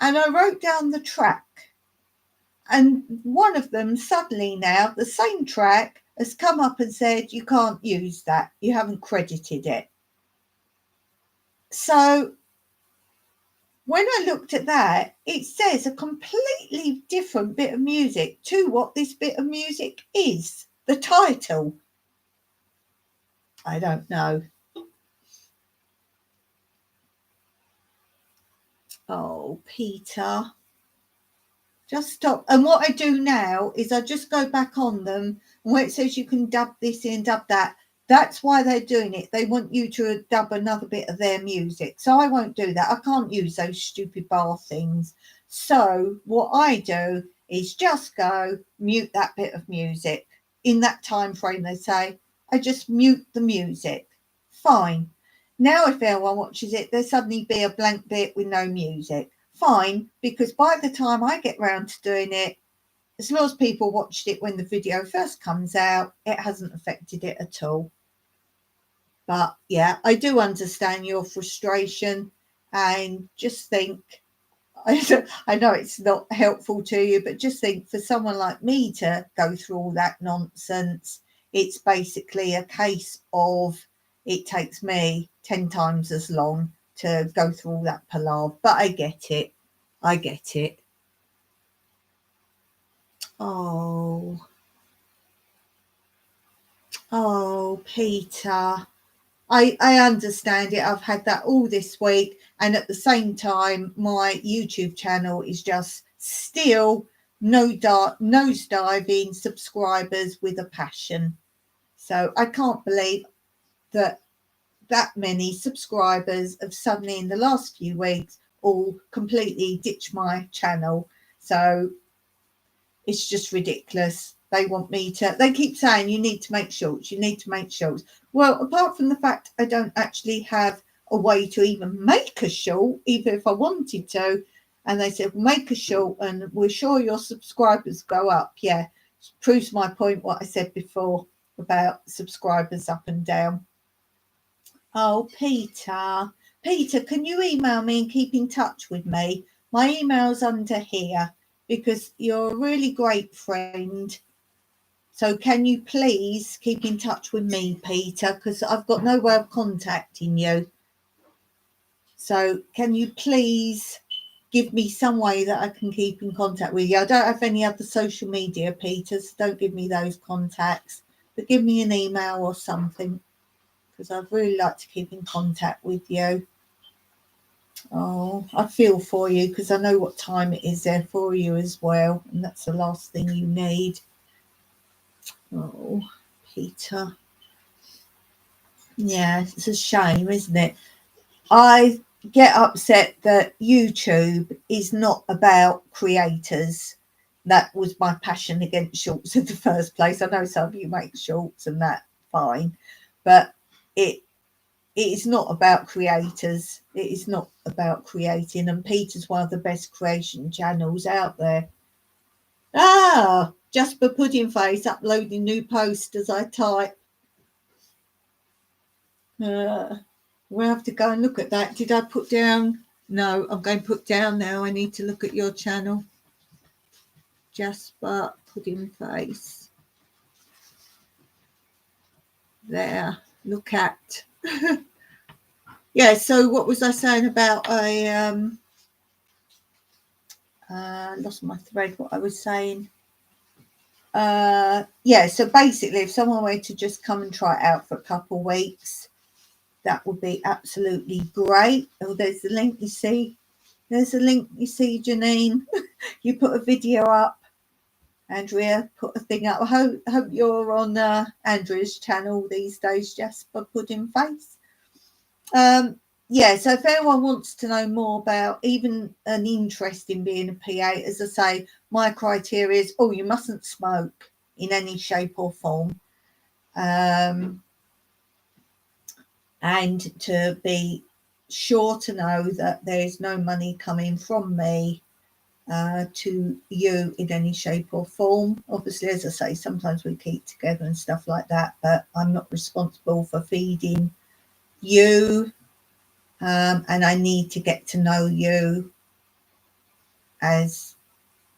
S1: And I wrote down the track. And one of them suddenly now, the same track, has come up and said, you can't use that. You haven't credited it. So when I looked at that, it says a completely different bit of music to what this bit of music is. The title. I don't know. Oh, Peter. Just stop. And what I do now is I just go back on them. And where it says you can dub this in, dub that, That's why they're doing it. They want you to dub another bit of their music. So I won't do that. I can't use those stupid bar things. So what I do is just go mute that bit of music. In that time frame, they say, I just mute the music. Fine. Now if anyone watches it, there'll suddenly be a blank bit with no music. Fine, because by the time I get round to doing it, as long as people watched it when the video first comes out, it hasn't affected it at all. But yeah, I do understand your frustration, and just think, I know it's not helpful to you, but just think, for someone like me to go through all that nonsense, it's basically a case of it takes me 10 times as long to go through all that palaver. But I get it. I get it. Oh, Peter. I understand it. I've had that all this week, and at the same time, my YouTube channel is just still nosediving subscribers with a passion. So I can't believe that many subscribers have suddenly, in the last few weeks, all completely ditched my channel. So it's just ridiculous. They want me to, they keep saying, you need to make shorts, you need to make shorts. Well, apart from the fact I don't actually have a way to even make a short, even if I wanted to, and they said, make a short and we're sure your subscribers go up. Yeah, proves my point, what I said before about subscribers up and down. Oh, Peter, can you email me and keep in touch with me? My email's under here, because you're a really great friend. So can you please keep in touch with me, Peter, because I've got no way of contacting you. So can you please give me some way that I can keep in contact with you? I don't have any other social media, Peter, so don't give me those contacts, but give me an email or something, because I'd really like to keep in contact with you. Oh, I feel for you, because I know what time it is there for you as well, and that's the last thing you need. Oh, Peter. Yeah, it's a shame, isn't it? I get upset that YouTube is not about creators. That was my passion against shorts in the first place. I know some of you make shorts and that, fine, but it is not about creators. It is not about creating, and Peter's one of the best creation channels out there. Ah, Jasper Pudding Face uploading new posts as I type. We'll have to go and look at that. Did I put down? No, I'm going to put down now. I need to look at your channel. Jasper Pudding Face. There, look at. Yeah, so what was I saying about lost my thread, what I was saying. Yeah, so basically, if someone were to just come and try it out for a couple of weeks, that would be absolutely great. Oh, there's the link, you see. There's a link, you see, Janine. You put a video up. Andrea put a thing up. I hope you're on Andrea's channel these days, Jasper Pudding Face. Yeah, so if anyone wants to know more about even an interest in being a PA, as I say, my criteria is, you mustn't smoke in any shape or form. And to be sure to know that there is no money coming from me to you in any shape or form. Obviously, as I say, sometimes we keep together and stuff like that, but I'm not responsible for feeding you. And I need to get to know you, as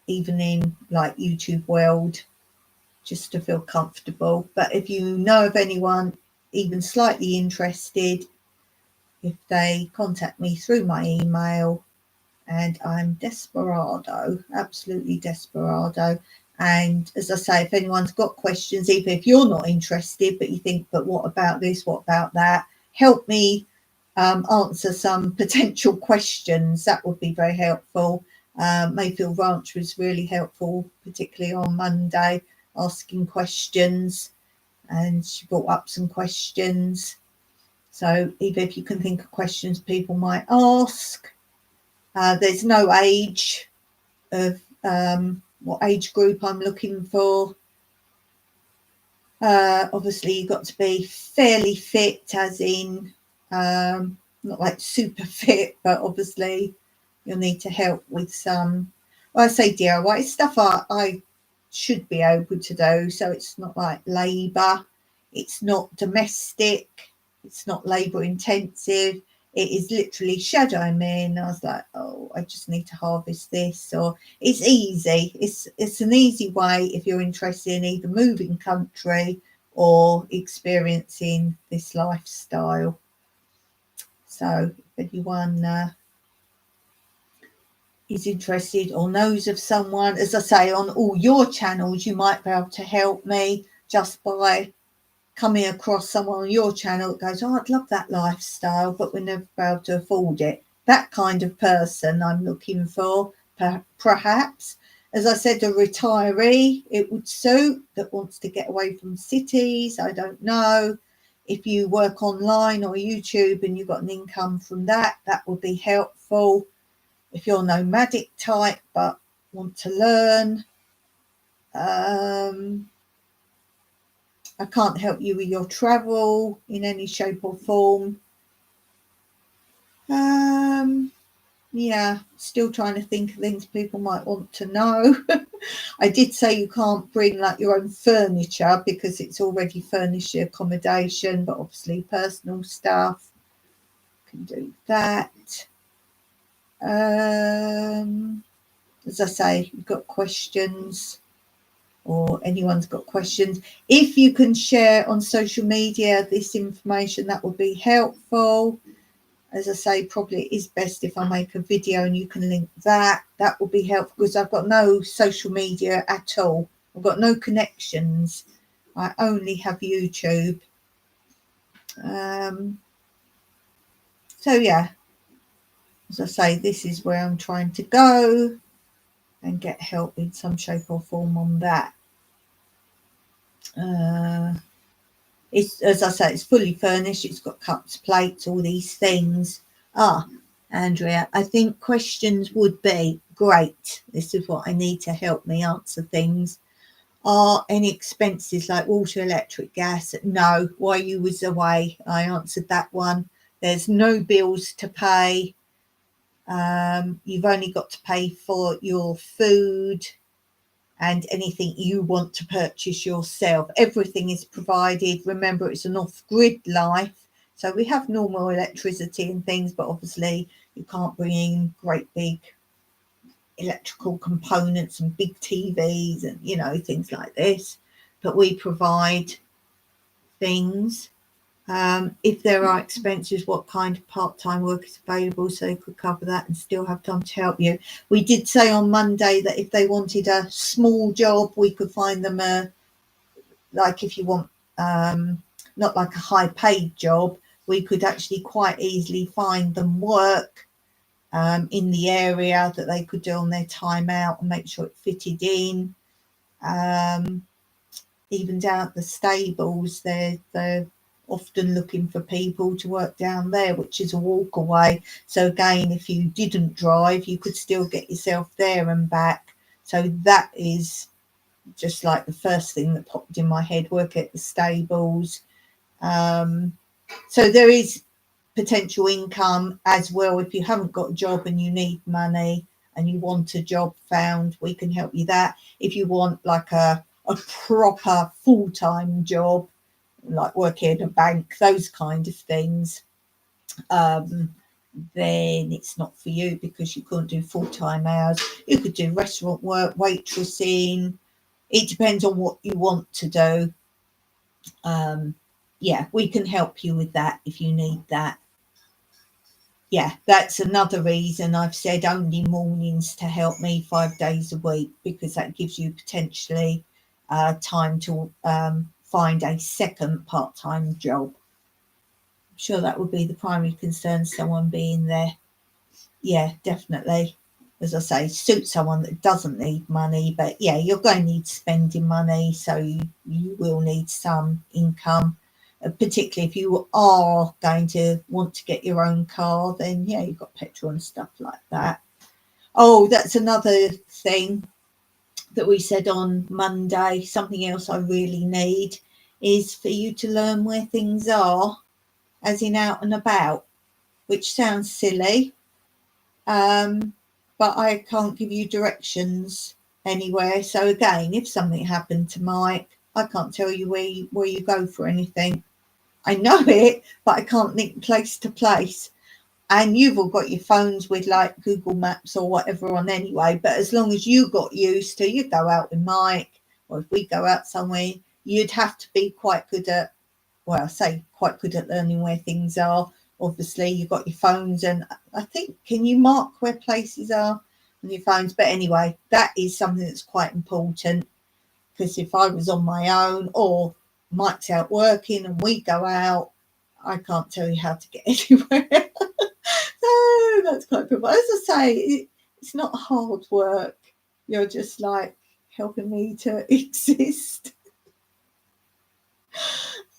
S1: even in like YouTube world, just to feel comfortable. But if you know of anyone even slightly interested, if they contact me through my email, and I'm desperado, absolutely desperado. And as I say, if anyone's got questions, even if you're not interested, but you think, but what about this, what about that, help me answer some potential questions. That would be very helpful. Mayfield Ranch was really helpful, particularly on Monday, asking questions. and she brought up some questions. So either if you can think of questions people might ask, there's no age of what age group I'm looking for. Obviously, you've got to be fairly fit, as in not like super fit, but obviously you'll need to help with some, well, I say DIY stuff I should be able to do. So it's not like labour, it's not domestic, it's not labour intensive. It is literally shadowing me, and I was like, oh, I just need to harvest this. Or it's easy. It's an easy way if you're interested in either moving country or experiencing this lifestyle. So if anyone is interested or knows of someone, as I say, on all your channels, you might be able to help me just by coming across someone on your channel that goes, oh, I'd love that lifestyle, but we're never able to afford it. That kind of person I'm looking for, perhaps. As I said, a retiree, it would suit, that wants to get away from cities. I don't know. If you work online or YouTube and you've got an income from that, that would be helpful. If you're nomadic type but want to learn, I can't help you with your travel in any shape or form. Yeah, still trying to think of things people might want to know. I did say you can't bring like your own furniture because it's already furnished accommodation, but obviously personal stuff can do that. As I say, you've got questions, or anyone's got questions, if you can share on social media this information, that would be helpful. As I say, probably it is best if I make a video and you can link that. That will be helpful because I've got no social media at all. I've got no connections. I only have YouTube. So yeah, as I say, this is where I'm trying to go and get help in some shape or form on that. It's, as I say, it's fully furnished. It's got cups, plates, all these things. Andrea, I think questions would be great. This is what I need to help me answer things. Are any expenses like water, electric, gas? No. While you was away, I answered that one. There's no bills to pay. You've only got to pay for your food and anything you want to purchase yourself. Everything is provided. Remember, it's an off-grid life. So we have normal electricity and things, but obviously you can't bring in great big electrical components and big TVs and, you know, things like this. But we provide things. If there are expenses, what kind of part-time work is available, so they could cover that and still have time to help you. We did say on Monday that if they wanted a small job, we could find them like if you want not like a high paid job, we could actually quite easily find them work in the area that they could do on their time out and make sure it fitted in. Even down at the stables, they're often looking for people to work down there, which is a walk away. So again, if you didn't drive, you could still get yourself there and back. So that is just like the first thing that popped in my head, work at the stables. So there is potential income as well. If you haven't got a job and you need money and you want a job found, we can help you that. If you want like a proper full-time job, like working in a bank, those kind of things, then it's not for you because you couldn't do full-time hours. You could do restaurant work, waitressing. It depends on what you want to do. Yeah, we can help you with that if you need that. Yeah, that's another reason I've said only mornings to help me 5 days a week, because that gives you potentially time to find a second part-time job. I'm sure that would be the primary concern, someone being there. Yeah, definitely. as I say, suit someone that doesn't need money. But yeah, you're going to need spending money, so you will need some income. Particularly if you are going to want to get your own car, then yeah, you've got petrol and stuff like that. Oh, that's another thing that we said on Monday. Something else I really need is for you to learn where things are, as in out and about, which sounds silly, but I can't give you directions anywhere. So again, if something happened to Mike, I can't tell you where you go for anything. I know it, but I can't link place to place. And you've all got your phones with like Google Maps or whatever on anyway. But as long as you got used to, you go out with Mike, or if we go out somewhere, you'd have to be quite good at, well, I say quite good at learning where things are. Obviously, you've got your phones, and I think, can you mark where places are on your phones? But anyway, that is something that's quite important, because if I was on my own or Mike's out working and we go out, I can't tell you how to get anywhere. So that's quite good. But as I say, it's not hard work. You're just like helping me to exist.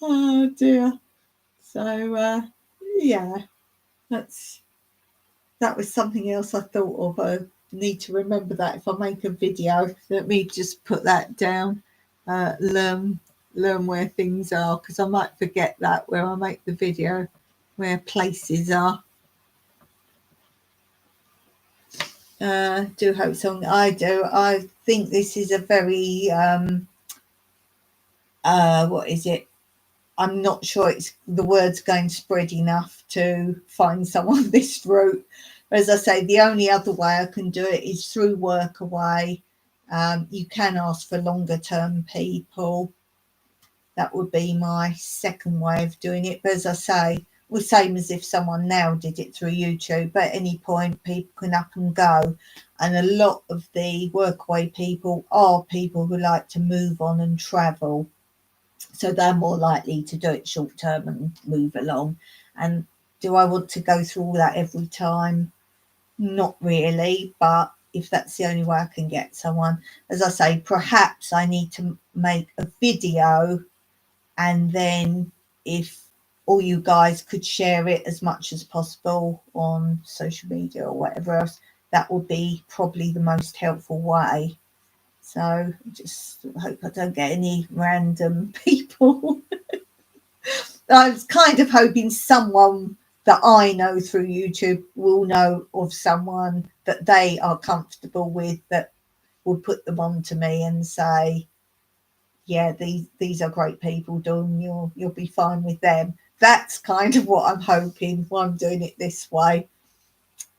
S1: Oh dear. So yeah, that was something else I thought of. I need to remember that if I make a video. Let me just put that down. Learn where things are, because I might forget that where I make the video, where places are. Do hope so. I do. I think this is a very what is it? I'm not sure it's the word's going to spread enough to find someone this route. As I say, the only other way I can do it is through Workaway. You can ask for longer term people. That would be my second way of doing it. But as I say, the same as if someone now did it through YouTube. But at any point, people can up and go. And a lot of the Workaway people are people who like to move on and travel. So they're more likely to do it short term and move along. And do I want to go through all that every time? Not really, but if that's the only way I can get someone, as I say, perhaps I need to make a video, and then if all you guys could share it as much as possible on social media or whatever else, that would be probably the most helpful way. So just hope I don't get any random people. I was kind of hoping someone that I know through YouTube will know of someone that they are comfortable with, that will put them on to me and say, yeah, these are great people, Dawn, you'll be fine with them. That's kind of what I'm hoping while I'm doing it this way.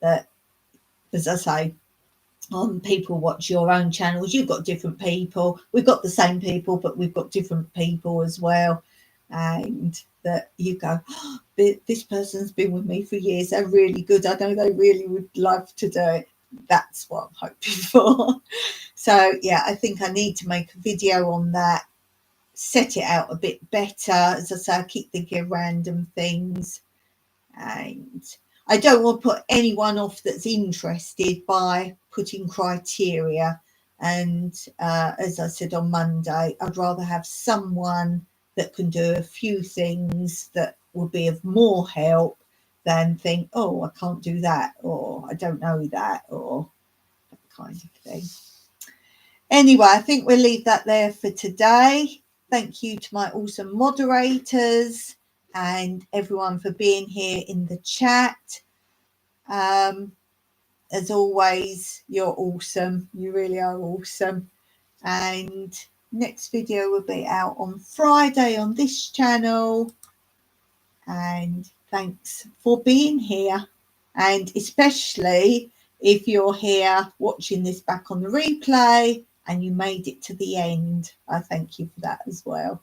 S1: That, as I say, people watch your own channels, you've got different people, we've got the same people, but we've got different people as well. And that you go, oh, this person's been with me for years, they're really good, I know they really would love to do it. That's what I'm hoping for. So yeah, I think I need to make a video on that, set it out a bit better. As I say, I keep thinking of random things, and I don't want to put anyone off that's interested by putting criteria. And as I said on Monday, I'd rather have someone that can do a few things that will be of more help than think, oh, I can't do that, or I don't know that, or that kind of thing. Anyway, I think we'll leave that there for today. Thank you to my awesome moderators and everyone for being here in the chat. As always, you're awesome. You really are awesome. And next video will be out on Friday on this channel. And thanks for being here. And especially if you're here watching this back on the replay and you made it to the end, I thank you for that as well.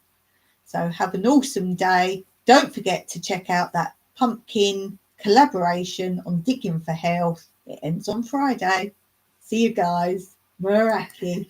S1: So have an awesome day. Don't forget to check out that pumpkin collaboration on Digging for Health. It ends on Friday. See you guys. Meraki.